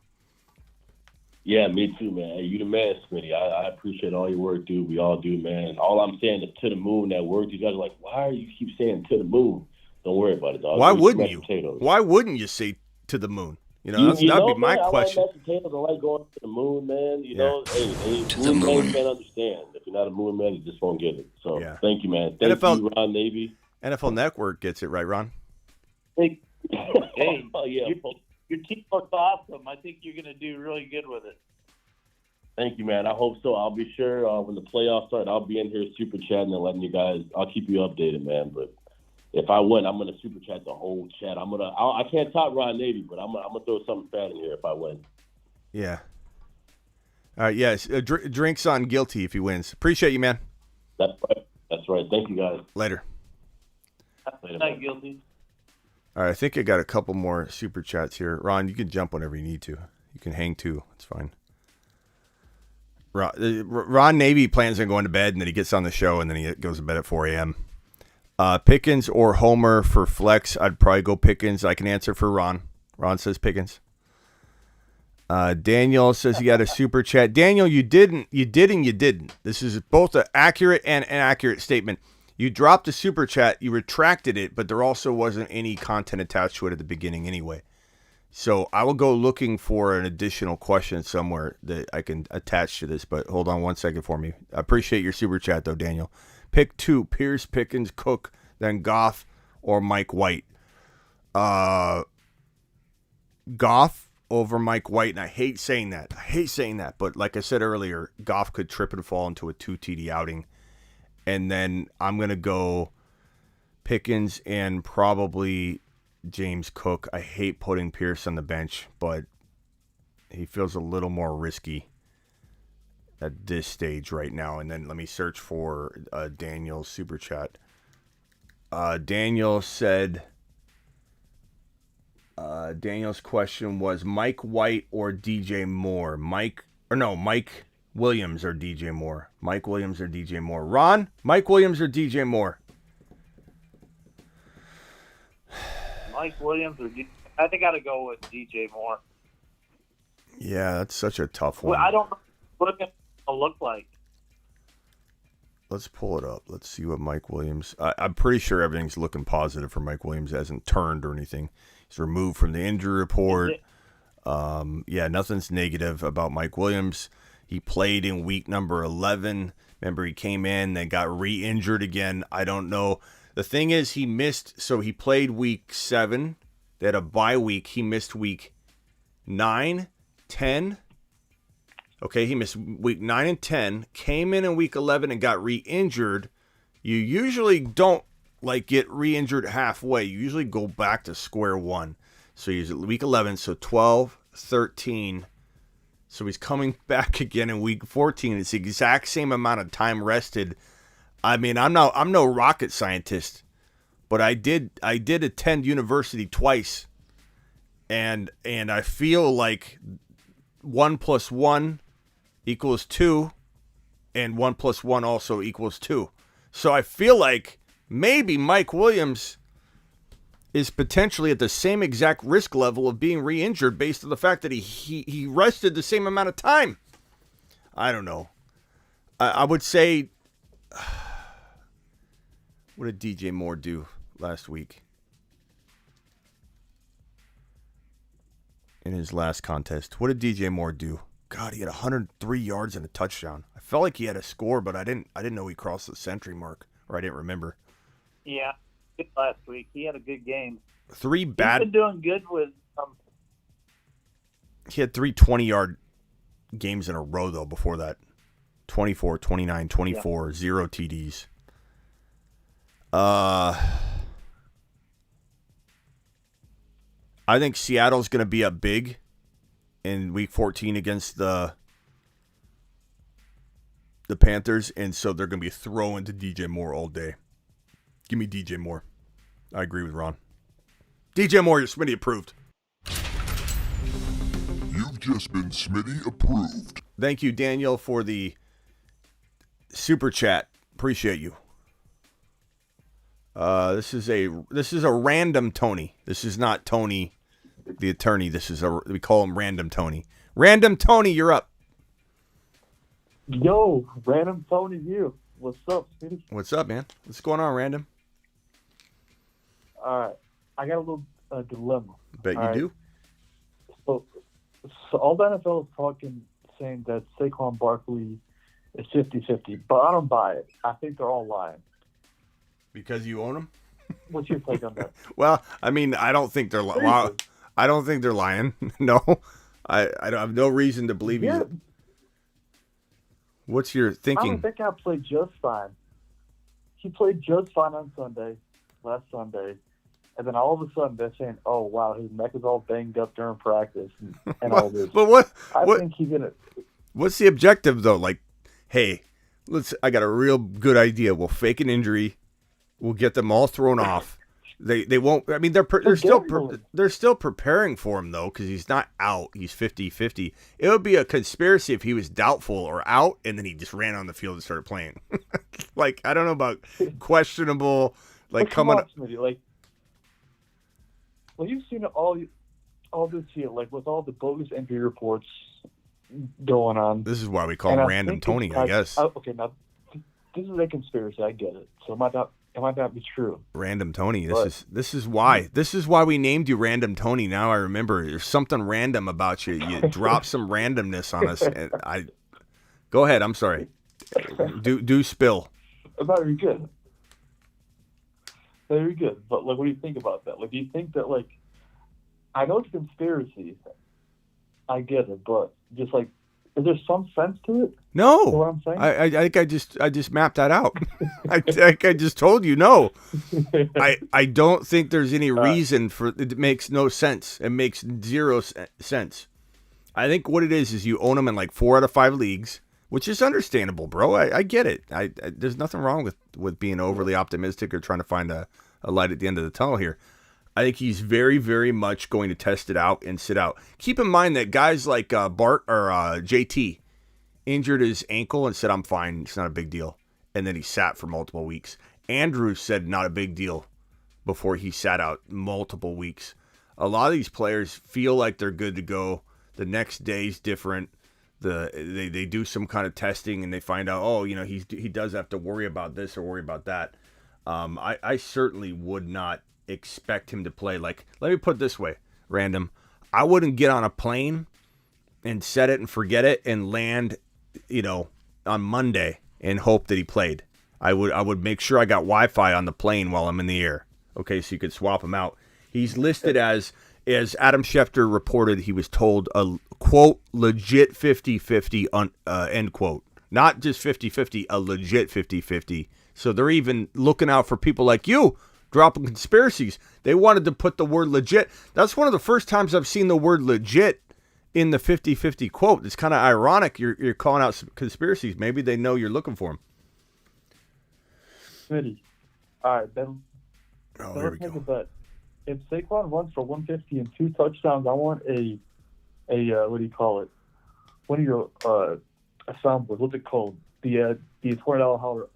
Yeah, me too, man. Hey, you the man, Smitty. I appreciate all your work, dude. We all do, man. All I'm saying is to the moon that work. You guys are like, why do you keep saying to the moon? Don't worry about it, dog. Why wouldn't you? Why wouldn't you say to the moon? That'd be my question. I like mashed potatoes. I like going to the moon, man. You know, hey, moon man can't understand. If you're not a moon man, you just won't get it. So thank you, man. Thank you, Ron Navy. NFL Network gets it right, Ron. Hey, oh, yeah. Your team looks awesome. I think you're going to do really good with it. Thank you, man. I hope so. I'll be sure when the playoffs start, I'll be in here super chatting and letting you guys. I'll keep you updated, man. But if I win, I'm gonna super chat the whole chat. I can't top Ron Navy, but I'm gonna throw something fat in here if I win. Yeah. All right. Yes. Drinks on Guilty if he wins. Appreciate you, man. That's right. That's right. Thank you, guys. Later. Not guilty. All right. I think I got a couple more super chats here. Ron, you can jump whenever you need to. You can hang too. It's fine. Ron Navy plans on going to bed, and then he gets on the show, and then he goes to bed at 4 a.m. Pickens or Homer for flex? I'd probably go Pickens. I can answer for Ron. Ron says Pickens. Daniel says he got a super chat. Daniel, you didn't. This is both an accurate and inaccurate statement. You dropped a super chat. You retracted it, but there also wasn't any content attached to it at the beginning anyway. So I will go looking for an additional question somewhere that I can attach to this, but hold on one second for me. I appreciate your super chat, though, Daniel. Pick 2, Pierce, Pickens, Cook, then Goff or Mike White. Goff over Mike White, and I hate saying that. But like I said earlier, Goff could trip and fall into a 2 TD outing. And then I'm going to go Pickens and probably James Cook. I hate putting Pierce on the bench, but he feels a little more risky at this stage right now. And then let me search for Daniel's super chat. Daniel said, Daniel's question was Mike White or DJ Moore? Mike Williams or DJ Moore? Mike Williams or DJ Moore? Ron, Mike Williams or DJ Moore? Mike Williams or I think I got to go with DJ Moore. Yeah, that's such a tough one. Well, I don't know what it's going to look like. Let's pull it up. Let's see what Mike Williams... I'm pretty sure everything's looking positive for Mike Williams. He hasn't turned or anything. He's removed from the injury report. Yeah, nothing's negative about Mike Williams. He played in week number 11. Remember, he came in, then got re-injured again. I don't know. The thing is, he missed... So he played week 7. They had a bye week. He missed week 9, 10... Okay, he missed week 9 and 10, came in week 11 and got re-injured. You usually don't get re-injured halfway. You usually go back to square one. So he's at week 11, so 12, 13. So he's coming back again in week 14. It's the exact same amount of time rested. I mean, I'm no rocket scientist, but I did attend university twice, and I feel like 1 + 1 equals 2, and 1 + 1 also equals 2. So I feel like maybe Mike Williams is potentially at the same exact risk level of being re-injured based on the fact that he rested the same amount of time. I don't know. I would say, what did DJ Moore do last week in his last contest? What did DJ Moore do? God, he had 103 yards and a touchdown. I felt like he had a score, but I didn't know he crossed the century mark, or I didn't remember. Yeah, last week he had a good game. He's been doing good with. He had 3 20-yard games in a row though. Before that, 24, 29, 24, 0 TDs. I think Seattle's going to be up big in week 14 against the Panthers, and so they're going to be throwing to DJ Moore all day. Give me DJ Moore. I agree with Ron. DJ Moore, you're Smitty approved. You've just been Smitty approved. Thank you, Daniel, for the super chat. Appreciate you. This is a random Tony. This is not Tony the attorney. We call him Random Tony. Random Tony, you're up. Yo, Random Tony, you. What's up, Smitty? What's up, man? What's going on, Random? All right, I got a little dilemma. Bet you do. So all the NFL is saying that Saquon Barkley is 50-50, but I don't buy it. I think they're all lying. Because you own them? What's your take on that? Well, I mean, I don't think they're lying. Wow. I don't think they're lying. No, I don't have no reason to believe you. What's your thinking? I don't think I played just fine. He played just fine on last Sunday, and then all of a sudden they're saying, "Oh wow, his neck is all banged up during practice and all this." But I think he's gonna. What's the objective though? Like, hey, I got a real good idea. We'll fake an injury. We'll get them all thrown off. They won't. I mean, they're still preparing for him though, because he's not out. He's 50-50. It would be a conspiracy if he was doubtful or out, and then he just ran on the field and started playing. Like, I don't know about questionable. Like coming up. Like, well, you've seen all this year, like with all the bogus injury reports going on. This is why we call him Random Tony, I guess. Okay, now this is a conspiracy. I get it. So It might not be true. Random Tony. This is why we named you Random Tony. Now I remember. There's something random about you. You drop some randomness on us. And go ahead. I'm sorry. Do spill. Very good. Very good. But like, what do you think about that? Like, do you think that like, I know it's a conspiracy. I get it, but just like, is there some sense to it? No. You know what I'm saying? I think I just mapped that out. I think I just told you no. I don't think there's any reason for it. It makes no sense. It makes zero sense. I think what it is you own them in like 4 out of 5 leagues, which is understandable, bro. I get it. There's nothing wrong with being overly optimistic or trying to find a light at the end of the tunnel here. I think he's very, very much going to test it out and sit out. Keep in mind that guys like Bart or JT injured his ankle and said, I'm fine. It's not a big deal. And then he sat for multiple weeks. Andrews said not a big deal before he sat out multiple weeks. A lot of these players feel like they're good to go. The next day's different. They do some kind of testing and they find out, oh, you know, he does have to worry about this or worry about that. I certainly would not expect him to play. Like, let me put it this way, Random. I wouldn't get on a plane and set it and forget it and land, you know, on Monday and hope that he played. I would make sure I got Wi-Fi on the plane while I'm in the air. Okay, so you could swap him out. He's listed as Adam Schefter reported, he was told a quote legit 50-50 end quote. Not just 50-50, a legit 50-50. So they're even looking out for people like you dropping conspiracies. They wanted to put the word legit. That's one of the first times I've seen the word legit in the 50-50 quote. It's kind of ironic you're calling out some conspiracies. Maybe they know you're looking for them. Smitty. All right, then. Oh, here we go. A bet. If Saquon runs for 150 and 2 touchdowns, I want a what do you call it? One of your a soundboard. What's it called? The $20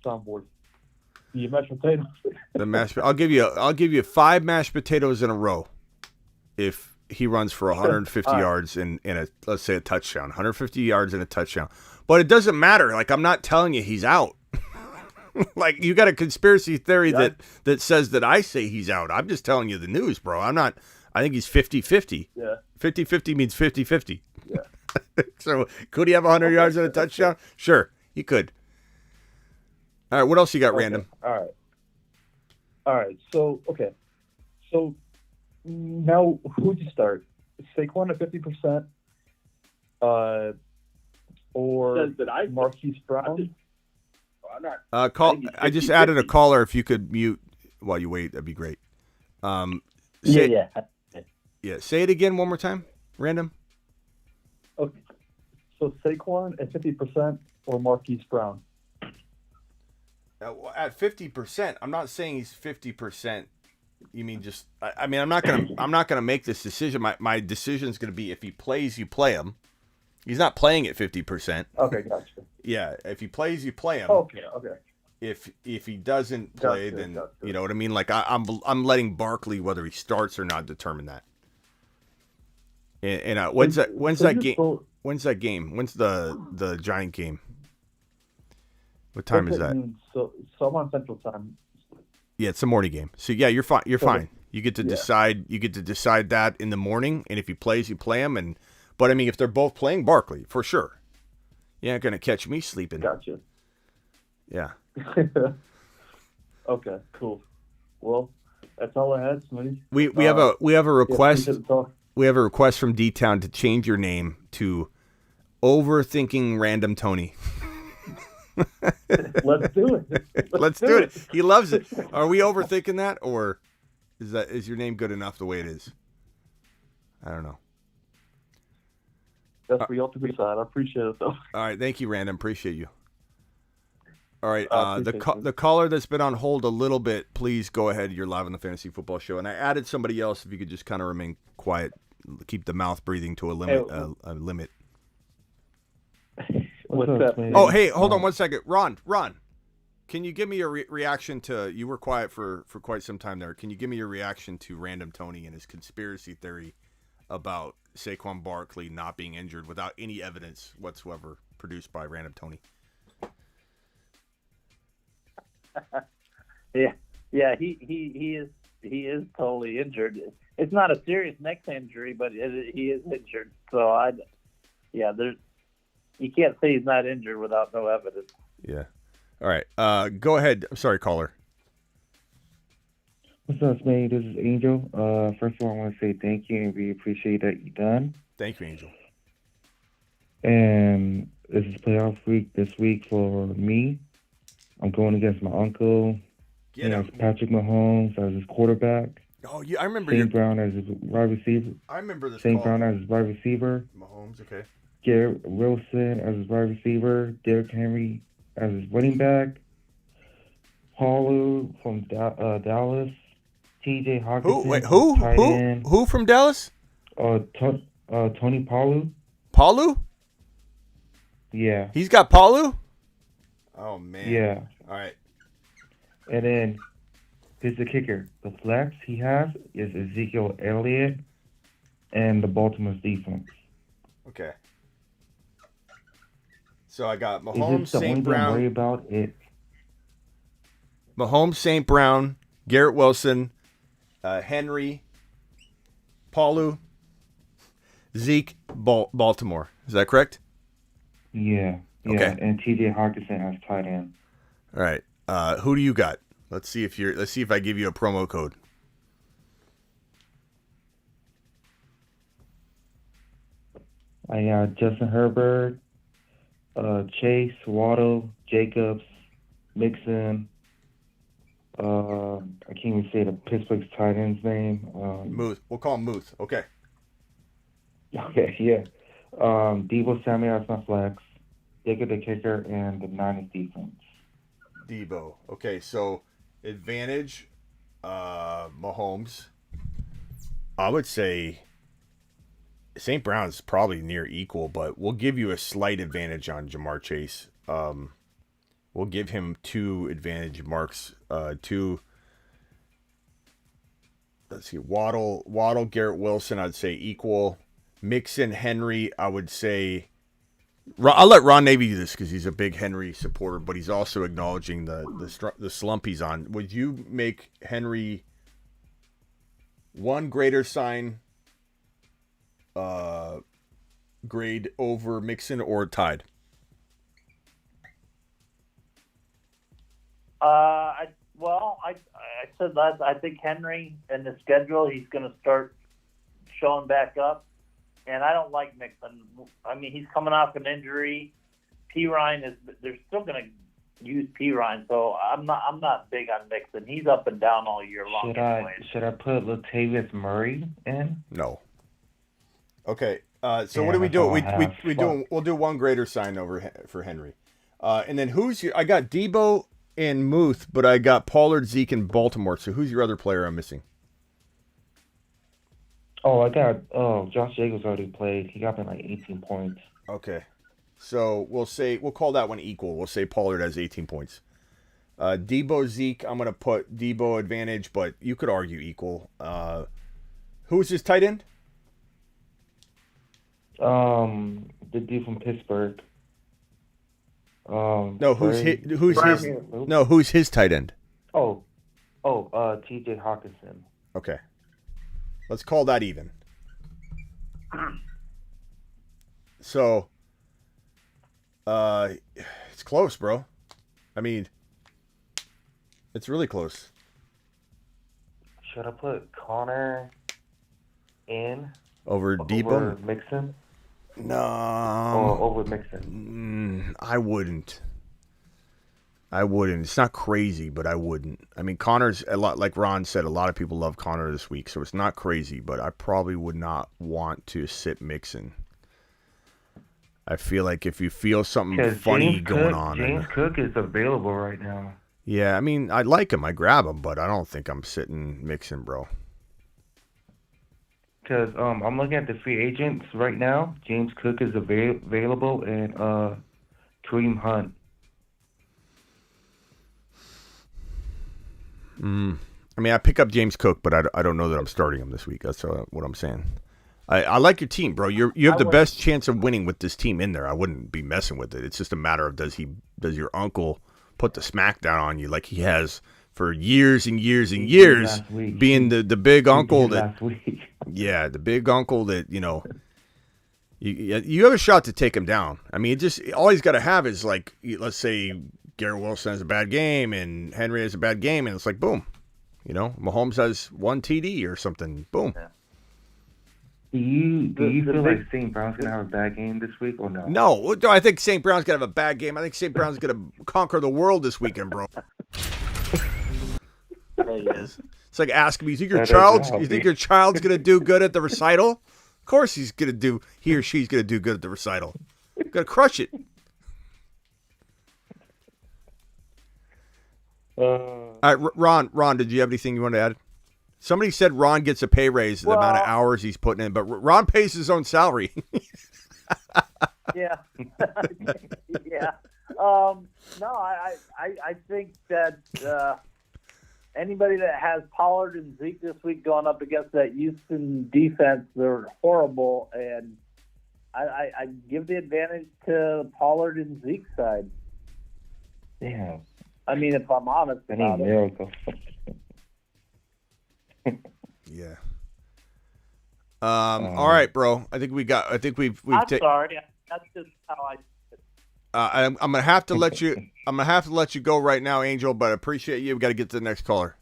soundboard. The mashed potatoes. The mashed. I'll give you 5 mashed potatoes in a row if he runs for 150 yards and a, let's say, a touchdown. 150 yards and a touchdown. But it doesn't matter. Like, I'm not telling you he's out. Like, you got a conspiracy theory that says that I say he's out. I'm just telling you the news, bro. I'm not. I think he's 50-50. Yeah. 50-50 means 50-50. Yeah. So could he have 100 yards and a touchdown? Sure, he could. All right, what else you got, Random? All right. So now who'd you start? Saquon at 50%, or Marquise Brown? I just added a caller. If you could mute while you wait, that'd be great. Yeah. Say it again one more time, Random. Okay. So Saquon at 50% or Marquise Brown? At 50%, I'm not saying he's 50%. You mean just? I mean, I'm not gonna make this decision. My decision is gonna be if he plays, you play him. He's not playing at 50%. Okay, gotcha. Yeah, if he plays, you play him. Okay. If he doesn't play, then you know what I mean. Like I'm letting Barkley, whether he starts or not, determine that. And when's that game? When's that game? When's the Giant game? What time is that? So I'm on Central Time. Yeah, it's a morning game. So yeah, you're fine. You're fine. You get to decide. You get to decide that in the morning, and if he plays, you play him. But I mean, if they're both playing, Barkley for sure. You ain't gonna catch me sleeping. Gotcha. Yeah. Okay. Cool. Well, that's all I had, Smitty. We have a request. We have a request from D-Town to change your name to Overthinking Random Tony. Let's do it. Let's do it. He loves it. Are we overthinking that, or is your name good enough the way it is? I don't know. That's for y'all to decide. I appreciate it, though. All right, thank you, Random. Appreciate you. All right, the caller that's been on hold a little bit, please go ahead. You're live on the Fantasy Football Show, and I added somebody else. If you could just kind of remain quiet, keep the mouth breathing to a limit. A limit. What's up, man? Oh, hey, hold on 1 second, Ron. Can you give me a reaction to? You were quiet for quite some time there. Can you give me your reaction to Random Tony and his conspiracy theory about Saquon Barkley not being injured without any evidence whatsoever produced by Random Tony? Yeah. He is totally injured. It's not a serious neck injury, but he is injured. So you can't say he's not injured without no evidence. Yeah. All right. Go ahead. I'm sorry, caller. What's up, Smitty? This is Angel. First of all, I want to say thank you and we appreciate that you done. Thank you, Angel. And this is playoff week this week for me. I'm going against my uncle. He has Patrick Mahomes as his quarterback. Oh, yeah, I remember. St. Brown as his wide receiver. I remember this. St. Brown as his wide receiver. Mahomes, okay. Garrett Wilson as his wide receiver. Derrick Henry as his running back. Paulo from Dallas. T.J. Hawkinson. Who from Dallas? Tony Paulo. Paulo? Yeah. He's got Paulo? Oh, man. Yeah. All right. And then, here's the kicker. The flex he has is Ezekiel Elliott and the Baltimore's defense. Okay. So I got Is Mahomes, this the only St. thing Brown. I'm worried about? Mahomes, St. Brown, Garrett Wilson, Henry, Paulo, Zeke, Baltimore. Is that correct? Yeah. Okay. And T.J. Hawkinson as tight end. All right. Who do you got? Let's see if I give you a promo code. I got Justin Herbert, Chase, Waddle, Jacobs, Mixon. I can't even say the Pittsburgh's tight end's name. Muth. We'll call him Muth. Okay. Okay, yeah. Debo Samuel as my flex. Jacob the kicker and the Niners defense. Debo. Okay, so advantage, Mahomes. I would say St. Brown's probably near equal, but we'll give you a slight advantage on Jamar Chase. We'll give him 2 advantage marks. 2. Let's see. Waddle, Garrett Wilson, I'd say equal. Mixon, Henry, I would say. I'll let Ron Navy do this because he's a big Henry supporter, but he's also acknowledging the slump he's on. Would you make Henry 1 greater sign grade over Mixon or tied? I said that I think Henry in the schedule he's going to start showing back up, and I don't like Mixon. I mean, he's coming off an injury. They're still going to use Pirine, so I'm not big on Mixon. He's up and down all year long. Should I put Latavius Murray in? No. Okay. So what do we do? We'll do 1 greater sign over for Henry, and then I got Debo and Muth, but I got Pollard, Zeke, and Baltimore. So who's your other player I'm missing? Josh Jacobs already played. He got me like 18 points. Okay. So we'll call that one equal. We'll say Pollard has 18 points. Debo, Zeke, I'm going to put Debo advantage, but you could argue equal. Who's his tight end? The dude from Pittsburgh. Who's his tight end? T.J. Hawkinson. Okay. Let's call that even. So, it's close, bro. I mean, it's really close. Should I put Connor in over Debo? Over Mixon? No. Over Mixon. I wouldn't. It's not crazy, but I wouldn't. I mean, Connor's a lot, like Ron said, a lot of people love Connor this week, so it's not crazy, but I probably would not want to sit Mixon. I feel like if you feel something funny going on. James Cook is available right now. Yeah, I mean, I like him. I grab him, but I don't think I'm sitting Mixon, bro. Because I'm looking at the free agents right now. James Cook is available and Kareem Hunt. I mean, I pick up James Cook, but I don't know that I'm starting him this week. That's what I'm saying. I like your team, bro. You have the best chance of winning with this team in there. I wouldn't be messing with it. It's just a matter of does your uncle put the smackdown on you like he has for years and years and years, being the big uncle that, yeah, the big uncle that, you have a shot to take him down. I mean, all he's got to have is, like, let's say Garrett Wilson has a bad game and Henry has a bad game, and it's like, boom. Mahomes has one TD or something. Boom. Yeah. Do you feel like St. Brown's going to have a bad game this week or no? No. I think St. Brown's going to have a bad game. I think St. Brown's going to conquer the world this weekend, bro. It's like asking me, you think your child's going to do good at the recital? Of course he or she's going to do good at the recital. Got to crush it. All right, Ron, did you have anything you want to add? Somebody said Ron gets a pay raise the amount of hours he's putting in, but Ron pays his own salary. Yeah. Yeah. No, I think that anybody that has Pollard and Zeke this week going up against that Houston defense, they're horrible, and I give the advantage to Pollard and Zeke's side. Yeah. I mean, if I'm honest about it. Miracle. Yeah. All right, bro. I think we've. I'm sorry. That's just how I. I'm gonna have to let you. I'm gonna have to let you go right now, Angel. But I appreciate you. We got to get to the next caller.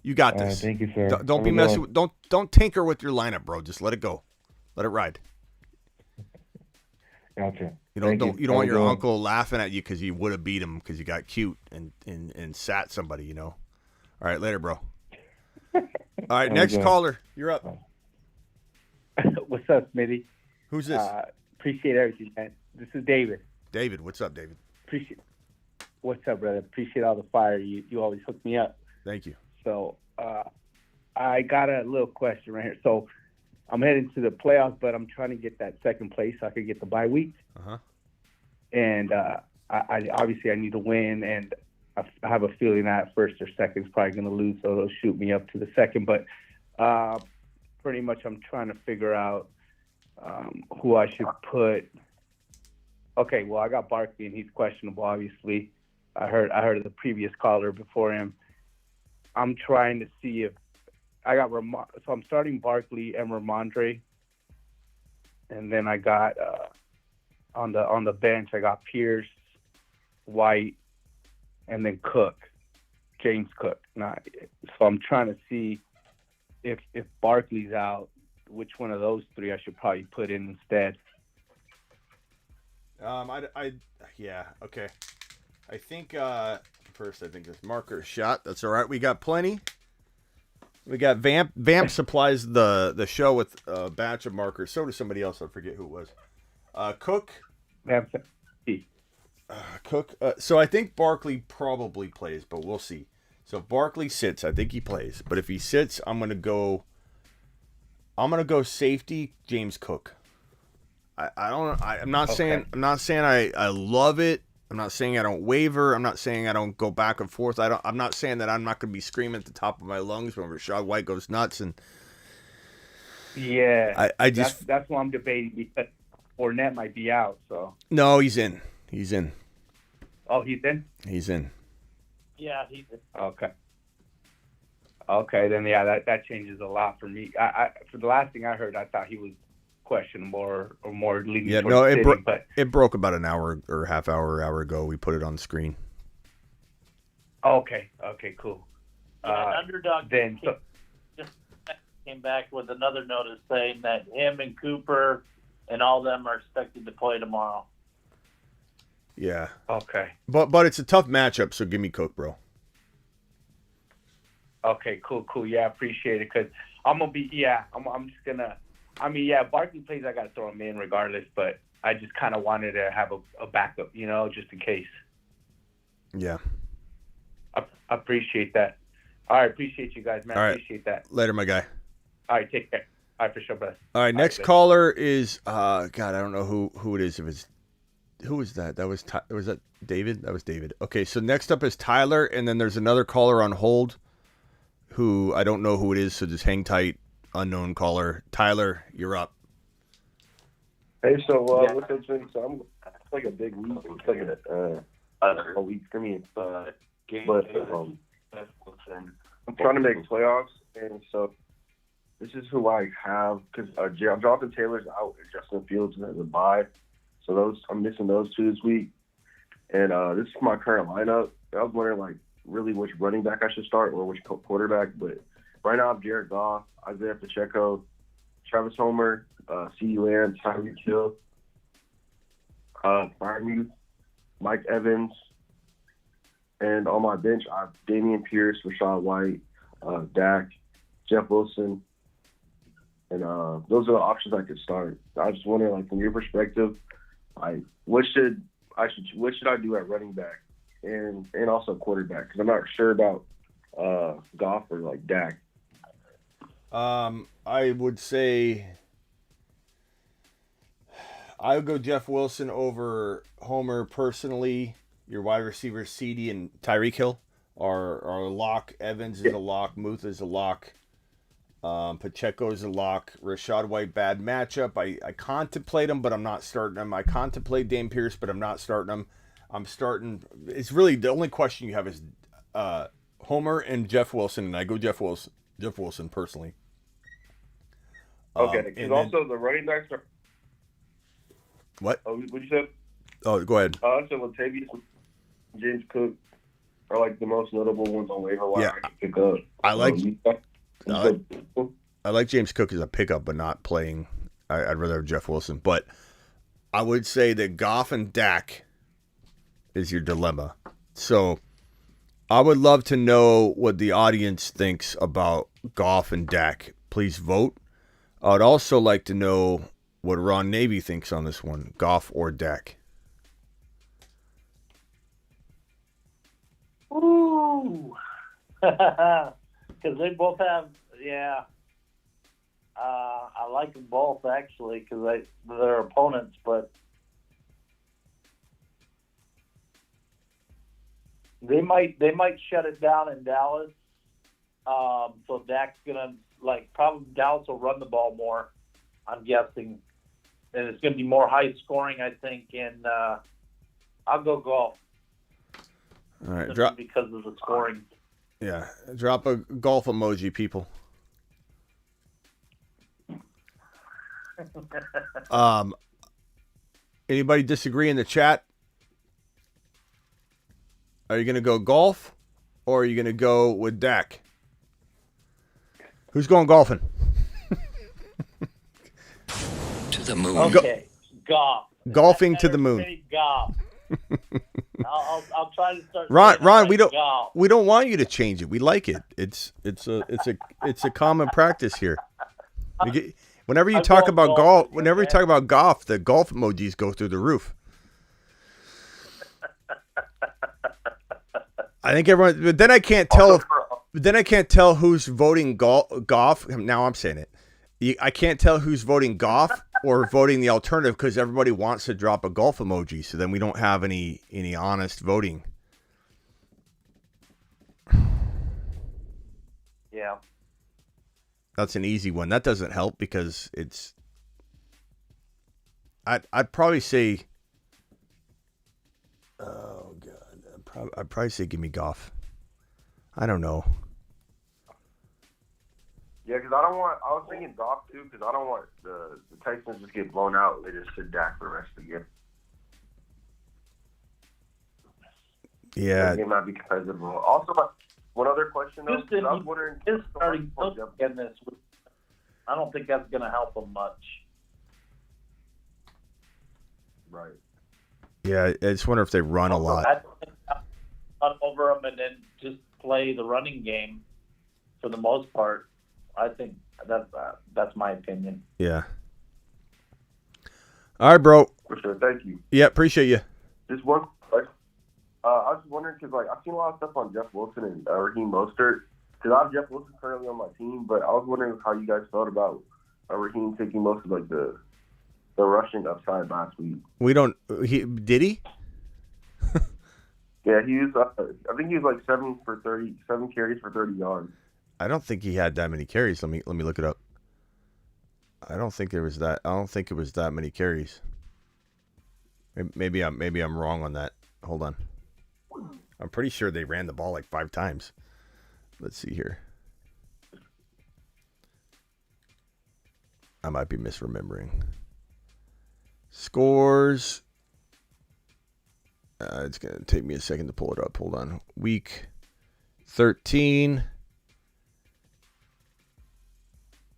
You got this. Thank you, sir. Don't be messing. Don't tinker with your lineup, bro. Just let it go. Let it ride. Gotcha. You don't want your uncle laughing at you because you would have beat him because you got cute and sat somebody. All right, later, bro. All right, next caller. You're up. What's up, Smitty? Who's this? Appreciate everything, man. This is David. David, what's up, David? What's up, brother? Appreciate all the fire. You always hook me up. Thank you. So I got a little question right here. So I'm heading to the playoffs, but I'm trying to get that second place so I could get the bye week. Uh-huh. And I obviously I need to win, and I have a feeling that first or second is probably going to lose, so it'll shoot me up to the second. But pretty much I'm trying to figure out who I should put. Okay, well, I got Barkley, and he's questionable, obviously. I heard of the previous caller before him. I'm trying to see if I got so I'm starting Barkley and Ramondre, and then I got on the bench I got Pierce, White, and then James Cook. So I'm trying to see if Barkley's out, which one of those three I should probably put in instead. Yeah, okay. I think first this marker shot. That's all right. We got plenty. We got Vamp. Vamp supplies the show with a batch of markers. So does somebody else. I forget who it was. Cook. Cook. So I think Barkley probably plays, but we'll see. So if Barkley sits, I think he plays. But if he sits, I'm gonna go safety James Cook. I'm not saying I love it. I'm not saying I don't waiver. I'm not saying I don't go back and forth. I'm not saying that I'm not going to be screaming at the top of my lungs when Rachaad White goes nuts. And yeah, that's what I'm debating because Fournette might be out. So no, he's in. He's in. Oh, he's in. He's in. Yeah, he's in. Okay. Okay, then yeah, that changes a lot for me. For the last thing I heard, I thought he was questionable or more leading. Yeah, no, it broke about an hour or half hour ago. We put it on the screen. Okay, cool. Yeah, Underdog just came back with another notice saying that him and Cooper and all them are expected to play tomorrow. Yeah. Okay. But it's a tough matchup, so give me Cook, bro. Okay, cool. Yeah, I appreciate it because I'm gonna be. Yeah, I'm just gonna. I mean, yeah, Barkley plays, I got to throw him in regardless, but I just kind of wanted to have a backup, just in case. Yeah. I appreciate that. All right, appreciate you guys, man. All right. Appreciate that. Later, my guy. All right, take care. All right, for sure, brother. All right, next caller is, God, I don't know who it is. Who was that? Was that David? That was David. Okay, so next up is Tyler, and then there's another caller on hold who I don't know who it is, so just hang tight. Unknown caller. Tyler, you're up. Hey, so what's up, Jake? So it's like a big week. It's like a week for me. But I'm trying to make playoffs, and so this is who I have because Jonathan Taylor's out and Justin Fields is a bye, so I'm missing those two this week. And this is my current lineup. I was wondering like really which running back I should start or which quarterback, but right now I'm Jared Goff, Isaiah Pacheco, Travis Homer, CeeDee Lamb, Tyreek Hill, Mike Evans, and on my bench I have Dameon Pierce, Rashad White, Dak, Jeff Wilson, and those are the options I could start. I was just wondering, like from your perspective, like what should I do at running back and also quarterback? Because I'm not sure about Goff or like Dak. I would say I would go Jeff Wilson over Homer personally. Your wide receivers, CeeDee and Tyreek Hill, are a lock. Evans is a lock. Muth is a lock. Pacheco is a lock. Rashad White, bad matchup. I contemplate him, but I'm not starting him. I contemplate Dame Pierce, but I'm not starting him. I'm starting. It's really the only question you have is Homer and Jeff Wilson, and I go Jeff Wilson personally. Okay, because also the running backs are. What? Oh, what you said? Oh, go ahead. So Latavius, James Cook are like the most notable ones on waiver wire I can pick up. I like James Cook as a pickup, but not playing. I'd rather have Jeff Wilson. But I would say that Goff and Dak is your dilemma. So I would love to know what the audience thinks about Goff and Dak. Please vote. I would also like to know what Ron Navy thinks on this one, Goff or Dak. Ooh. Because they both have, I like them both actually because they're opponents, but they might shut it down in Dallas. So Dak's gonna probably Dallas will run the ball more, I'm guessing, and it's gonna be more high scoring, I think. And I'll go Golf. All right, because of the scoring. Yeah, drop a golf emoji, people. Anybody disagree in the chat? Are you going to go golf or are you going to go with Dak? Who's going golfing? To the moon. Okay, golf. Golfing to the moon. Golf. I'll try to start. Ron, we don't golf. we don't want you to change it. We like it. It's a common practice here. Whenever you talk about golf, whenever you talk about golf, the golf emojis go through the roof. I think everyone, but then I can't tell who's voting golf. Now I'm saying it. I can't tell who's voting golf or voting the alternative because everybody wants to drop a golf emoji. So then we don't have any honest voting. Yeah. That's an easy one. That doesn't help because it's. I'd probably say. Oh God! I'd probably say give me Goff. I don't know. Yeah, because I was thinking Goff too, because I don't want the Texans just get blown out and they just sit Dak for the rest of the game. Yeah. The game might be competitive. Also, one other question though, Houston, I was wondering. His starting in this, I don't think that's going to help him much. Right. Yeah, I just wonder if they run a lot. I think run over him and then just play the running game for the most part. I think that's my opinion. Yeah. All right, bro. For sure. Thank you. Yeah, appreciate you. Just one question. I was wondering because I've seen a lot of stuff on Jeff Wilson and Raheem Mostert. Because I have Jeff Wilson currently on my team, but I was wondering how you guys felt about Raheem taking most of the rushing upside last week. We don't. Did he? Yeah, he was. I think he was like 7 carries for 30 yards. I don't think he had that many carries. Let me look it up. I don't think there was that. I don't think it was that many carries. Maybe I'm wrong on that. Hold on. I'm pretty sure they ran the ball like 5 times. Let's see here. I might be misremembering. Scores. It's going to take me a second to pull it up. Hold on. Week 13.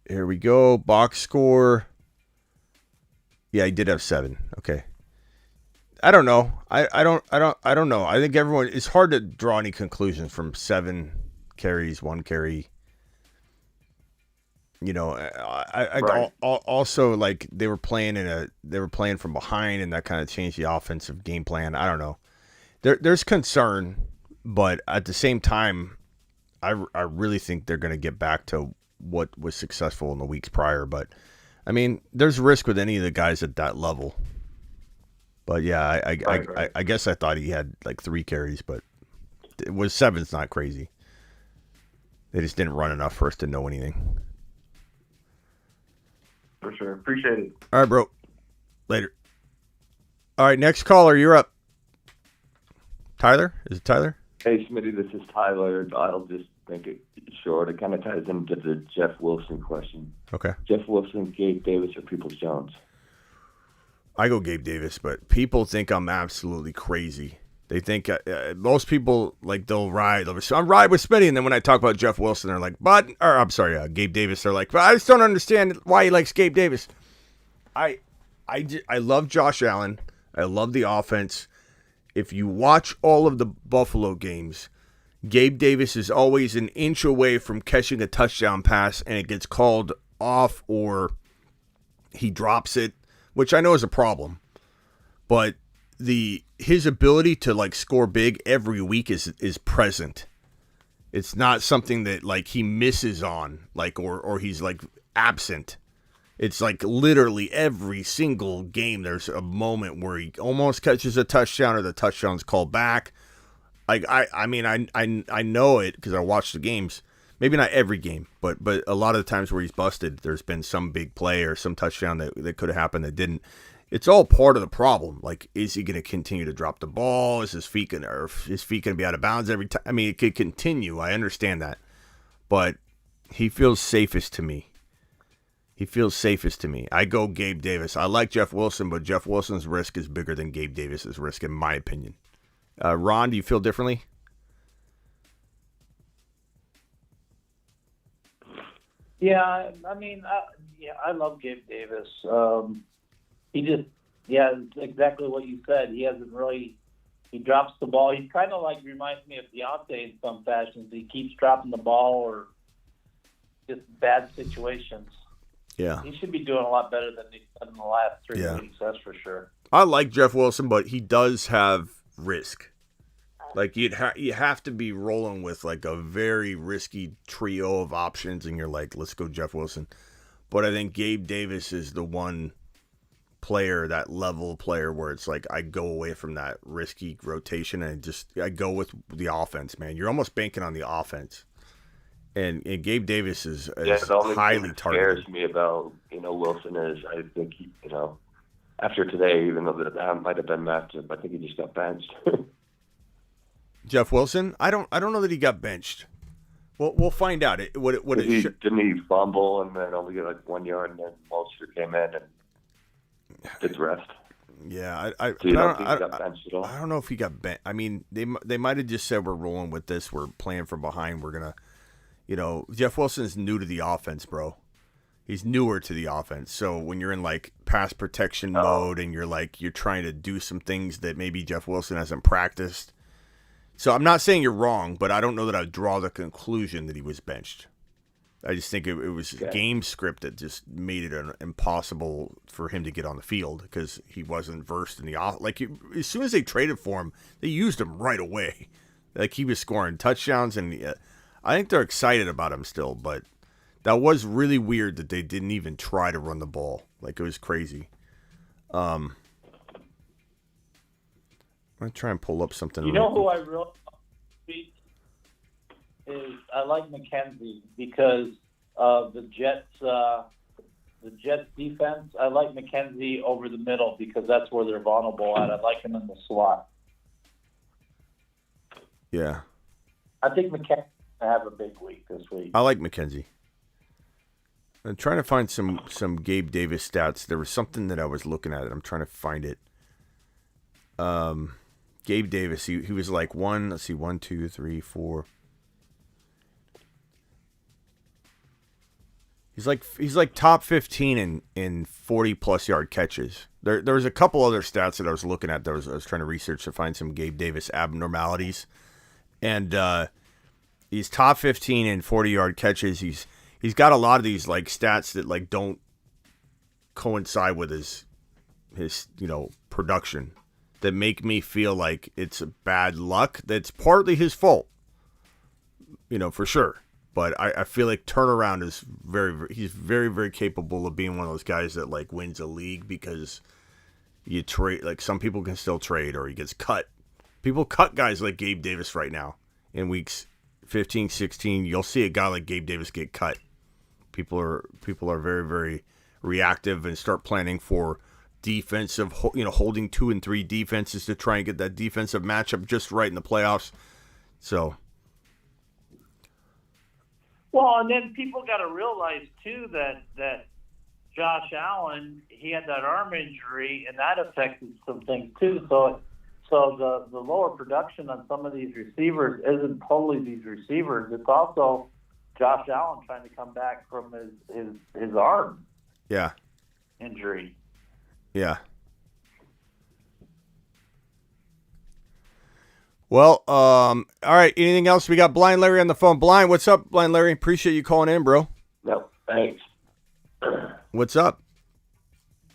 Here we go. Box score. Yeah, he did have 7. Okay. I don't know. I don't know. I think everyone, it's hard to draw any conclusions from 7 carries, 1 carry. You know, Right. also like they were playing from behind, and that kind of changed the offensive game plan. I don't know. There's concern, but at the same time, I really think they're going to get back to what was successful in the weeks prior. But I mean, there's risk with any of the guys at that level. But yeah, I guess I thought he had like 3 carries, but it was 7's not crazy. They just didn't run enough for us to know anything. For sure. Appreciate it. All right, bro. Later. All right, next caller, you're up. Tyler? Is it Tyler? Hey, Smitty, this is Tyler. I'll just make it short. It kind of ties into the Jeff Wilson question. Okay. Jeff Wilson, Gabe Davis, or Peoples-Jones? I go Gabe Davis, but people think I'm absolutely crazy. They think most people like they'll ride with Smitty, and then when I talk about Jeff Wilson, they're like, Gabe Davis. They're like, but I just don't understand why he likes Gabe Davis. I love Josh Allen. I love the offense. If you watch all of the Buffalo games, Gabe Davis is always an inch away from catching a touchdown pass, and it gets called off or he drops it, which I know is a problem. But his ability to like score big every week is present. It's not something that like he misses on, like or he's like absent. It's like literally every single game there's a moment where he almost catches a touchdown or the touchdown's called back. Like I mean I know it because I watch the games. Maybe not every game, but a lot of the times where he's busted, there's been some big play or some touchdown that could have happened that didn't. It's all part of the problem. Like, is he going to continue to drop the ball? Is his feet going to be out of bounds every time? I mean, it could continue. I understand that, but he feels safest to me. I go Gabe Davis. I like Jeff Wilson, but Jeff Wilson's risk is bigger than Gabe Davis's risk, in my opinion. Ron, do you feel differently? Yeah, I mean, I love Gabe Davis. It's exactly what you said. He drops the ball. He kind of like reminds me of Deontay in some fashions. He keeps dropping the ball or just bad situations. Yeah. He should be doing a lot better than he's done in the last 3 weeks, that's for sure. I like Jeff Wilson, but he does have risk. Like you have to be rolling with like a very risky trio of options, and you're like, let's go Jeff Wilson. But I think Gabe Davis is the one player, that level player where it's like I go away from that risky rotation and I go with the offense, man. You're almost banking on the offense. And Gabe Davis is the only highly thing that targeted. scares me about, Wilson is I think he, after today, even though that might have been matchup, I think he just got benched. Jeff Wilson? I don't know that he got benched. We'll find out. Didn't he fumble and then only get like 1 yard, and then Molster came in and did the rest? Yeah, so you don't think he got benched at all? I don't know if he got benched. I mean, they might have just said we're rolling with this. We're playing from behind. We're gonna, Jeff Wilson's new to the offense, bro. He's newer to the offense. So when you're in like pass protection mode and you're trying to do some things that maybe Jeff Wilson hasn't practiced. So I'm not saying you're wrong, but I don't know that I'd draw the conclusion that he was benched. I just think it was game script that just made it impossible for him to get on the field because he wasn't versed in the as soon as they traded for him, they used him right away. Like he was scoring touchdowns, and I think they're excited about him still. But that was really weird that they didn't even try to run the ball. Like it was crazy. I'm gonna try and pull up something. You know who I really speak is I like McKenzie because of the Jets defense. I like McKenzie over the middle because that's where they're vulnerable at. I like him in the slot. Yeah. I think McKenzie have a big week this week. I like McKenzie. I'm trying to find some Gabe Davis stats. There was something that I was looking at. I'm trying to find it. Gabe Davis, he was like 1, 2, 3, 4. He's like top 15 in 40+ yard catches. There was a couple other stats that I was looking at that I was trying to research to find some Gabe Davis abnormalities. And he's top 15 in 40-yard catches. He's got a lot of these like stats that like don't coincide with his production, that make me feel like it's a bad luck. That's partly his fault, for sure. But I feel like turnaround is he's very, very capable of being one of those guys that like wins a league because you trade, like some people can still trade or he gets cut. People cut guys like Gabe Davis right now in weeks 15, 16. You'll see a guy like Gabe Davis get cut. People are very, very reactive and start planning for defensive, holding 2 and 3 defenses to try and get that defensive matchup just right in the playoffs. So. Well, and then people got to realize too that Josh Allen, he had that arm injury, and that affected some things too. So the lower production on some of these receivers isn't totally these receivers. It's also Josh Allen trying to come back from his arm injury. Yeah. Well, all right. Anything else? We got Blind Larry on the phone. Blind, what's up, Blind Larry? Appreciate you calling in, bro. No, thanks. What's up?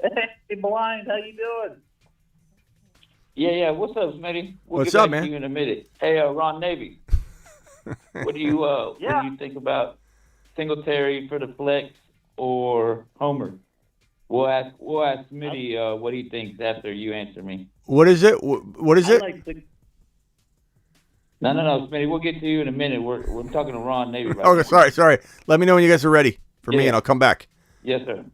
Hey, Blind, how you doing? Yeah. What's up, Smitty? We'll What's get up, back man? to you in a minute. Hey, Ron Navy. What do you think about Singletary for the flex or Homer? We'll ask Smitty what he thinks after you answer me. What is it? What is it? No, Smitty. We'll get to you in a minute. We're talking to Ron Navy right Okay, now. sorry. Let me know when you guys are ready for me, Yeah. and I'll come back. Yes, sir.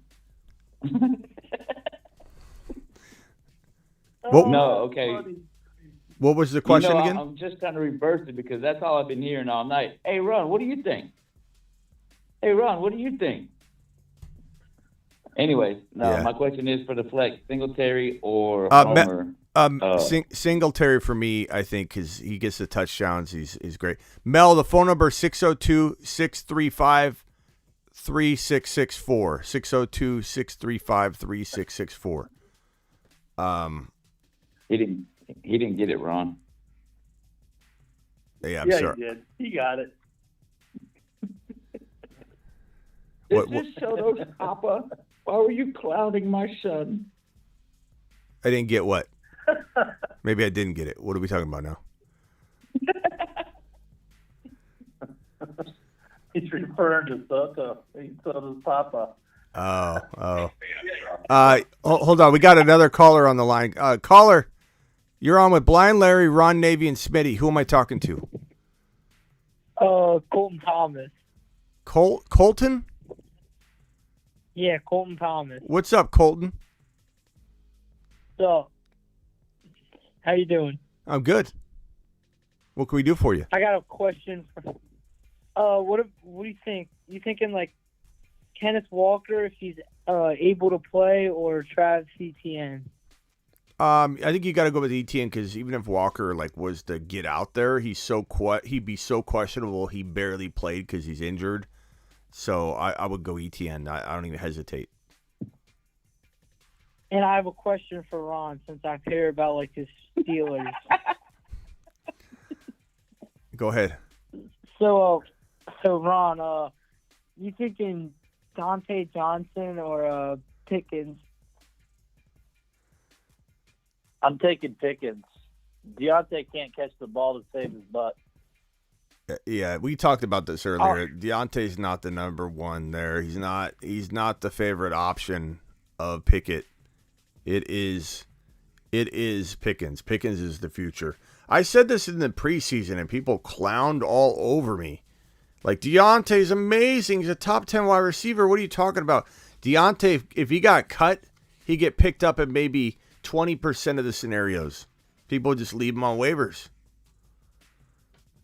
What- okay. What was the question again? I'm just trying to reverse it because that's all I've been hearing all night. Hey, Ron, what do you think? Anyway, my question is for the flex, Singletary or Homer. Singletary for me, I think, because he gets the touchdowns. He's great. Mel, the phone number 602-635-3664. 602-635-3664. He didn't get it, Ron. Yeah, I'm sorry. He did. He got it. Is this Soto's Papa? Why were you clowning my son? I didn't get what? Maybe I didn't get it. What are we talking about now? He's referring to Soto. He's Soto's Papa. Oh. Hold on. We got another caller on the line. Caller, you're on with Blind Larry, Ron Navy, and Smitty. Who am I talking to? Colton Thomas. Colton? Yeah, Colton Thomas. What's up, Colton? So, how you doing? I'm good. What can we do for you? I got a question. What do you think? You thinking like Kenneth Walker if he's able to play, or Travis Etienne? I think you got to go with Etienne because even if Walker was to get out there, he'd be so questionable. He barely played because he's injured. So I would go Etienne. I don't even hesitate. And I have a question for Ron since I hear about his Steelers. Go ahead. So Ron, you thinking Dante Johnson or Pickens? I'm taking Pickens. Deontay can't catch the ball to save his butt. Yeah, we talked about this earlier. Deontay's not the number one there. He's not the favorite option of Pickett. It is Pickens. Pickens is the future. I said this in the preseason, and people clowned all over me. Deontay's amazing. He's a top 10 wide receiver. What are you talking about? Deontay, if he got cut, he'd get picked up in maybe 20% of the scenarios. People just leave him on waivers.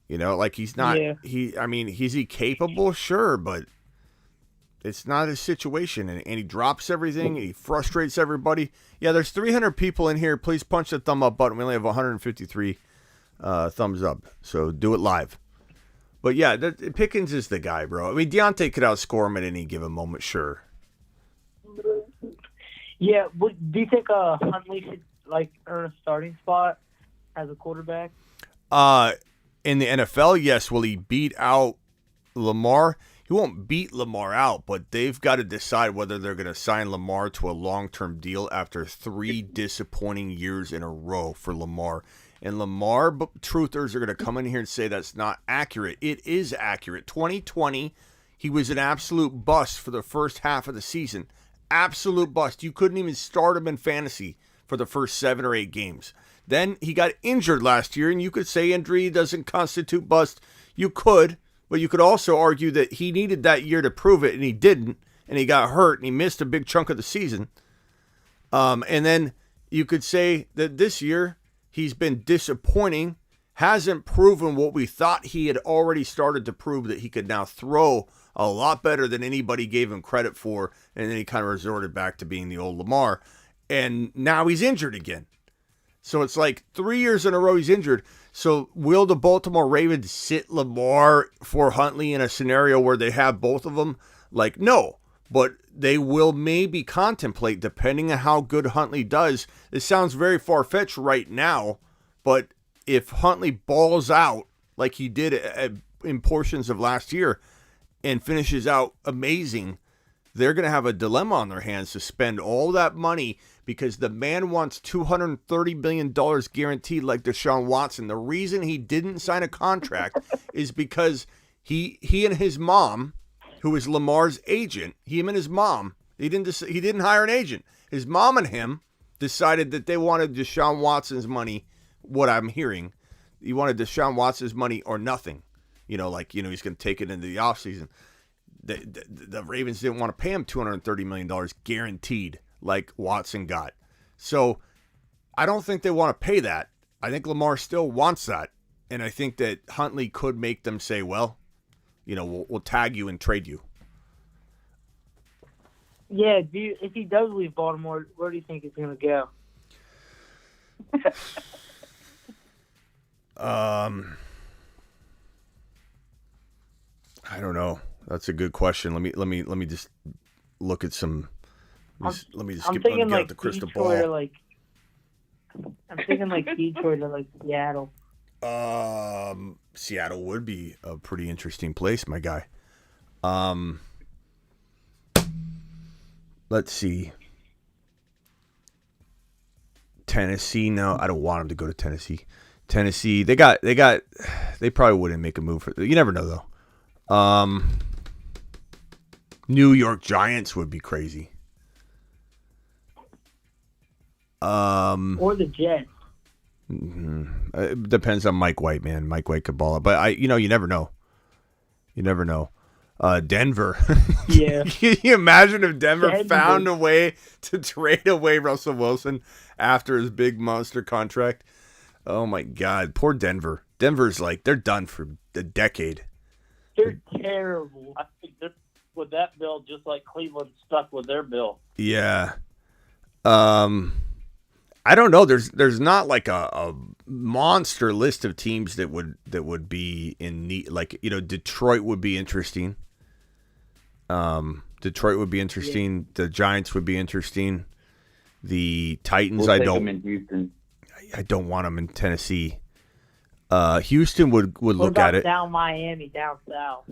You know, like he's not. Yeah. Is he capable? Sure, but it's not his situation, and he drops everything. And he frustrates everybody. Yeah, there's 300 people in here. Please punch the thumb up button. We only have 153 thumbs up, so do it live. But yeah, Pickens is the guy, bro. I mean, Deontay could outscore him at any given moment, sure. Yeah, do you think Huntley should earn a starting spot as a quarterback? In the NFL, yes. Will he beat out Lamar? He won't beat Lamar out, but they've got to decide whether they're going to sign Lamar to a long-term deal after 3 disappointing years in a row for Lamar. And Lamar truthers are going to come in here and say that's not accurate. It is accurate. 2020, he was an absolute bust for the first half of the season. Absolute bust. You couldn't even start him in fantasy for the first 7 or 8 games. Then he got injured last year, and you could say injury doesn't constitute bust. You could, but you could also argue that he needed that year to prove it, and he didn't, and he got hurt, and he missed a big chunk of the season. And then you could say that this year he's been disappointing, hasn't proven what we thought he had already started to prove, that he could now throw a lot better than anybody gave him credit for, and then he kind of resorted back to being the old Lamar, and now he's injured again. So it's like 3 years in a row he's injured. So will the Baltimore Ravens sit Lamar for Huntley in a scenario where they have both of them? Like, no. But they will maybe contemplate, depending on how good Huntley does. It sounds very far-fetched right now, but if Huntley balls out like he did in portions of last year and finishes out amazing, they're going to have a dilemma on their hands to spend all that money because the man wants $230 million guaranteed like Deshaun Watson. The reason he didn't sign a contract is because he and his mom, who is Lamar's agent, him and his mom, he didn't hire an agent. His mom and him decided that they wanted Deshaun Watson's money, what I'm hearing. He wanted Deshaun Watson's money or nothing. He's going to take it into the offseason. The Ravens didn't want to pay him $230 million guaranteed like Watson got. So I don't think they want to pay that. I think Lamar still wants that. And I think that Huntley could make them say, well, we'll tag you and trade you. Yeah, if he does leave Baltimore, where do you think he's going to go? I don't know. That's a good question. Let me just look at some. Let me just get out the crystal Detroit ball. I'm thinking Detroit or Seattle. Seattle would be a pretty interesting place, my guy. Let's see. Tennessee, no, I don't want him to go to Tennessee. Tennessee, they probably wouldn't make a move for. You never know though. New York Giants would be crazy. Or the Jets. It depends on Mike White, man. Mike White could ball it, but you never know. You never know. Denver. Yeah. Can you imagine if Denver found a way to trade away Russell Wilson after his big monster contract? Oh my God, poor Denver. Denver's they're done for a decade. They're terrible. I think they're with that bill just like Cleveland stuck with their bill. Yeah. I don't know. There's not a monster list of teams that would be in need. Detroit would be interesting. Detroit would be interesting. Yeah. The Giants would be interesting. The Titans, we'll take them in Houston. I don't want them in Tennessee. Houston would look at it. Down Miami, down south.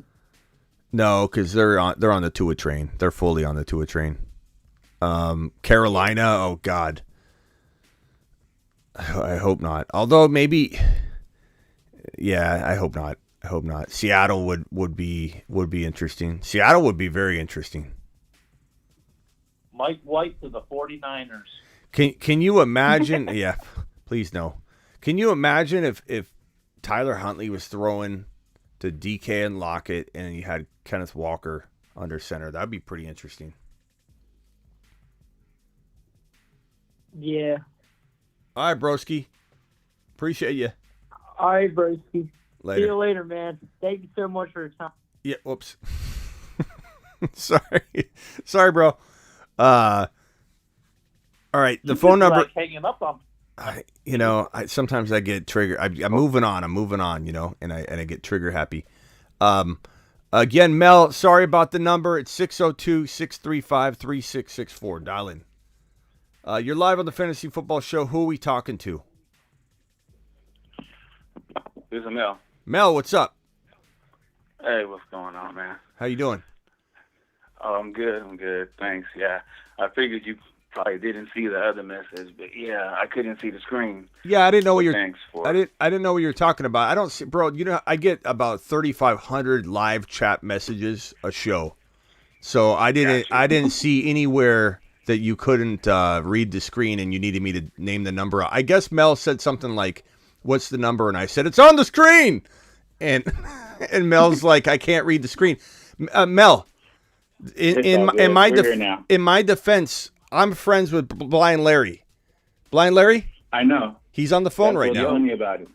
No, because they're on the Tua train. They're fully on the Tua train. Carolina, oh God. I hope not. Although maybe, yeah, I hope not. I hope not. Seattle would be interesting. Seattle would be very interesting. Mike White to the 49ers. Can you imagine? Yeah, please no. Can you imagine if Tyler Huntley was throwing to DK and Lockett and you had Kenneth Walker under center? That'd be pretty interesting. Yeah. All right, broski. Appreciate you. All right, broski. Later. See you later, man. Thank you so much for your time. Yeah, whoops. Sorry, bro. All right, the phone number. Like hanging up on. Sometimes I get triggered. I'm moving on. And I get trigger happy. Again, Mel, sorry about the number. It's 602-635-3664. Dial in. You're live on the Fantasy Football Show. Who are we talking to? This is Mel. Mel, what's up? Hey, what's going on, man? How you doing? Oh, I'm good. Thanks. Yeah, I figured you probably didn't see the other message, but yeah, I couldn't see the screen. Yeah, I didn't know what you're. Thanks for. I didn't know what you were talking about. I don't see, bro. I get about 3,500 live chat messages a show, so I didn't see anywhere that you couldn't read the screen and you needed me to name the number. I guess Mel said something like, "What's the number?" And I said, "It's on the screen," and Mel's like, "I can't read the screen." Mel, in my defense, I'm friends with Blind Larry. Blind Larry? I know. He's on the phone right now. Tell me about it.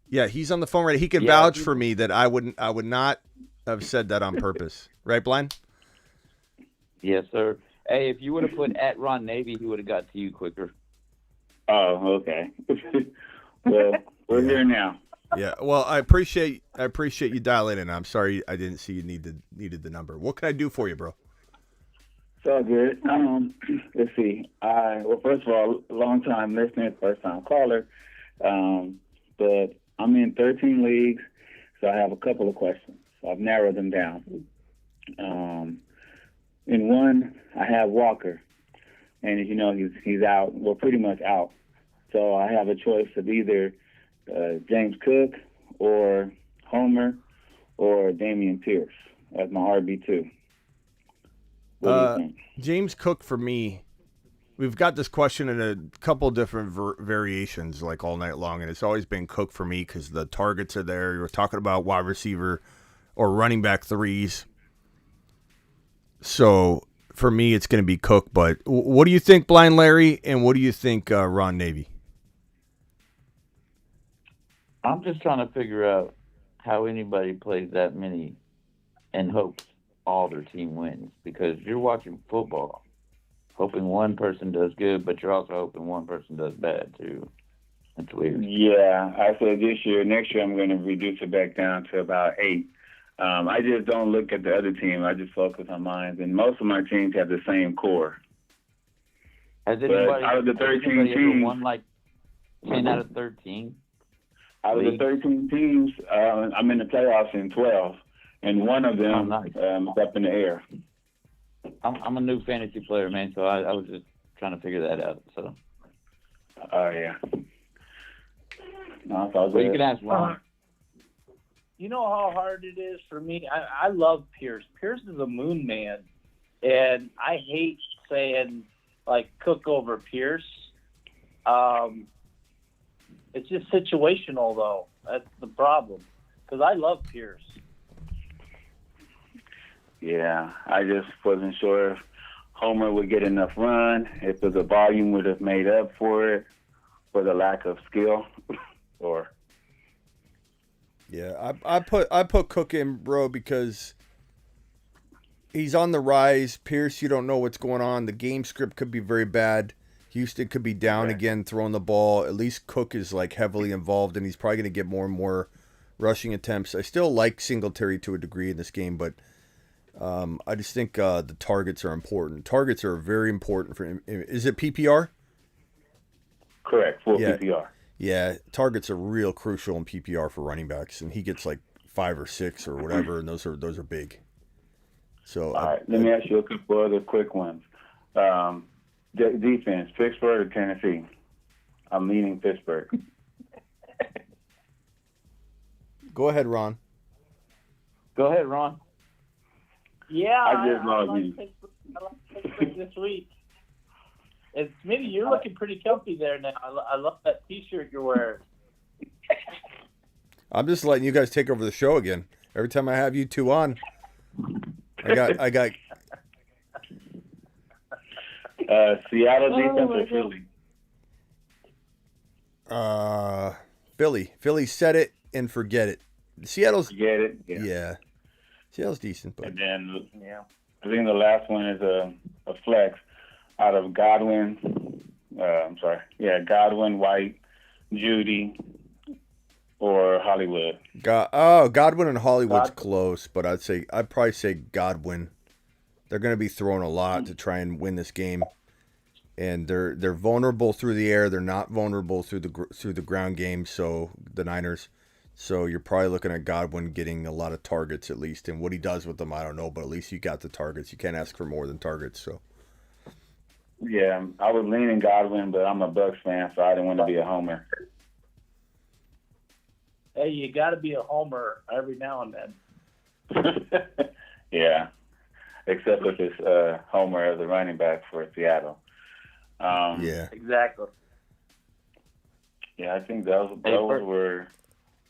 Yeah, he's on the phone right now. He can vouch for me that I would not have said that on purpose. Right, Blind? Yes, sir. Hey, if you would have put at Ron Navy, he would have got to you quicker. Oh, okay. Well, we're here now. Yeah. Well, I appreciate you dialing in. I'm sorry I didn't see you needed the number. What can I do for you, bro? It's all good. Let's see. First of all, long time listener, first time caller. But I'm in 13 leagues, so I have a couple of questions. I've narrowed them down. In one, I have Walker, and as you know, he's out. Well, pretty much out. So I have a choice of either James Cook or Homer or Damian Pierce as my RB2. What do you think? James Cook for me. We've got this question in a couple different variations like all night long, and it's always been Cook for me because the targets are there. You're talking about wide receiver or running back threes. So for me, it's going to be Cook. But what do you think, Blind Larry, and what do you think, Ron Navy? I'm just trying to figure out how anybody plays that many and hopes all their team wins, because you're watching football hoping one person does good, but you're also hoping one person does bad too. That's weird. Yeah, I said this year. Next year, I'm going to reduce it back down to about 8. I just don't look at the other team. I just focus on mine, and most of my teams have the same core. Has anybody out of the 13 teams, won like 10 out of 13? Out of the 13 teams, I'm in the playoffs in 12, and one of them is up in the air. I'm a new fantasy player, man, so I was just trying to figure that out. So. Oh, yeah. No, well, you can ask Ron. You know how hard it is for me? I love Pierce. Pierce is a moon man, and I hate saying, like, Cook over Pierce. It's just situational, though. That's the problem, because I love Pierce. Yeah, I just wasn't sure if Homer would get enough run, if the volume would have made up for it, for the lack of skill, or. Yeah, I put Cook in, bro, because he's on the rise. Pierce, you don't know what's going on. The game script could be very bad. Houston could be down again, throwing the ball. At least Cook is like heavily involved, and he's probably going to get more and more rushing attempts. I still like Singletary to a degree in this game, but I just think the targets are important. Targets are very important for him. Is it PPR? Correct, full PPR. Yeah, targets are real crucial in PPR for running backs, and he gets like 5 or 6 or whatever, and those are big. So, all right, let me ask you a couple other quick ones. Defense, Pittsburgh or Tennessee? I'm leaning Pittsburgh. Go ahead, Ron. Go ahead, Ron. Yeah, I like Pittsburgh this week. And Smitty, you're looking pretty comfy there now. I love that T-shirt you're wearing. I'm just letting you guys take over the show again. Every time I have you two on, I got. Seattle defense or Philly. Philly, set it and forget it. Seattle's. You get it? Yeah. Seattle's decent, but And then I think the last one is a flex out of Godwin. Godwin, White, Judy, or Hollywood. Godwin and Hollywood's close, but I'd probably say Godwin. They're going to be throwing a lot to try and win this game, and they're vulnerable through the air. They're not vulnerable through the ground game. So the Niners. So you're probably looking at Godwin getting a lot of targets at least, and what he does with them, I don't know, but at least you got the targets. You can't ask for more than targets. So. Yeah, I was leaning Godwin, but I'm a Bucks fan, so I didn't want to be a homer. Hey, you got to be a homer every now and then. Yeah, except if it's Homer as a running back for Seattle. Yeah, exactly. Yeah, I think those were.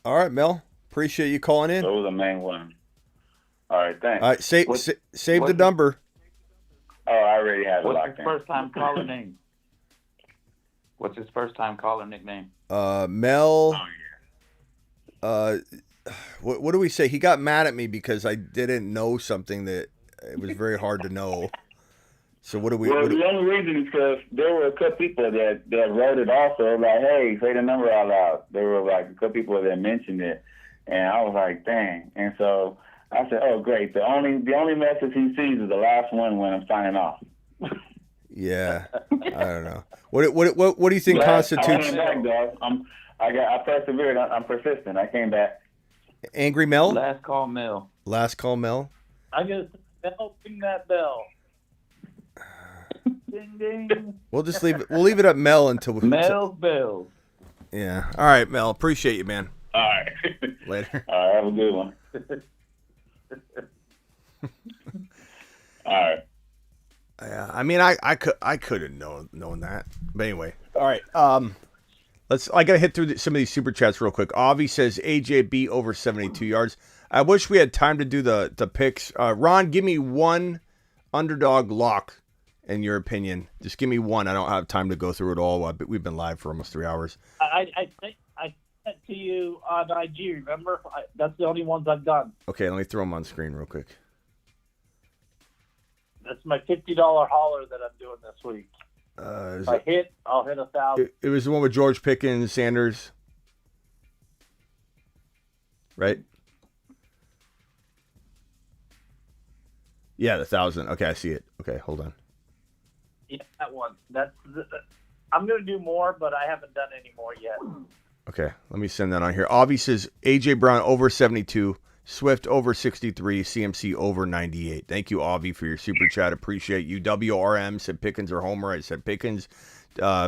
All right, Mel. Appreciate you calling in. Those were the main ones. All right, thanks. All right, save the number. Oh, I already have it What's locked his first-time caller name? What's his first-time caller nickname? Mel. What do we say? He got mad at me because I didn't know something that it was very hard to know. So what do we? Well, the only reason is because there were a couple people that wrote it also, like, hey, say the number out loud. There were like a couple people that mentioned it, and I was like, dang. And so I said, oh, great. The only message he sees is the last one when I'm signing off. Yeah, I don't know. What do you think constitutes? I came back, dog. I persevered. I'm persistent. I came back. Angry Mel. Last call, Mel. Last call, Mel. I'm gonna ring that bell. Ding ding. We'll just leave it. We'll leave it at Mel until Mel's bells. Yeah. All right, Mel. Appreciate you, man. All right. Later. All right. Have a good one. All right. Yeah. I mean, I could have known that. But anyway. All right. I gotta hit through some of these super chats real quick. Avi says AJB over 72 yards. I wish we had time to do the picks. Ron, give me one underdog lock. In your opinion, just give me one. I don't have time to go through it all. We've been live for almost 3 hours. I sent to you on IG. Remember, that's the only ones I've done. Okay, let me throw them on screen real quick. That's my $50 hauler that I'm doing this week. If I hit, I'll hit 1,000. It was the one with George Pickens, Sanders, right? Yeah, the 1,000. Okay, I see it. Okay, hold on. Yeah, that one. I'm going to do more, but I haven't done any more yet. Okay, let me send that on here. Avi says A.J. Brown over 72, Swift over 63, CMC over 98. Thank you, Avi, for your super chat. Appreciate you. WRM said Pickens or Homer. I said Pickens.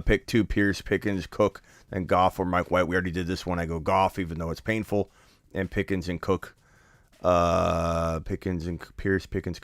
Pick 2, Pierce, Pickens, Cook, then Goff or Mike White. We already did this one. I go Goff, even though it's painful. And Pickens and Cook. Pickens and Pierce, Pickens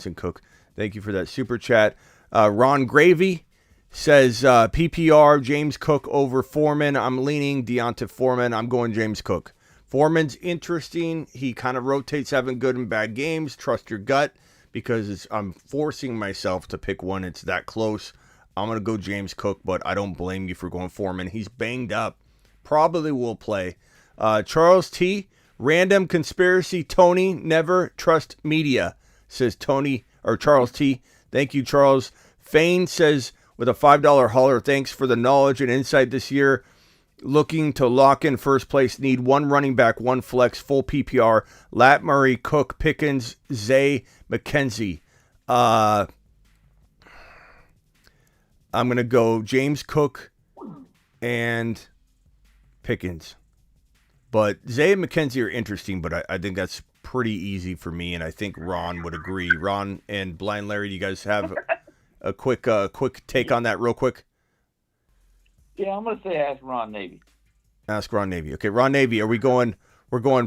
and Cook. Thank you for that super chat. Ron Gravy says PPR, James Cook over Foreman. I'm leaning Deonta Foreman. I'm going James Cook. Foreman's interesting. He kind of rotates having good and bad games. Trust your gut because I'm forcing myself to pick one. It's that close. I'm going to go James Cook, but I don't blame you for going Foreman. He's banged up. Probably will play. Charles T. Random conspiracy. Tony, never trust media, says Tony or Charles T. Thank you, Charles. Fane says with a $5 hauler, thanks for the knowledge and insight this year. Looking to lock in first place. Need one running back, one flex, full PPR. Lat Murray, Cook, Pickens, Zay, McKenzie. I'm going to go James Cook and Pickens. But Zay and McKenzie are interesting, but I think that's pretty easy for me, and I think Ron would agree. Ron and Blind Larry, do you guys have a quick take on that real quick? Yeah, I'm going to say ask Ron Navy. Ask Ron Navy. Okay, Ron Navy, we're going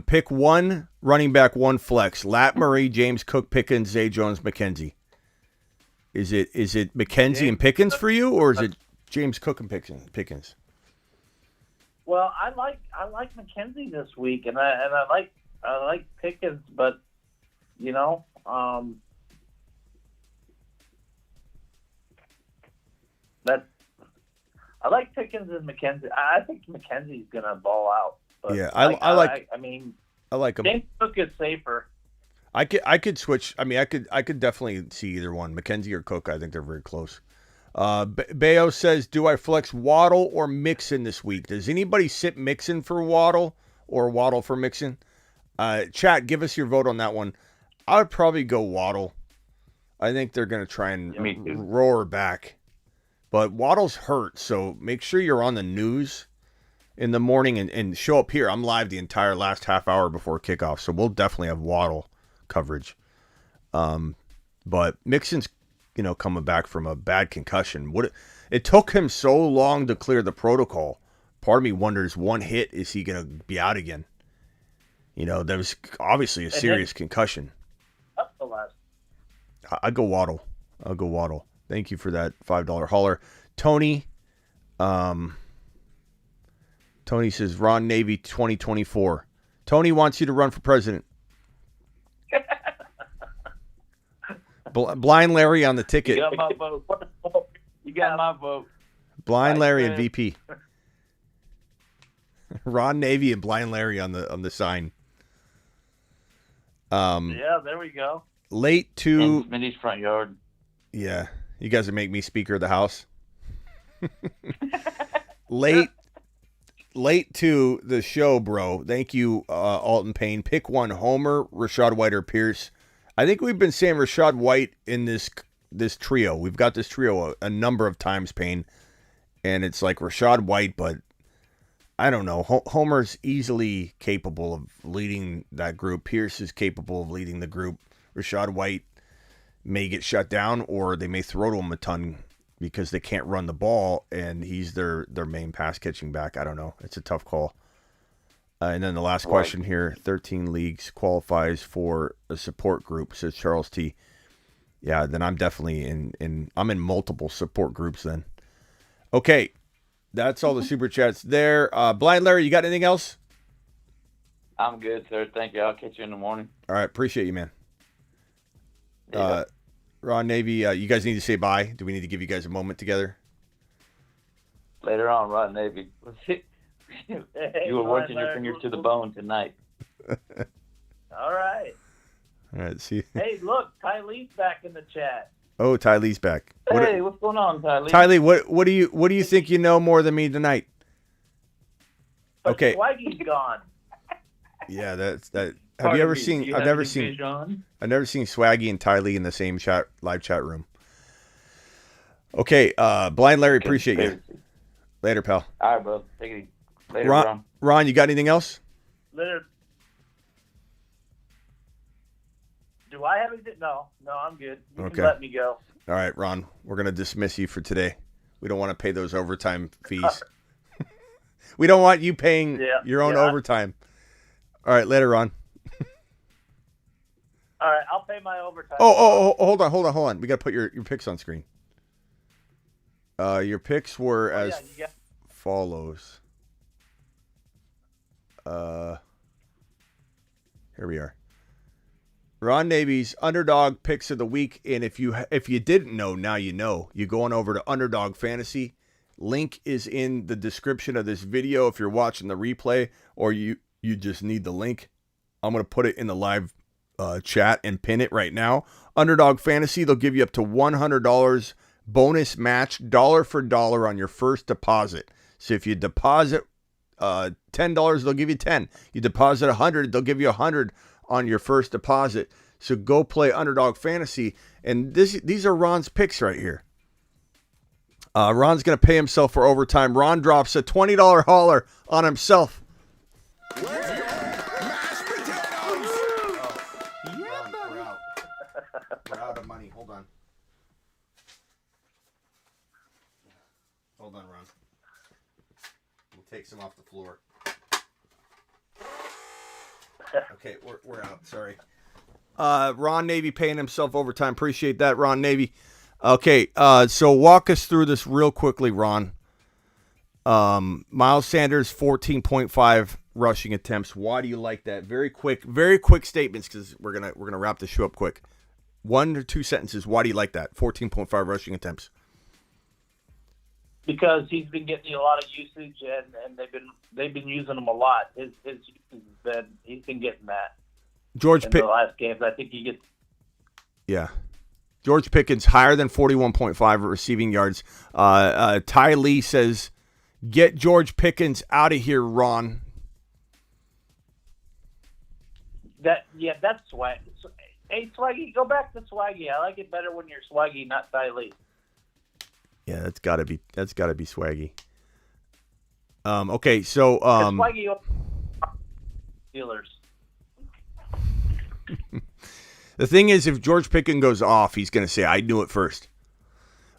pick one running back, one flex. Lat Murray, James Cook, Pickens, Zay Jones, McKenzie. Is it McKenzie and Pickens for you, or is it James Cook and Pickens? Well, I like McKenzie this week, and I like Pickens, but I like Pickens and McKenzie. I think McKenzie's gonna ball out. But yeah, I mean, I like him. James Cook is safer. I could switch. I mean, I could definitely see either one, McKenzie or Cook. I think they're very close. Bayo says, do I flex Waddle or Mixon this week? Does anybody sit Mixon for Waddle or Waddle for Mixon? Chat, give us your vote on that one. I would probably go Waddle. I think they're going to try and roar back. But Waddle's hurt, so make sure you're on the news in the morning and show up here. I'm live the entire last half hour before kickoff, so we'll definitely have Waddle coverage. But Mixon's, coming back from a bad concussion. It took him so long to clear the protocol. Part of me wonders, one hit, is he going to be out again? That was obviously a serious concussion. Up the last. I'll go Waddle. Thank you for that $5 hauler. Tony says, Ron Navy 2024. Tony wants you to run for president. Blind Larry on the ticket. You got my vote. Blind Larry and VP. Ron Navy and Blind Larry on the sign. Yeah, there we go. Late to in Smitty's front yard. Yeah, you guys would make me Speaker of the House. Late to the show, bro. Thank you, Alton Payne. Pick one: Homer, Rachaad White, or Pierce. I think we've been saying Rachaad White in this trio. We've got this trio a number of times, Payne, and it's like Rachaad White, but I don't know. Homer's easily capable of leading that group. Pierce is capable of leading the group. Rachaad White may get shut down, or they may throw to him a ton because they can't run the ball, and he's their main pass-catching back. I don't know. It's a tough call. And then the last question here, 13 leagues qualifies for a support group, says Charles T. Yeah, then I'm definitely I'm in multiple support groups then. Okay, that's all the Super Chats there. Blind Larry, you got anything else? I'm good, sir. Thank you. I'll catch you in the morning. All right, appreciate you, man. Yeah. Ron Navy, you guys need to say bye. Do we need to give you guys a moment together? Later on, Ron Navy. You were working your fingers to the bone tonight. All right. All right, see. Hey, look, Ty Lee's back in the chat. Oh, Ty Lee's back. Hey, what's going on, Ty Lee? Ty Lee, what do you think you know more than me tonight? But Okay. Swaggy's gone. Yeah, that's that. Have you ever seen? I've never seen Swaggy and Ty Lee in the same live chat room. Okay, Blind Larry, appreciate you. Later, pal. All right, bro. Take it easy. Later, Ron, you got anything else? Later. Do I have anything? No, I'm good. You can let me go. All right, Ron, we're going to dismiss you for today. We don't want to pay those overtime fees. We don't want you paying your own overtime. All right, later, Ron. All right, I'll pay my overtime. Oh, hold on. We got to put your picks on screen. Your picks were as follows. Here we are. Ron Navy's Underdog picks of the week, and if you didn't know, now you know. You go on over to Underdog Fantasy. Link is in the description of this video if you're watching the replay, or you just need the link. I'm going to put it in the live chat and pin it right now. Underdog Fantasy, they'll give you up to $100 bonus match, dollar for dollar on your first deposit. So if you deposit $10, they'll give you $10. You deposit $100, they'll give you $100 on your first deposit. So go play Underdog Fantasy. And these are Ron's picks right here. Ron's going to pay himself for overtime. Ron drops a $20 hauler on himself. We're out of money. Hold on. Hold on, Ron. We'll take some off the floor. Okay, we're out. Sorry. Ron Navy paying himself overtime. Appreciate that, Ron Navy. Okay, so walk us through this real quickly, Ron. Miles Sanders, 14.5 rushing attempts. Why do you like that? Very quick statements, because we're gonna wrap the show up quick. 1 or 2 sentences. Why do you like that? 14.5 rushing attempts. because he's been getting a lot of usage, and they've been using him a lot. His usage he's been getting that. George the last games. I think he gets. Yeah. George Pickens higher than 41.5 receiving yards. Ty Lee says, "Get George Pickens out of here, Ron." That's swag. Hey, Swaggy, go back to Swaggy. I like it better when you're Swaggy, not Ty Lee. Yeah, that's gotta be Swaggy. Okay, so Swaggy Steelers. The thing is, if George Pickens goes off, he's going to say, "I knew it first."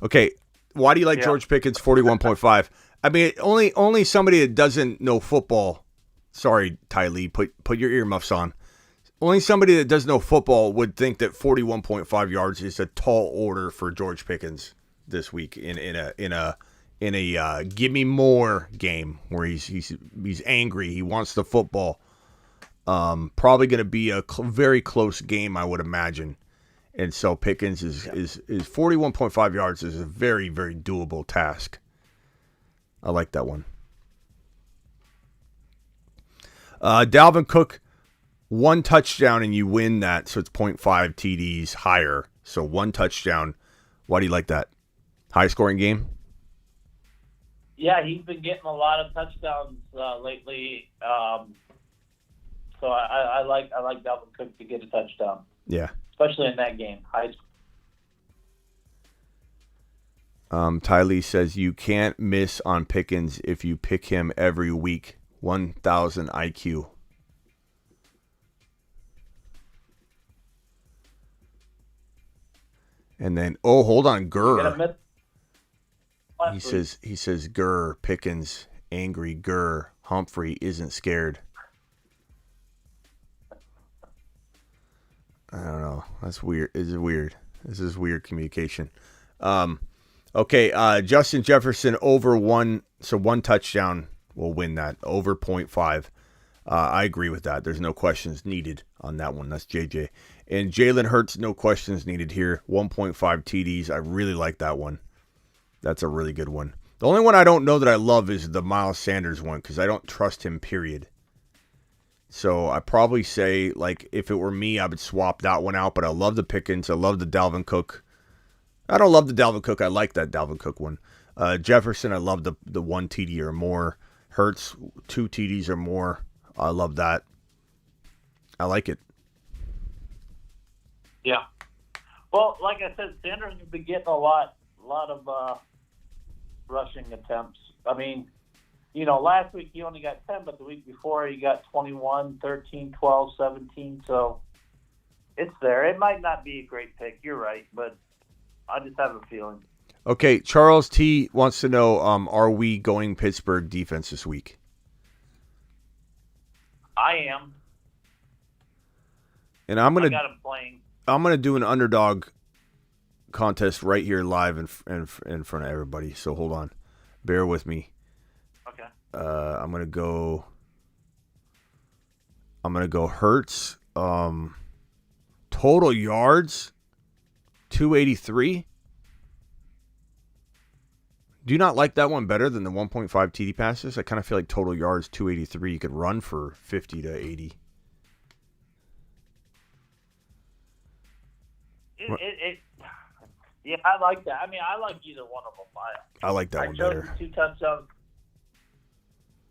Okay, why do you like George Pickens 41.5? I mean, only somebody that doesn't know football. Sorry, Ty Lee, put your earmuffs on. Only somebody that doesn't know football would think that 41.5 yards is a tall order for George Pickens this week in a give me more game where he's angry. He wants the football. Probably going to be a very close game, I would imagine. And so Pickens is 41.5 yards is a very, very doable task. I like that one. Dalvin Cook, 1 touchdown and you win that, so it's 0.5 TDs higher. So 1 touchdown. Why do you like that? High scoring game? Yeah, he's been getting a lot of touchdowns lately. So I like Dalvin Cook to get a touchdown. Yeah. Especially in that game. Ty Lee says you can't miss on Pickens if you pick him every week. 1,000 IQ. And then, hold on, Gurr. He says Gurr, Pickens, angry Gurr, Humphrey isn't scared. I don't know. That's weird. This is weird. This is weird communication. Okay, Justin Jefferson over 1, so 1 touchdown will win that. Over 0.5. I agree with that. There's no questions needed on that one. That's JJ. And Jalen Hurts, no questions needed here. 1.5 TDs. I really like that one. That's a really good one. The only one I don't know that I love is the Miles Sanders one because I don't trust him, period. So I probably say, like, if it were me, I would swap that one out. But I love the Pickens. I love the Dalvin Cook. I don't love the Dalvin Cook. I like that Dalvin Cook one. Jefferson, I love the 1 TD or more. Hurts, 2 TDs or more. I love that. I like it. Yeah. Well, like I said, Sanders has been getting a lot of rushing attempts. I mean, last week he only got 10, but the week before he got 21, 13, 12, 17. So it's there. It might not be a great pick. You're right, but I just have a feeling. Okay, Charles T. wants to know, are we going Pittsburgh defense this week? I am. And I got him playing. I'm gonna do an underdog contest right here live in front of everybody. So hold on, bear with me. Okay. I'm gonna go Hurts. Total yards, 283. Do you not like that one better than the 1.5 TD passes? I kind of feel like total yards, 283. You could run for 50 to 80. Yeah, I like that. I mean, I like either one of them. I like that one better. 2 touchdowns.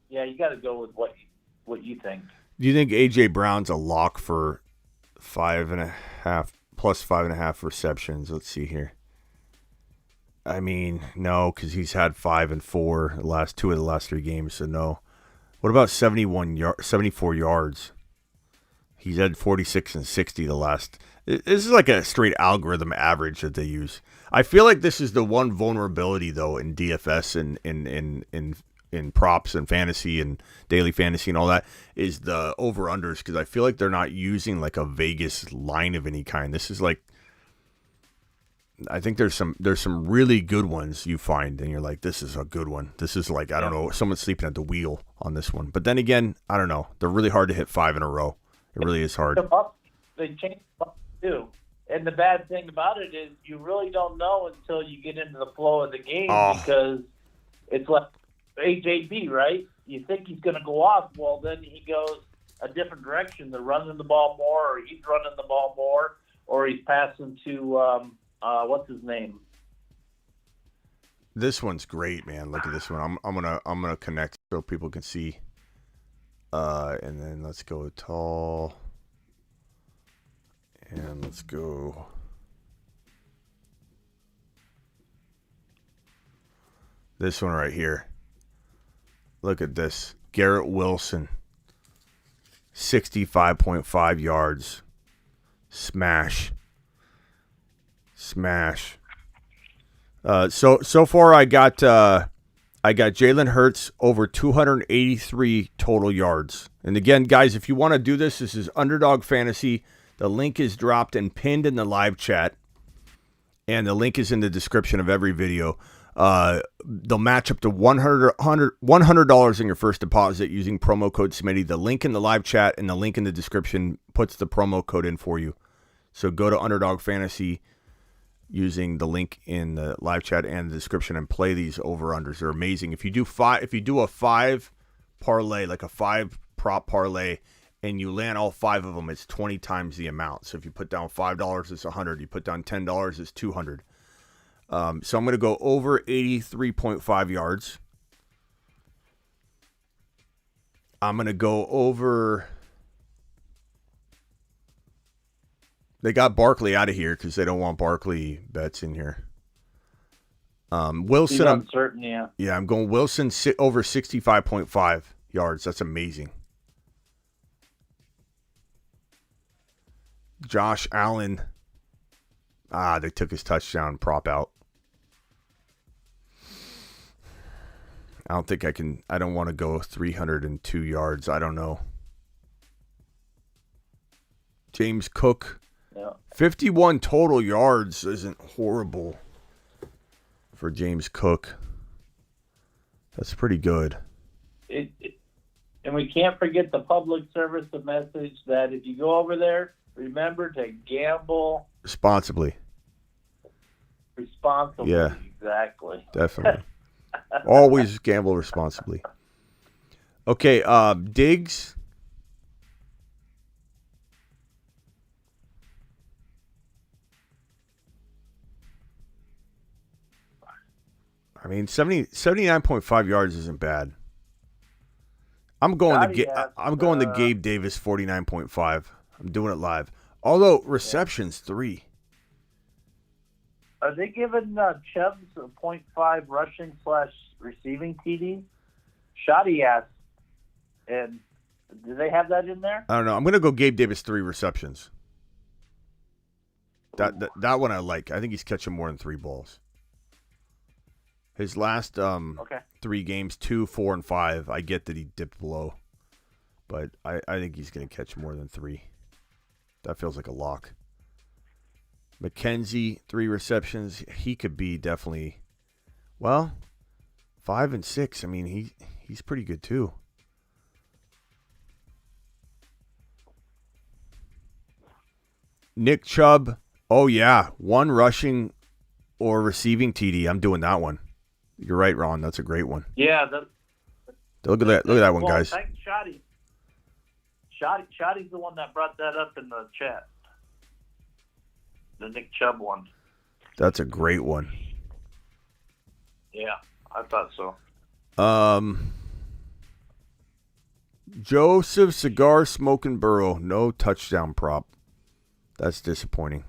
Yeah, you got to go with what you think. Do you think A.J. Brown's a lock for 5.5 plus 5.5 receptions? Let's see here. I mean, no, because he's had 5 and 4 the last 2 of the last 3 games, so no. What about 74 yards? He's had 46 and 60 the last. This is like a straight algorithm average that they use. I feel like this is the one vulnerability though in DFS and in props and fantasy and daily fantasy and all that is the over-unders, because I feel like they're not using like a Vegas line of any kind. This is like, I think there's some really good ones you find and you're like, this is a good one. This is like, I don't know, someone's sleeping at the wheel on this one. But then again, I don't know. They're really hard to hit 5 in a row. It really is hard. They changed up too. And the bad thing about it is you really don't know until you get into the flow of the game because It's like AJB, right? You think he's going to go off, well, then he goes a different direction. They're running the ball more, or he's running the ball more, or he's passing to what's his name? This one's great, man. Look at this one. I'm gonna connect so people can see. And then let's go tall. And let's go. This one right here. Look at this. Garrett Wilson. 65.5 yards. Smash. So far I got Jalen Hurts over 283 total yards. And again, guys, if you want to do this is Underdog Fantasy. The link is dropped and pinned in the live chat. And the link is in the description of every video. They'll match up to $100 in your first deposit using promo code Smitty. The link in the live chat and the link in the description puts the promo code in for you. So go to Underdog Fantasy using the link in the live chat and the description and play these over-unders. They're amazing. If you do a 5 parlay, like a 5 prop parlay, and you land all 5 of them, it's 20 times the amount. So if you put down $5, it's $100. You put down $10, it's $200. So I'm going to go over 83.5 yards. I'm going to go over. They got Barkley out of here because they don't want Barkley bets in here. Wilson, I'm uncertain, yeah. Yeah, I'm going Wilson over 65.5 yards. That's amazing. Josh Allen. They took his touchdown prop out. I don't think I can. I don't want to go 302 yards. I don't know. James Cook, 51 total yards isn't horrible for James Cook. That's pretty good. And we can't forget the public service message that if you go over there, remember to gamble responsibly. Yeah, exactly. Definitely. Always gamble responsibly. Okay, Diggs. I mean, 79.5 yards isn't bad. I'm going to Gabe Davis 49.5. I'm doing it live. Although receptions 3. Are they giving Chubbs a 0.5 rushing / receiving TD? Shoddy asked, and do they have that in there? I don't know. I'm going to go Gabe Davis 3 receptions. That one I like. I think he's catching more than 3 balls. His last 3 games, 2, 4, and 5. I get that he dipped below, but I think he's going to catch more than 3. That feels like a lock. McKenzie, 3 receptions. He could be definitely, 5 and 6. I mean, he's pretty good too. Nick Chubb. Oh yeah, 1 rushing or receiving TD. I'm doing that one. You're right, Ron. That's a great one. Yeah. Look at that one, guys. Thanks, Shoddy. Shoddy's the one that brought that up in the chat. The Nick Chubb one. That's a great one. Yeah, I thought so. Joseph Cigar Smoking Burrow, no touchdown prop. That's disappointing.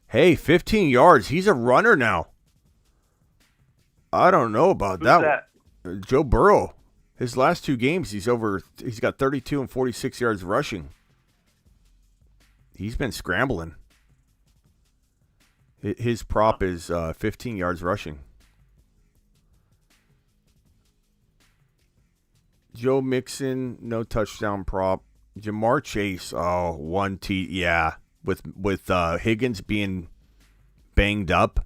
Hey, 15 yards. He's a runner now. I don't know about that. Joe Burrow. His last 2 games, he's got 32 and 46 yards rushing. He's been scrambling. His prop is 15 yards rushing. Joe Mixon, no touchdown prop. Jamar Chase, 1 T. Yeah, with Higgins being banged up.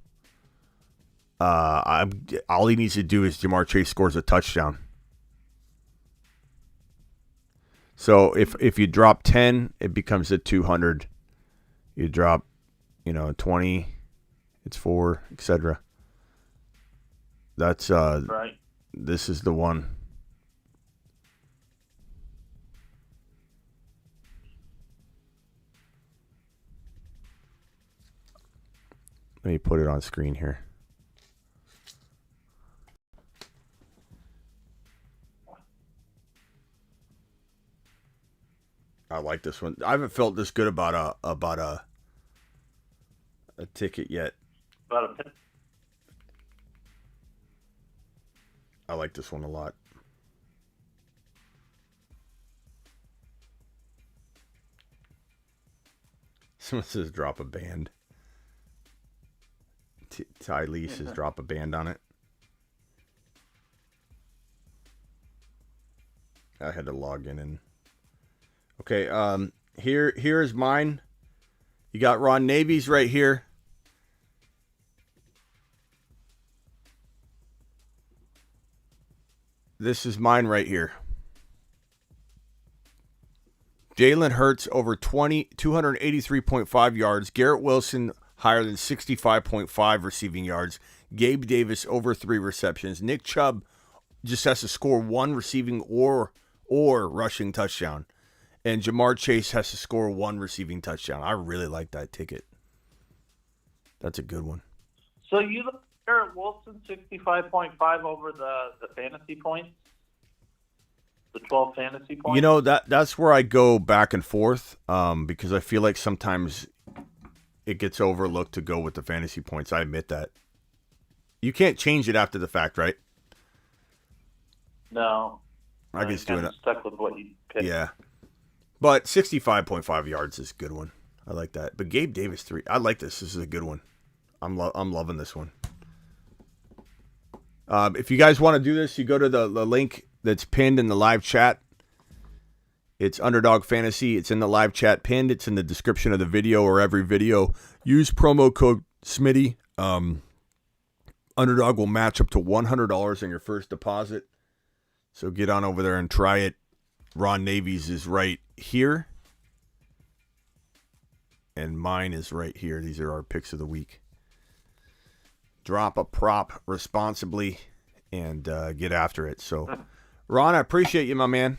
All he needs to do is Jamar Chase scores a touchdown. So if you drop 10, it becomes a 200. You drop, 20, it's 4, etc. That's Right. This is the one. Let me put it on screen here. I like this one. I haven't felt this good about a ticket yet. I like this one a lot. Someone says drop a band. Ty Lee says drop a band on it. I had to log in and. Okay, here is mine. You got Ron Navy's right here. This is mine right here. Jalen Hurts over 283.5 yards. Garrett Wilson higher than 65.5 receiving yards. Gabe Davis over 3 receptions. Nick Chubb just has to score 1 receiving or rushing touchdown. And Jamar Chase has to score 1 receiving touchdown. I really like that ticket. That's a good one. So you look at Garrett Wilson 65.5 over the fantasy points? The 12 fantasy points? You know, that's where I go back and forth because I feel like sometimes it gets overlooked to go with the fantasy points. I admit that. You can't change it after the fact, right? No. I can just do it. Stuck with what you picked. Yeah. But 65.5 yards is a good one. I like that. But Gabe Davis 3. I like this. This is a good one. I'm loving this one. If you guys want to do this, you go to the link that's pinned in the live chat. It's Underdog Fantasy. It's in the live chat pinned. It's in the description of the video or every video. Use promo code SMITTY. Underdog will match up to $100 on your first deposit. So get on over there and try it. Ron Navy's is right here. And mine is right here. These are our picks of the week. Drop a prop responsibly and get after it. So, Ron, I appreciate you, my man.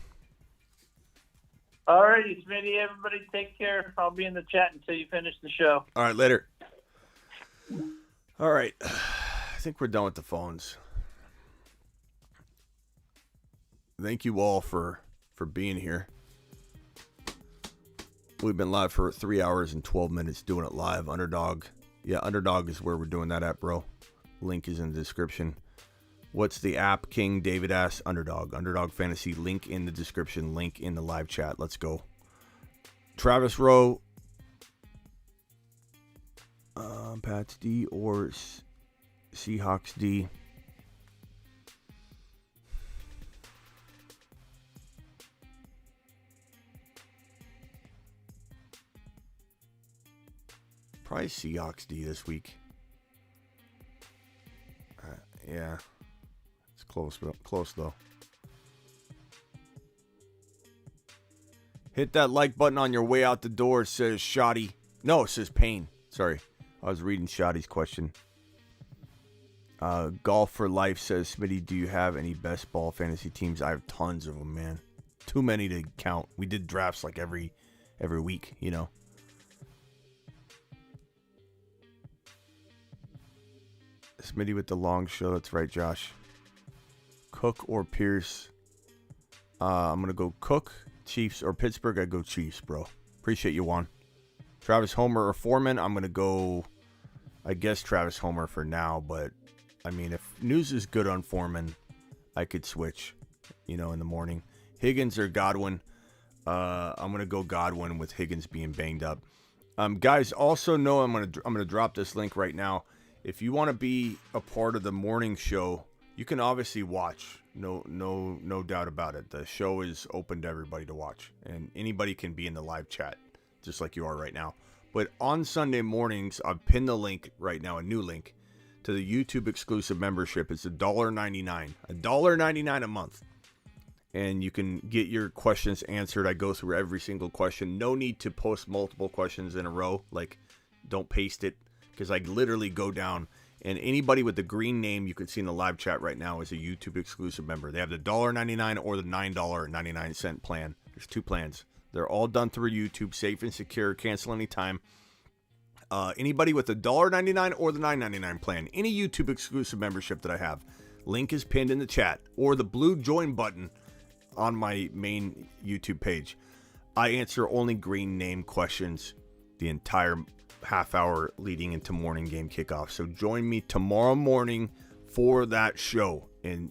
All right, Smitty. Everybody take care. I'll be in the chat until you finish the show. All right, later. All right. I think we're done with the phones. Thank you all for being here. We've been live for 3 hours and 12 minutes doing it live. Underdog. Yeah, Underdog is where we're doing that at, bro. Link is in the description. What's the app? King David asks. Underdog. Underdog Fantasy. Link in the description. Link in the live chat. Let's go. Travis Rowe. Pats D or Seahawks D. Probably Seahawks D this week. Yeah. It's close though. Hit that like button on your way out the door, says Shoddy. No, it says Payne. Sorry. I was reading Shoddy's question. Golf for Life says, Smitty, do you have any best ball fantasy teams? I have tons of them, man. Too many to count. We did drafts like every week, you know. Smitty with the long show. That's right, Josh. Cook or Pierce? I'm going to go Cook, Chiefs, or Pittsburgh. I go Chiefs, bro. Appreciate you, Juan. Travis Homer or Foreman? I'm going to go, I guess, Travis Homer for now. But, I mean, if news is good on Foreman, I could switch, you know, in the morning. Higgins or Godwin? I'm going to go Godwin with Higgins being banged up. Guys, also know I'm going to drop this link right now. If you want to be a part of the morning show, you can obviously watch. No doubt about it. The show is open to everybody to watch, and anybody can be in the live chat, just like you are right now. But on Sunday mornings, I've pinned the link right now, a new link to the YouTube exclusive membership. It's $1.99, $1.99 a month, and you can get your questions answered. I go through every single question. No need to post multiple questions in a row. Like, don't paste it. Because I literally go down And anybody with the green name you can see in the live chat right now is a YouTube exclusive member. They have the $1.99 or the $9.99 plan. There's 2 plans. They're all done through YouTube, safe and secure, cancel anytime. Anybody with the $1.99 or the $9.99 plan, any YouTube exclusive membership that I have, link is pinned in the chat or the blue join button on my main YouTube page. I answer only green name questions the entire half hour leading into morning game kickoff. So join me tomorrow morning for that show, and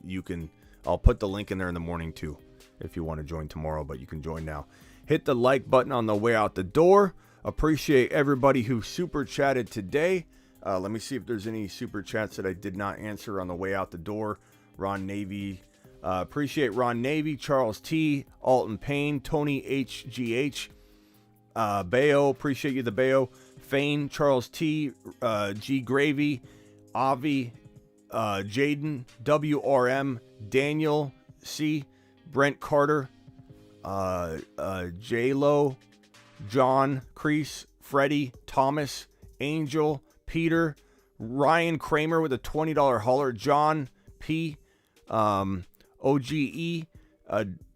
I'll put the link in there in the morning too if you want to join tomorrow, but you can join now. Hit the like button on the way out the door. Appreciate everybody who super chatted today. Let me see if there's any super chats that I did not answer on the way out the door. Ron Navy, appreciate Ron Navy, Charles T, Alton Payne, Tony HGH, Bayo, appreciate you, the Bayo, Fane, Charles T, G Gravy, Avi, Jaden, WRM, Daniel C, Brent Carter, J-Lo, John, Crease, Freddie, Thomas, Angel, Peter, Ryan Kramer with a $20 hauler, John P, OGE,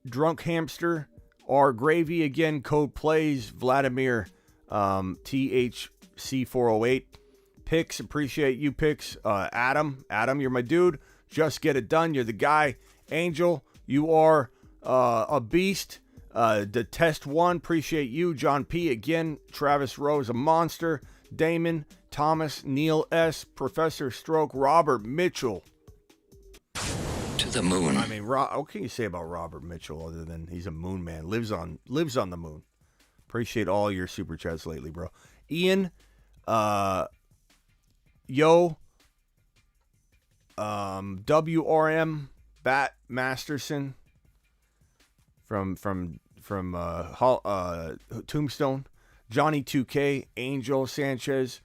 Drunk Hamster, R Gravy again, Code Plays, Vladimir, THC408, Pix, appreciate you, Pix, Adam, you're my dude, Just Get It Done, you're the guy, Angel, you are a beast, the Test One, appreciate you, John P again, Travis Rose, a monster, Damon, Thomas, Neil S, Professor Stroke, Robert Mitchell. To the moon. I mean, what can you say about Robert Mitchell other than he's a moon man, lives on the moon. Appreciate all your super chats lately, bro. Ian, WRM, Bat Masterson from Tombstone, Johnny 2K, Angel Sanchez,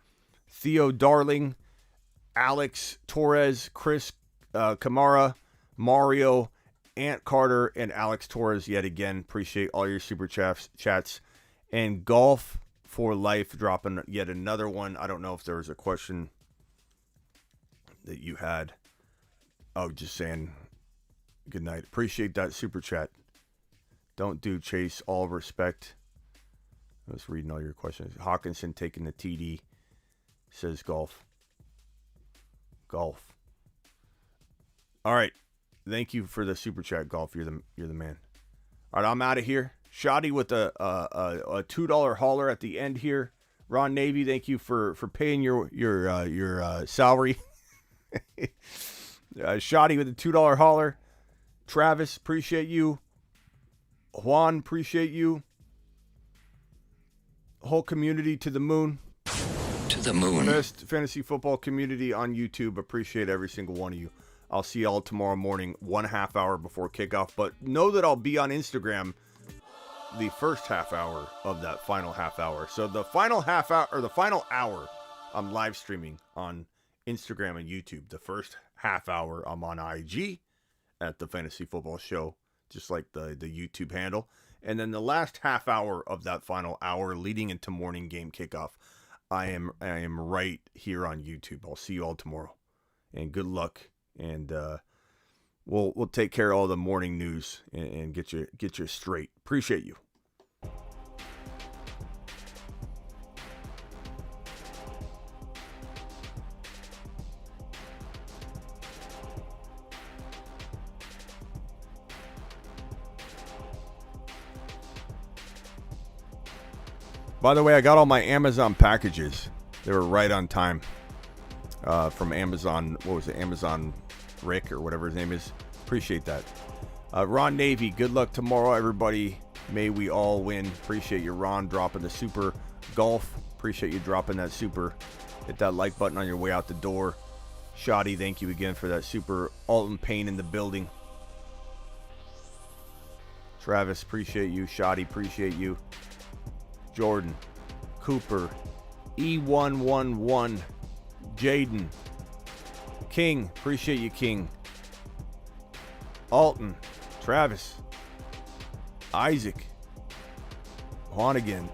Theo Darling, Alex Torres, Chris Kamara, Mario, Ant Carter, and Alex Torres yet again. Appreciate all your super chats. And Golf for Life dropping yet another one. I don't know if there was a question that you had. Oh, just saying good night. Appreciate that super chat. Don't do Chase. All respect. I was reading all your questions. Hawkinson taking the TD. Says Golf. All right. Thank you for the super chat, Golf. You're the man. All right, I'm out of here. Shoddy with a $2 hauler at the end here. Ron Navy, thank you for paying your salary. Shoddy with a $2 hauler. Travis, appreciate you. Juan, appreciate you. Whole community to the moon. To the moon. Best fantasy football community on YouTube. Appreciate every single one of you. I'll see y'all tomorrow morning, 1.5 hour before kickoff. But know that I'll be on Instagram the first half hour of that final half hour. So the final half hour, or the final hour, I'm live streaming on Instagram and YouTube. The first half hour, I'm on IG at the Fantasy Football Show, just like the YouTube handle. And then the last half hour of that final hour leading into morning game kickoff, I am right here on YouTube. I'll see you all tomorrow. And good luck. And we'll take care of all the morning news and get you straight. Appreciate you. By the way, I got all my Amazon packages. They were right on time. From Amazon, what was it? Amazon Rick or whatever his name is. Appreciate that. Ron Navy, good luck tomorrow, everybody. May we all win. Appreciate you, Ron, dropping the super. Golf, appreciate you dropping that super. Hit that like button on your way out the door. Shoddy, thank you again for that super. Alton Payne in the building. Travis, appreciate you. Shoddy, appreciate you. Jordan, Cooper, E111, Jaden, King, appreciate you, King. Alton, Travis, Isaac, Juan again.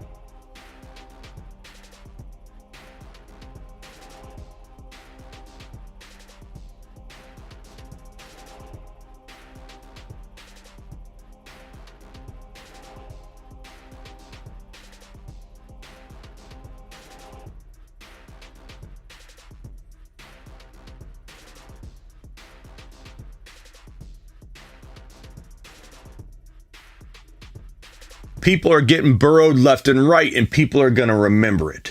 people are getting burrowed left and right, and people are going to remember it.